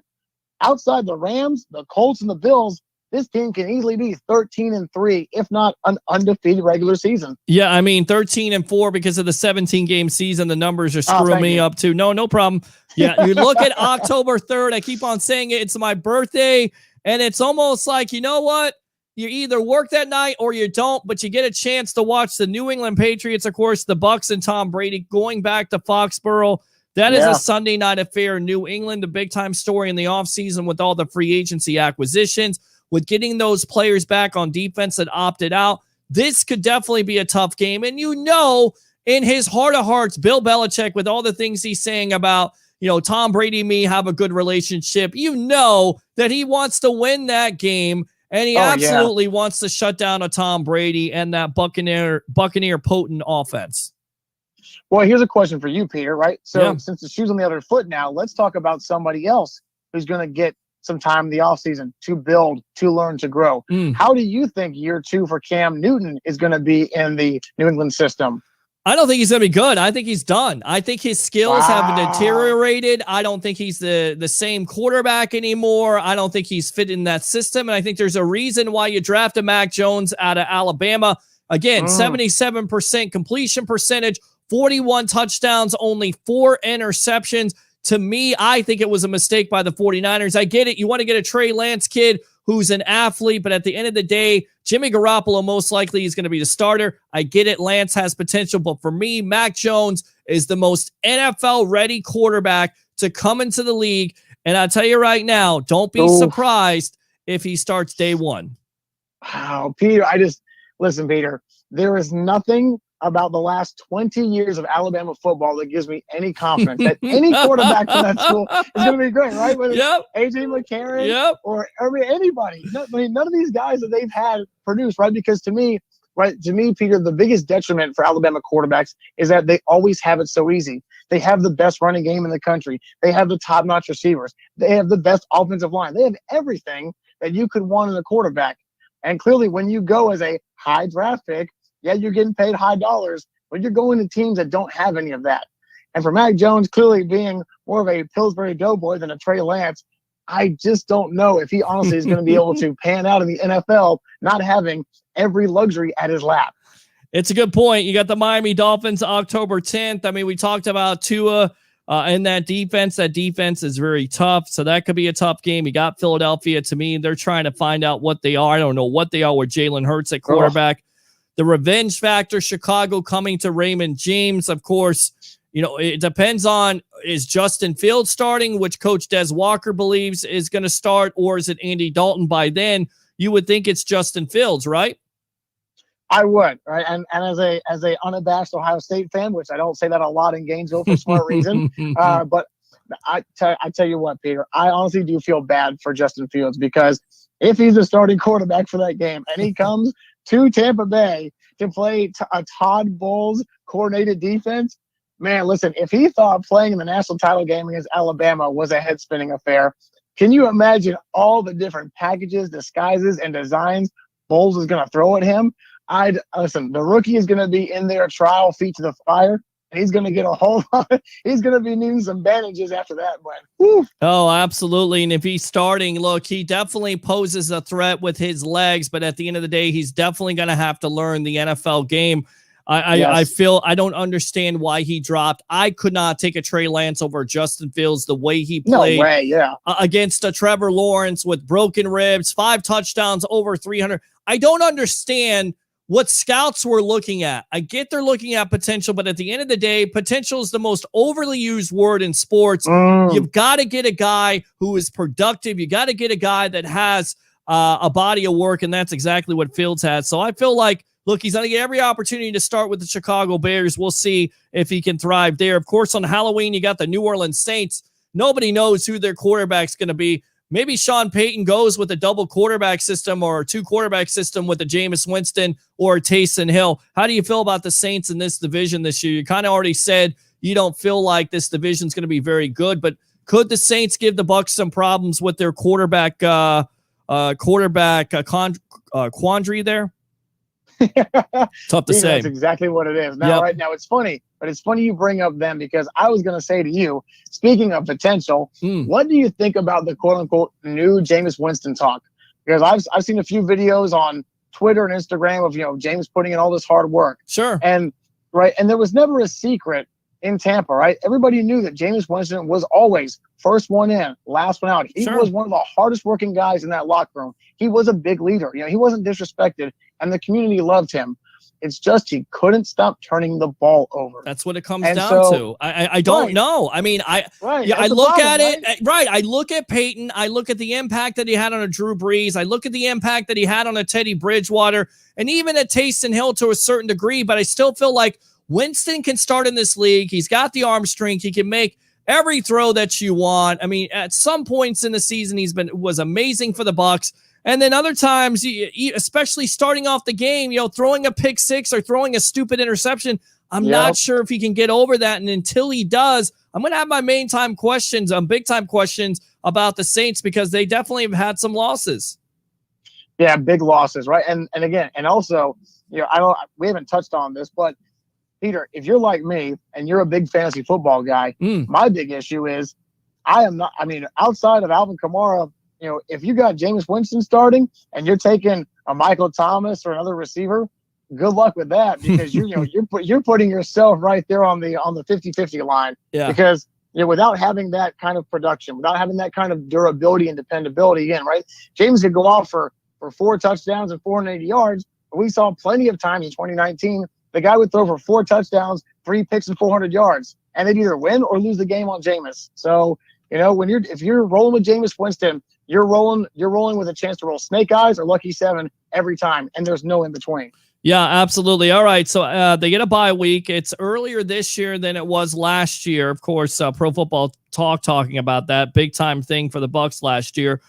outside the Rams, the Colts, and the Bills, this team can easily be 13-3, if not an undefeated regular season. Yeah, I mean 13-4 because of the 17-game season. The numbers are screwing me up too. No problem. Yeah, you look at October 3rd. I keep on saying it. It's my birthday, and it's almost like, you know what? You either work that night or you don't, but you get a chance to watch the New England Patriots, of course, the Bucs and Tom Brady going back to Foxborough. That is a Sunday night affair in New England, the big-time story in the offseason with all the free agency acquisitions, with getting those players back on defense that opted out. This could definitely be a tough game. And you know, in his heart of hearts, Bill Belichick, with all the things he's saying about, Tom Brady and me have a good relationship, you know that he wants to win that game. And he absolutely wants to shut down a Tom Brady and that Buccaneer potent offense. Well, here's a question for you, Peter, right? So since the shoe's on the other foot now, let's talk about somebody else who's going to get some time in the offseason to build, to learn, to grow. How do you think year 2 for Cam Newton is going to be in the New England system? I don't think he's going to be good. I think he's done. I think his skills have deteriorated. I don't think he's the same quarterback anymore. I don't think he's fit in that system. And I think there's a reason why you drafted Mac Jones out of Alabama. Again, 77% completion percentage, 41 touchdowns, only 4 interceptions. To me, I think it was a mistake by the 49ers. I get it. You want to get a Trey Lance kid who's an athlete, but at the end of the day, Jimmy Garoppolo most likely is going to be the starter. I get it. Lance has potential, but for me, Mac Jones is the most NFL-ready quarterback to come into the league. And I'll tell you right now, don't be surprised if he starts day one. Wow, Peter, listen, Peter, there is nothing about the last 20 years of Alabama football that gives me any confidence that any quarterback from that school is going to be great, right? Whether it's A.J. McCarron or anybody. None of these guys that they've had produce, right? Because to me, Peter, the biggest detriment for Alabama quarterbacks is that they always have it so easy. They have the best running game in the country. They have the top-notch receivers. They have the best offensive line. They have everything that you could want in a quarterback. And clearly, when you go as a high draft pick, Yeah, you're getting paid high dollars, but you're going to teams that don't have any of that. And for Mac Jones clearly being more of a Pillsbury Doughboy than a Trey Lance, I just don't know if he honestly is going to be able to pan out in the NFL, not having every luxury at his lap. It's a good point. You got the Miami Dolphins October 10th. I mean, we talked about Tua in that defense. That defense is very tough, so that could be a tough game. You got Philadelphia. To me, they're trying to find out what they are. I don't know what they are with Jalen Hurts at quarterback. The revenge factor, Chicago coming to Raymond James. Of course, you know, it depends on, is Justin Fields starting, which Coach Des Walker believes is going to start, or is it Andy Dalton by then? You would think it's Justin Fields, right? I would, right? And as a unabashed Ohio State fan, which I don't say that a lot in Gainesville for smart reason, but I tell you what, Peter, I honestly do feel bad for Justin Fields, because if he's a starting quarterback for that game and he comes to Tampa Bay to play a Todd Bowles coordinated defense, man, listen, if he thought playing in the national title game against Alabama was a head-spinning affair, can you imagine all the different packages, disguises, and designs Bowles is going to throw at him? Listen, the rookie is going to be in there, trial, feet to the fire, and he's going to get a whole lot. He's going to be needing some bandages after that one. Whew. Oh, absolutely. And if he's starting, look, he definitely poses a threat with his legs, but at the end of the day, he's definitely going to have to learn the NFL game. I feel I don't understand why he dropped. I could not take a Trey Lance over Justin Fields the way he played. No way, yeah. Against a Trevor Lawrence with broken ribs, 5 touchdowns, over 300. I don't understand what scouts were looking at. I get they're looking at potential, but at the end of the day, potential is the most overly used word in sports. You've got to get a guy who is productive. You got to get a guy that has a body of work, and that's exactly what Fields has. So I feel like, look, he's going to get every opportunity to start with the Chicago Bears. We'll see if he can thrive there. Of course, on Halloween, you got the New Orleans Saints. Nobody knows who their quarterback's going to be. Maybe Sean Payton goes with a double quarterback system or a 2 quarterback system with a Jameis Winston or a Taysom Hill. How do you feel about the Saints in this division this year? You kind of already said you don't feel like this division is going to be very good, but could the Saints give the Bucs some problems with their quarterback quandary there? Tough to say. That's exactly what it is. Now, right now, it's funny, but it's funny you bring up them, because I was going to say to you, speaking of potential, what do you think about the quote unquote new Jameis Winston talk? Because I've seen a few videos on Twitter and Instagram of, James putting in all this hard work. Sure. And there was never a secret in Tampa, right? Everybody knew that Jameis Winston was always first one in, last one out. He was one of the hardest working guys in that locker room. He was a big leader. He wasn't disrespected, and the community loved him. It's just he couldn't stop turning the ball over. That's what it comes down to. I don't know. I mean, I look at it. Right. I look at Peyton. I look at the impact that he had on a Drew Brees. I look at the impact that he had on a Teddy Bridgewater, and even a Taysom Hill to a certain degree. But I still feel like Winston can start in this league. He's got the arm strength. He can make every throw that you want. I mean, at some points in the season, was amazing for the Bucs. And then other times, especially starting off the game, throwing a pick 6 or throwing a stupid interception, I'm not sure if he can get over that. And until he does, I'm going to have my big time questions about the Saints, because they definitely have had some losses. Yeah, big losses, right? And again, and also, we haven't touched on this, but Peter, if you're like me and you're a big fantasy football guy, my big issue is outside of Alvin Kamara, if you got Jameis Winston starting and you're taking a Michael Thomas or another receiver, good luck with that, because you're putting yourself right there on the 50-50 line. Yeah. Because without having that kind of production, without having that kind of durability and dependability, again, right? James could go off for 4 touchdowns and 480 yards. But we saw plenty of times in 2019 the guy would throw for 4 touchdowns, 3 picks, and 400 yards, and they'd either win or lose the game on Jameis. So if you're rolling with Jameis Winston, you're rolling with a chance to roll snake eyes or lucky 7 every time, and there's no in between. Yeah, absolutely. All right, so they get a bye week. It's earlier this year than it was last year. Of course, Pro Football Talk talking about that big time thing for the Bucs last year.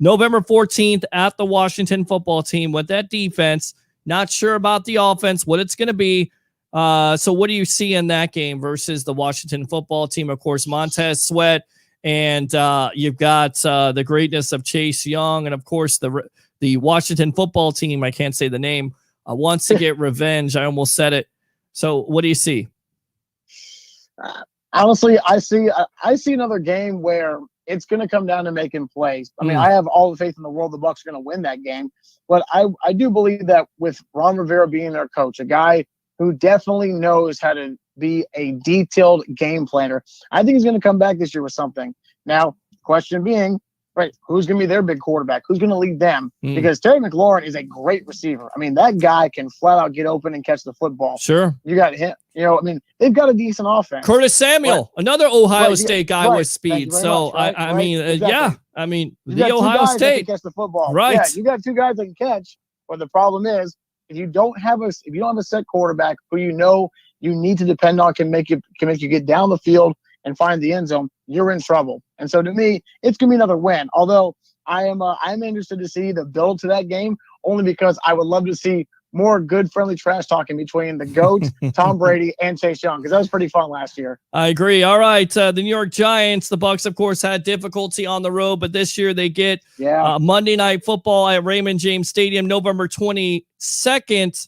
November 14th at the Washington Football Team with that defense. Not sure about the offense, what it's going to be. So what do you see in that game versus the Washington Football Team? Of course, Montez Sweat. And you've got the greatness of Chase Young, and of course the Washington Football Team. I can't say the name wants to get revenge. I almost said it. So what do you see? Honestly, I see another game where it's going to come down to making plays. I mean, I have all the faith in the world the Bucs are going to win that game, but I do believe that with Ron Rivera being their coach, a guy who definitely knows how to be a detailed game planner, I think he's going to come back this year with something. Now, question being, right, who's going to be their big quarterback? Who's going to lead them? Because Terry McLaurin is a great receiver. I mean, that guy can flat out get open and catch the football. Sure. You got him. You know, I mean, they've got a decent offense. Curtis Samuel, another Ohio State guy with speed. So, much, I mean, exactly. Yeah. I mean, You the got Ohio two guys that State. can catch the football. Right. Yeah, you got two guys that can catch. But the problem is, if you don't have a set quarterback who you know you need to depend on can make you get down the field and find the end zone, you're in trouble. And so to me, it's gonna be another win. Although I'm interested to see the build to that game, only because I would love to see more good, friendly trash talking between the GOAT, Tom Brady, and Chase Young, because that was pretty fun last year. I agree. All right, the New York Giants, the Bucs, of course, had difficulty on the road, but this year they get Monday Night Football at Raymond James Stadium, November 22nd.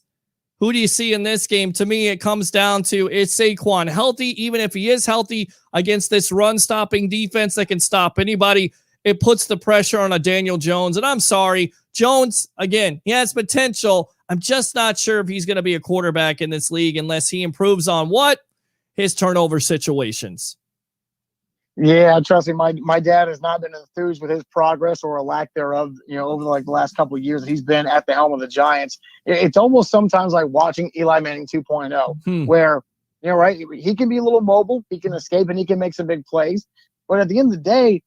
Who do you see in this game? To me, it comes down to, is Saquon healthy? Even if he is healthy against this run-stopping defense that can stop anybody, it puts the pressure on a Daniel Jones. And I'm sorry, Jones, again, he has potential. I'm just not sure if he's going to be a quarterback in this league unless he improves on what? His turnover situations. Yeah, trust me, my dad has not been enthused with his progress or a lack thereof, you know, over the last couple of years that he's been at the helm of the Giants. It's almost sometimes like watching Eli Manning 2.0, where, you know, right, he can be a little mobile, he can escape, and he can make some big plays. But at the end of the day,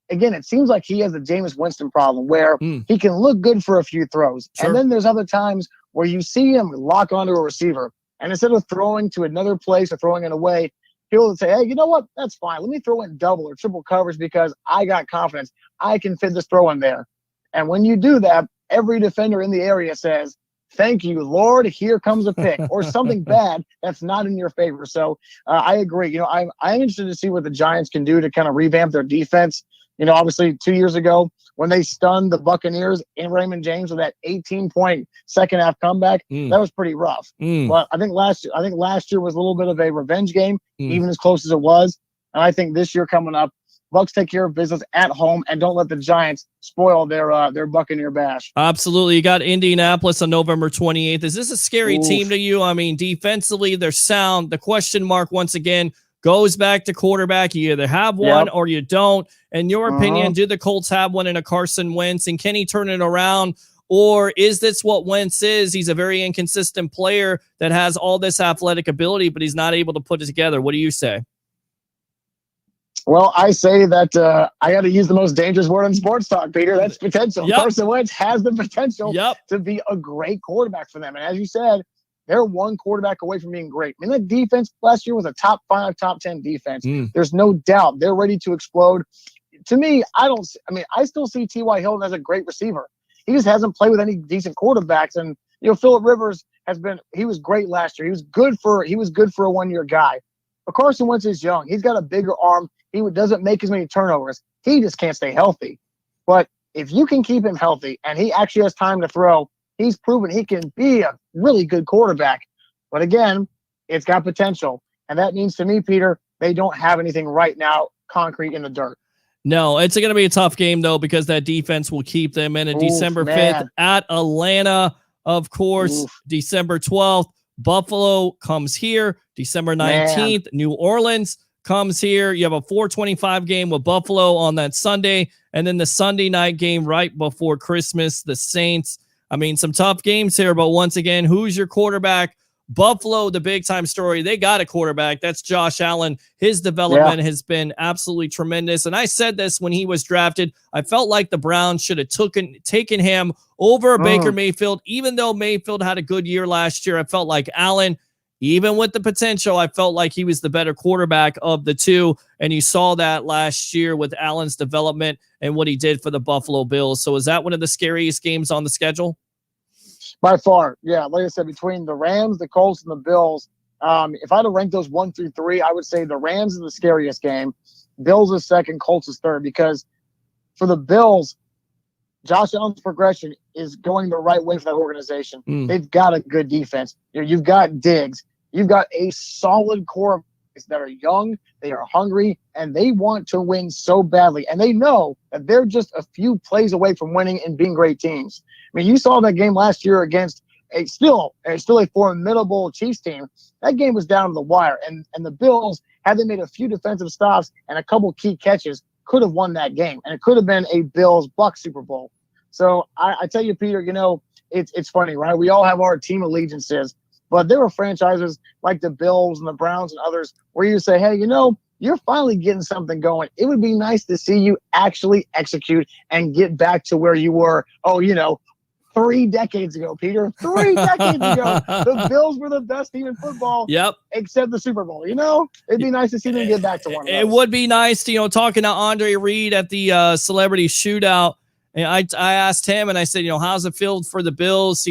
again, it seems like he has the Jameis Winston problem where he can look good for a few throws. Sure. And then there's other times where you see him lock onto a receiver. And instead of throwing to another place or throwing it away, he'll say, hey, you know what? That's fine. Let me throw in double or triple coverage because I got confidence. I can fit this throw in there. And when you do that, every defender in the area says, thank you, Lord, here comes a pick or something bad that's not in your favor. So I agree. You know, I'm interested to see what the Giants can do to kind of revamp their defense. You know, obviously 2 years ago when they stunned the Buccaneers in Raymond James with that 18-point second half comeback, that was pretty rough. But I think last year was a little bit of a revenge game, even as close as it was. And I think this year coming up, Bucs take care of business at home and don't let the Giants spoil their Buccaneer bash. Absolutely. You got Indianapolis on November 28th. Is this a scary team to you? I mean, defensively, they're sound. The question mark, once again, goes back to quarterback. You either have one or you don't. In your opinion, do the Colts have one in a Carson Wentz? And can he turn it around? Or is this what Wentz is? He's a very inconsistent player that has all this athletic ability, but he's not able to put it together. What do you say? Well, I say that I got to use the most dangerous word in sports talk, Peter. That's potential. Carson Wentz has the potential to be a great quarterback for them. And as you said, they're one quarterback away from being great. I mean, that defense last year was a top 5, top 10 defense. There's no doubt they're ready to explode. To me, I still see T.Y. Hilton as a great receiver. He just hasn't played with any decent quarterbacks. And, you know, Phillip Rivers he was great last year. He was good for a one-year guy. But Carson Wentz is young. He's got a bigger arm. He doesn't make as many turnovers. He just can't stay healthy. But if you can keep him healthy and he actually has time to throw, he's proven he can be a really good quarterback. But again, it's got potential. And that means to me, Peter, they don't have anything right now concrete in the dirt. No, it's going to be a tough game, though, because that defense will keep them in. December 5th at Atlanta, of course. December 12th, Buffalo comes here. December 19th, New Orleans comes here. You have a 4:25 game with Buffalo on that Sunday. And then the Sunday night game right before Christmas, the Saints. I mean, some tough games here, but once again, who's your quarterback? Buffalo, the big-time story, they got a quarterback. That's Josh Allen. His development has been absolutely tremendous. And I said this when he was drafted. I felt like the Browns should have taken him over Baker Mayfield. Even though Mayfield had a good year last year, I felt like Allen, even with the potential, I felt like he was the better quarterback of the two. And you saw that last year with Allen's development and what he did for the Buffalo Bills. So is that one of the scariest games on the schedule? By far, yeah. Like I said, between the Rams, the Colts, and the Bills, if I had to rank those 1 through 3, I would say the Rams is the scariest game. Bills is second, Colts is third. Because for the Bills, Josh Allen's progression is going the right way for that organization. They've got a good defense. You've got Diggs. You've got a solid core of guys that are young, they are hungry, and they want to win so badly. And they know that they're just a few plays away from winning and being great teams. I mean, you saw that game last year against still a formidable Chiefs team. That game was down to the wire. And the Bills, had they made a few defensive stops and a couple key catches, could have won that game. And it could have been a Bills-Bucs Super Bowl. So I tell you, Peter, it's funny, right? We all have our team allegiances. But there were franchises like the Bills and the Browns and others where you say, hey, you're finally getting something going. It would be nice to see you actually execute and get back to where you were, 3 decades ago, Peter. 3 decades ago, the Bills were the best team in football. Yep. Except the Super Bowl. It'd be nice to see them get back to one of those. It would be nice to, talking to Andre Reed at the Celebrity Shootout. And I asked him and I said, how's it feel for the Bills,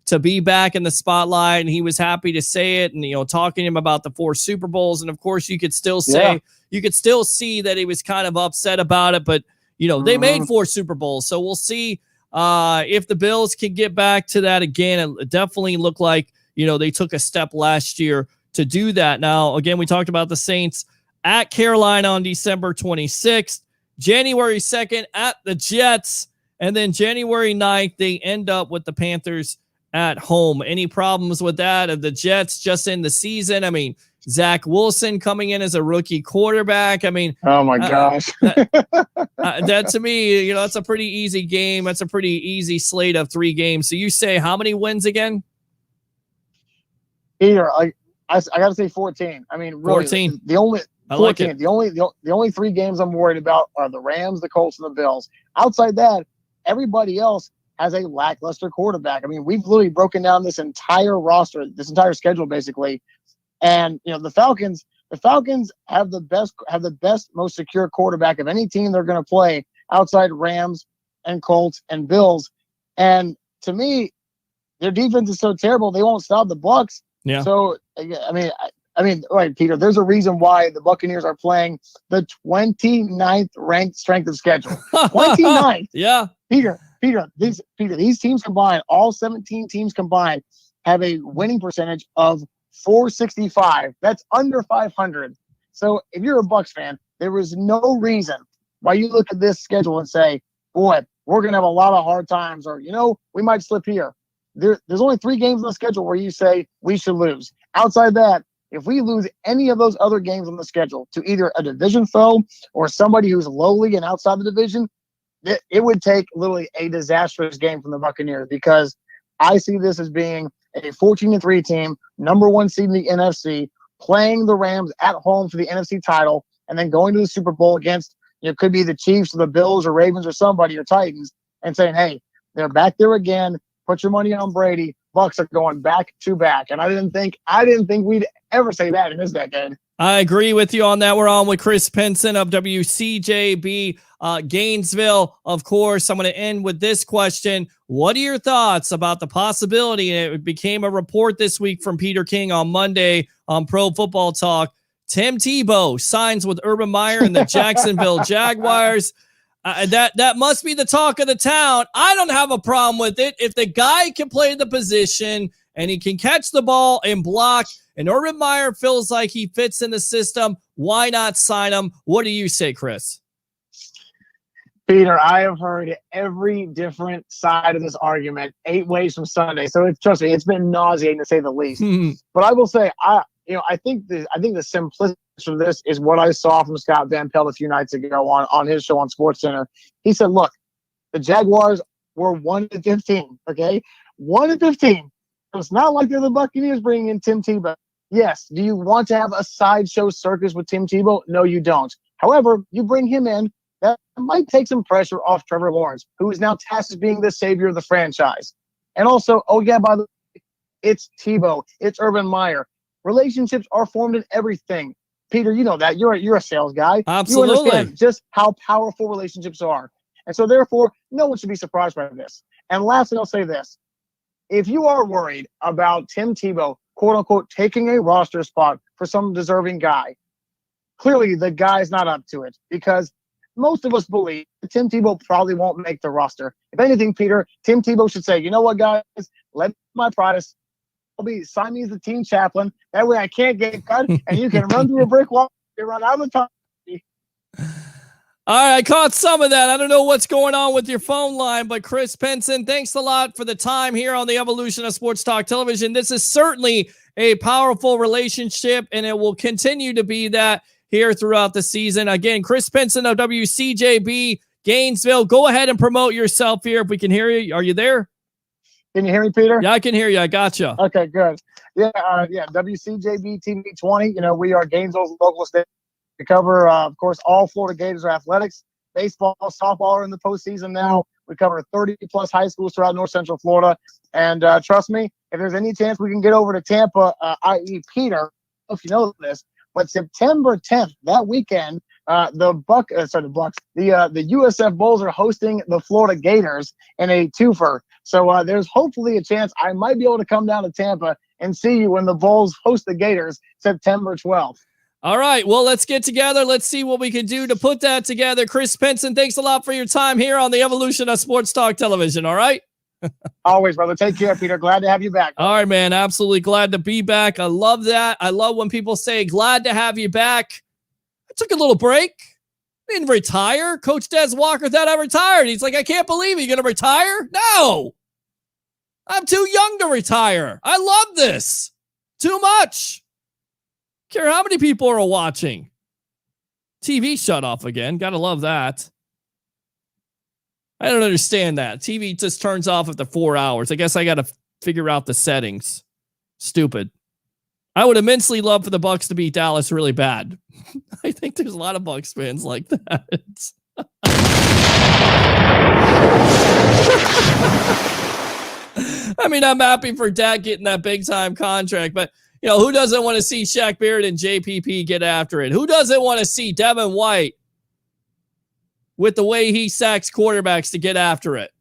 to be back in the spotlight, and he was happy to say it, and talking to him about the 4 Super Bowls, and of course you could still say you could still see that he was kind of upset about it, but they made 4 Super Bowls, so we'll see if the Bills can get back to that again. It definitely looked like they took a step last year to do that. Now again, we talked about the Saints at Carolina on December 26th, January 2nd at the Jets, and then January 9th they end up with the Panthers at home. Any problems with that? Of the Jets just in the season? I mean, Zach Wilson coming in as a rookie quarterback. I mean, oh my gosh, that to me, that's a pretty easy game. That's a pretty easy slate of 3 games. So you say how many wins again? Peter, I got to say 14. I mean, really, 14. The only 14. Like it. The only 3 games I'm worried about are the Rams, the Colts, and the Bills. Outside that, everybody else has a lackluster quarterback. I mean, we've literally broken down this entire roster, this entire schedule basically. And the Falcons have the best, most secure quarterback of any team they're going to play outside Rams and Colts and Bills. And to me, their defense is so terrible they won't stop the Bucs. Yeah. So I mean, all right, Peter, there's a reason why the Buccaneers are playing the 29th ranked strength of schedule. 29th. Yeah. Peter, these teams combined, all 17 teams combined, have a winning percentage of .465. That's under 500. So if you're a Bucs fan, there is no reason why you look at this schedule and say, boy, we're going to have a lot of hard times, or, we might slip here. There's only 3 games on the schedule where you say we should lose. Outside that, if we lose any of those other games on the schedule to either a division foe or somebody who's lowly and outside the division, it would take literally a disastrous game from the Buccaneers, because I see this as being a 14-3 team, number 1 seed in the NFC, playing the Rams at home for the NFC title, and then going to the Super Bowl against, it could be the Chiefs or the Bills or Ravens or somebody or Titans, and saying, hey, they're back there again. Put your money on Brady. Bucs are going back to back. And I didn't think we'd ever say that in this decade. I agree with you on that. We're on with Chris Pinson of WCJB Gainesville. Of course, I'm going to end with this question. What are your thoughts about the possibility, and it became a report this week from Peter King on Monday on Pro Football Talk, Tim Tebow signs with Urban Meyer and the Jacksonville Jaguars. That must be the talk of the town. I don't have a problem with it. If the guy can play the position and he can catch the ball and block, and Urban Meyer feels like he fits in the system, why not sign him? What do you say, Chris? Peter, I have heard every different side of this argument 8 ways from Sunday. So trust me, it's been nauseating to say the least. But I will say, I think the simplicity of this is what I saw from Scott Van Pelt a few nights ago on his show on SportsCenter. He said, look, the Jaguars were 1-15, okay? 1-15. So it's not like they're the Buccaneers bringing in Tim Tebow. Yes, do you want to have a sideshow circus with Tim Tebow? No, you don't. However, you bring him in, that might take some pressure off Trevor Lawrence, who is now tasked as being the savior of the franchise. And also, by the way, it's Tebow, it's Urban Meyer. Relationships are formed in everything. Peter, you know that. You're a sales guy. Absolutely. You understand just how powerful relationships are. And so, therefore, no one should be surprised by this. And lastly, I'll say this. If you are worried about Tim Tebow, quote-unquote, taking a roster spot for some deserving guy, clearly the guy's not up to it, because most of us believe that Tim Tebow probably won't make the roster. If anything, Peter, Tim Tebow should say, you know what, guys, let my price sign me as the team chaplain. That way I can't get cut, and you can run through a brick wall and run out of the time. All right, I caught some of that. I don't know what's going on with your phone line, but Chris Pinson, thanks a lot for the time here on the Evolution of Sports Talk Television. This is certainly a powerful relationship, and it will continue to be that here throughout the season. Again, Chris Pinson of WCJB Gainesville. Go ahead and promote yourself here if we can hear you. Are you there? Can you hear me, Peter? Yeah, I can hear you. I got you. Okay, good. Yeah, WCJB TV 20. You know, we are Gainesville's local station. We cover, of course, all Florida Gators athletics. Baseball, softball are in the postseason now. We cover 30-plus high schools throughout North Central Florida. And trust me, if there's any chance we can get over to Tampa, i.e. Peter, if you know this, but September 10th, that weekend, the USF Bulls are hosting the Florida Gators in a twofer. So there's hopefully a chance I might be able to come down to Tampa and see you when the Bulls host the Gators September 12th. All right, well, let's get together. Let's see what we can do to put that together. Chris Pinson, thanks a lot for your time here on the Evolution of Sports Talk Television, all right? Always, brother. Take care, Peter. Glad to have you back. All right, man. Absolutely glad to be back. I love that. I love when people say, glad to have you back. I took a little break. I didn't retire. Coach Des Walker thought I retired. He's like, I can't believe you're going to retire? No. I'm too young to retire. I love this. Too much. Care how many people are watching. TV shut off again. Gotta love that. I don't understand that. TV just turns off after 4 hours. I guess I gotta figure out the settings. Stupid. I would immensely love for the Bucs to beat Dallas really bad. I think there's a lot of Bucs fans like that. I mean, I'm happy for Dak getting that big time contract, but you know, who doesn't want to see Shaq Barrett and JPP get after it? Who doesn't want to see Devin White with the way he sacks quarterbacks to get after it?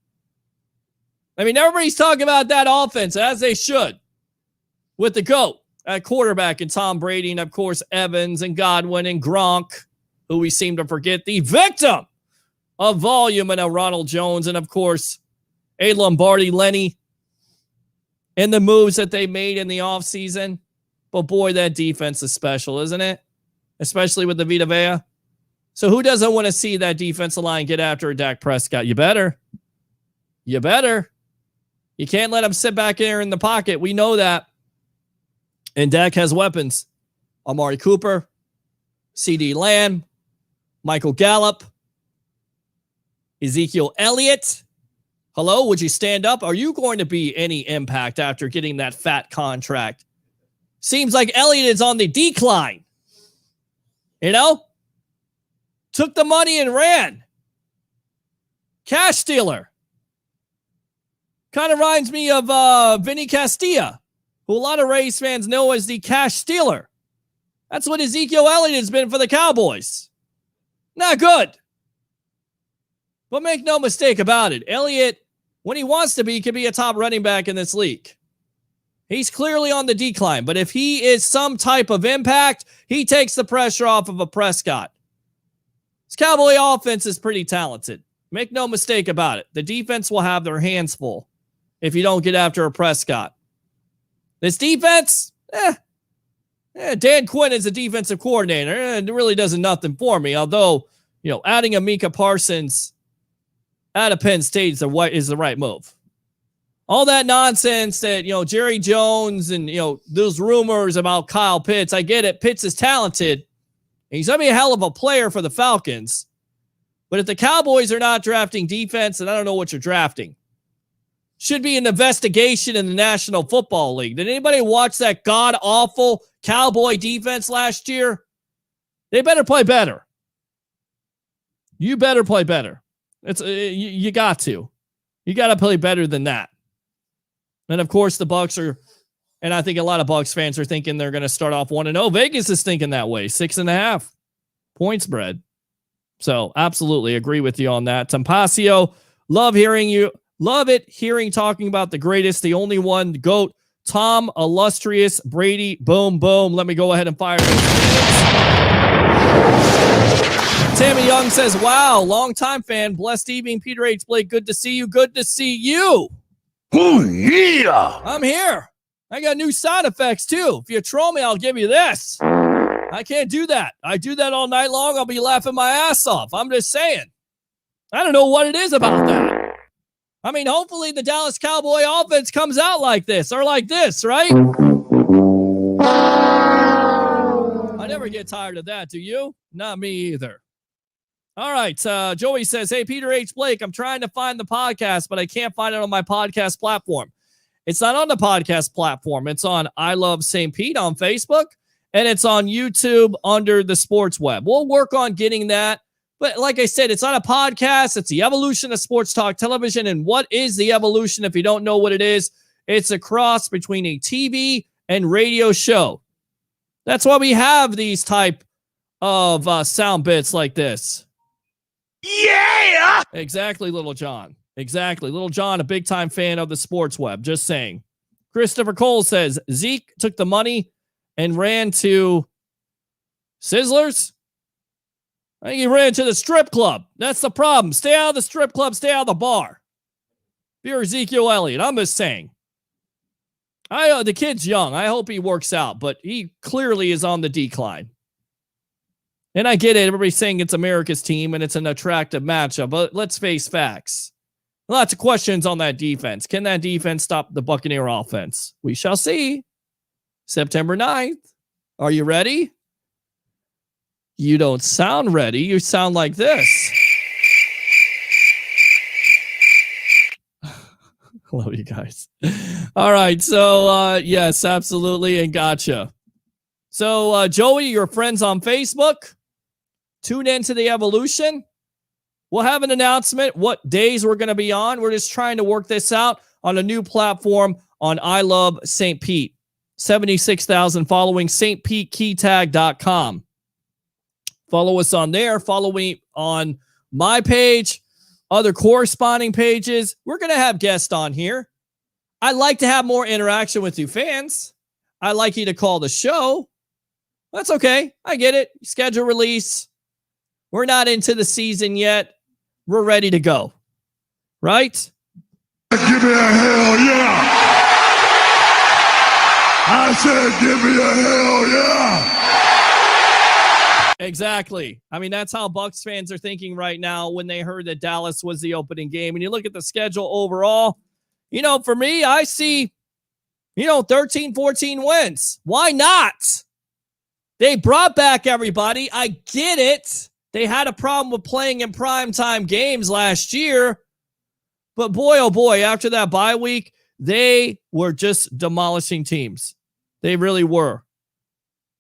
I mean, everybody's talking about that offense, as they should, with the GOAT at quarterback and Tom Brady and, of course, Evans and Godwin and Gronk, who we seem to forget, the victim of volume and Ronald Jones and, of course, A. Lombardi, Lenny, and the moves that they made in the offseason. But boy, that defense is special, isn't it? Especially with the Vita Vea. So who doesn't want to see that defensive line get after Dak Prescott? You better. You better. You can't let him sit back there in the pocket. We know that. And Dak has weapons. Amari Cooper, CD Lamb, Michael Gallup, Ezekiel Elliott. Hello, would you stand up? Are you going to be any impact after getting that fat contract? Seems like Elliott is on the decline. You know? Took the money and ran. Cash stealer. Kind of reminds me of Vinny Castilla, who a lot of Rays fans know as the cash stealer. That's what Ezekiel Elliott has been for the Cowboys. Not good. But make no mistake about it. Elliott, when he wants to be, can be a top running back in this league. He's clearly on the decline, but if he is some type of impact, he takes the pressure off of a Prescott. This Cowboy offense is pretty talented. Make no mistake about it. The defense will have their hands full if you don't get after a Prescott. This defense, Dan Quinn is a defensive coordinator. It really does nothing for me, although, you know, adding a Micah Parsons out of Penn State is the right move. All that nonsense that, you know, Jerry Jones and, you know, those rumors about Kyle Pitts, I get it. Pitts is talented. He's going to be a hell of a player for the Falcons. But if the Cowboys are not drafting defense, then I don't know what you're drafting. Should be an investigation in the National Football League. Did anybody watch that god-awful Cowboy defense last year? They better play better. You better play better. It's you got to. You got to play better than that. And, of course, the Bucs are, and I think a lot of Bucs fans are thinking they're going to start off 1-0. Vegas is thinking that way, 6.5 point spread. So, absolutely agree with you on that. Tampasio, love hearing talking about the greatest, the only one, the GOAT, Tom, illustrious, Brady, boom, boom. Let me go ahead and fire those Tammy Young says, wow, longtime fan. Blessed evening, Peter H. Blake. Good to see you. Good to see you. Oh, yeah. I'm here. I got new sound effects, too. If you troll me, I'll give you this. I can't do that. I do that all night long. I'll be laughing my ass off. I'm just saying. I don't know what it is about that. I mean, hopefully the Dallas Cowboy offense comes out like this or like this, right? I never get tired of that, do you? Not me either. All right. Joey says, hey, Peter H. Blake, I'm trying to find the podcast, but I can't find it on my podcast platform. It's not on the podcast platform. It's on I Love St. Pete on Facebook, and it's on YouTube under the Sports Web. We'll work on getting that. But like I said, it's not a podcast. It's the evolution of sports talk television. And what is the evolution? If you don't know what it is, it's a cross between a TV and radio show. That's why we have these type of sound bits like this. Yeah. Exactly, Little John. Exactly. Little John, a big-time fan of the Sports Web. Just saying. Christopher Cole says, Zeke took the money and ran to Sizzlers. I think he ran to the strip club. That's the problem. Stay out of the strip club. Stay out of the bar. If you're Ezekiel Elliott, I'm just saying. The kid's young. I hope he works out, but he clearly is on the decline. And I get it. Everybody's saying it's America's team and it's an attractive matchup, but let's face facts. Lots of questions on that defense. Can that defense stop the Buccaneer offense? We shall see. September 9th. Are you ready? You don't sound ready. You sound like this. Love you guys. All right. So, yes, absolutely. And gotcha. So, Joey, your friends on Facebook, tune into the evolution. We'll have an announcement what days we're going to be on. We're just trying to work this out on a new platform on I Love St. Pete. 76,000 following stpetekeytag.com. Follow us on there. Follow me on my page, other corresponding pages. We're going to have guests on here. I'd like to have more interaction with you fans. I'd like you to call the show. That's okay. I get it. Schedule release. We're not into the season yet. We're ready to go. Right? Give me a hell yeah. I said, give me a hell yeah. Exactly. I mean, that's how Bucs fans are thinking right now when they heard that Dallas was the opening game. And you look at the schedule overall, for me, I see, 13, 14 wins. Why not? They brought back everybody. I get it. They had a problem with playing in primetime games last year. But boy, oh boy, after that bye week, they were just demolishing teams. They really were.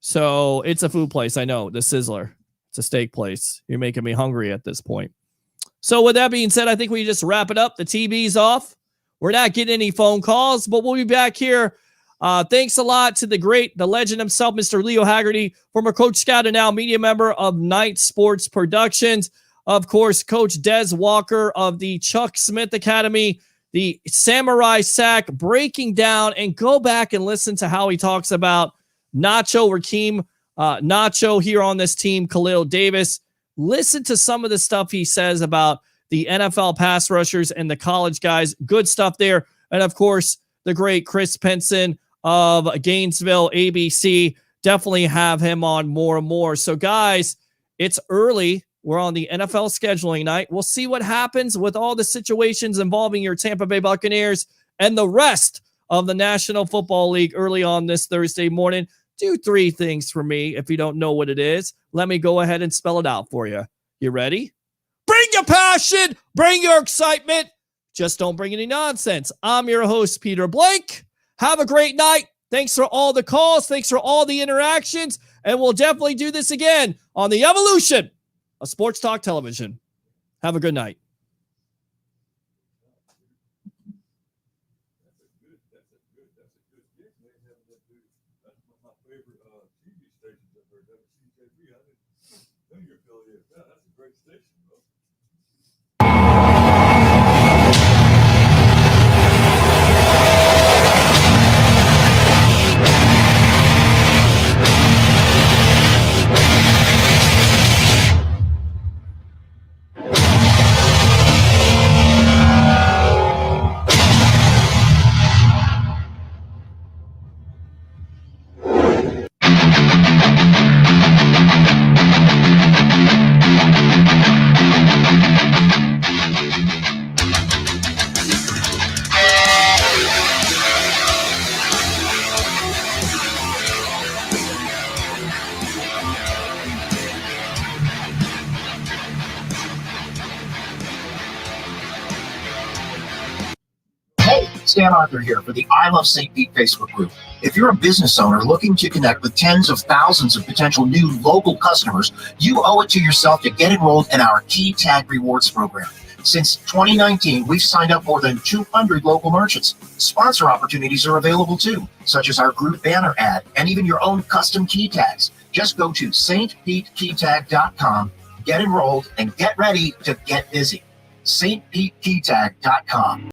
So it's a food place. I know, the Sizzler. It's a steak place. You're making me hungry at this point. So with that being said, I think we just wrap it up. The TV's off. We're not getting any phone calls, but we'll be back here. Thanks a lot to the legend himself, Mr. Leo Haggerty, former Coach Scout and now media member of Night Sports Productions. Of course, Coach Des Walker of the Chuck Smith Academy, the Samurai Sack, breaking down, and go back and listen to how he talks about Nacho Raheem, Nacho here on this team, Khalil Davis. Listen to some of the stuff he says about the NFL pass rushers and the college guys. Good stuff there. And of course, the great Chris Pinson of Gainesville, ABC. Definitely have him on more and more. So guys, it's early. We're on the NFL scheduling night. We'll see what happens with all the situations involving your Tampa Bay Buccaneers and the rest of the National Football League early on this Thursday morning. Do 3 things for me. If you don't know what it is, let me go ahead and spell it out for you. You ready? Bring your passion. Bring your excitement. Just don't bring any nonsense. I'm your host, Peter Blake. Have a great night. Thanks for all the calls. Thanks for all the interactions. And we'll definitely do this again on the evolution of Sports Talk Television. Have a good night. Stan Arthur here for the I Love St. Pete Facebook group. If you're a business owner looking to connect with tens of thousands of potential new local customers, you owe it to yourself to get enrolled in our Key Tag Rewards program. Since 2019, we've signed up more than 200 local merchants. Sponsor opportunities are available too, such as our group banner ad and even your own custom key tags. Just go to stpetekeytag.com, get enrolled, and get ready to get busy. stpetekeytag.com.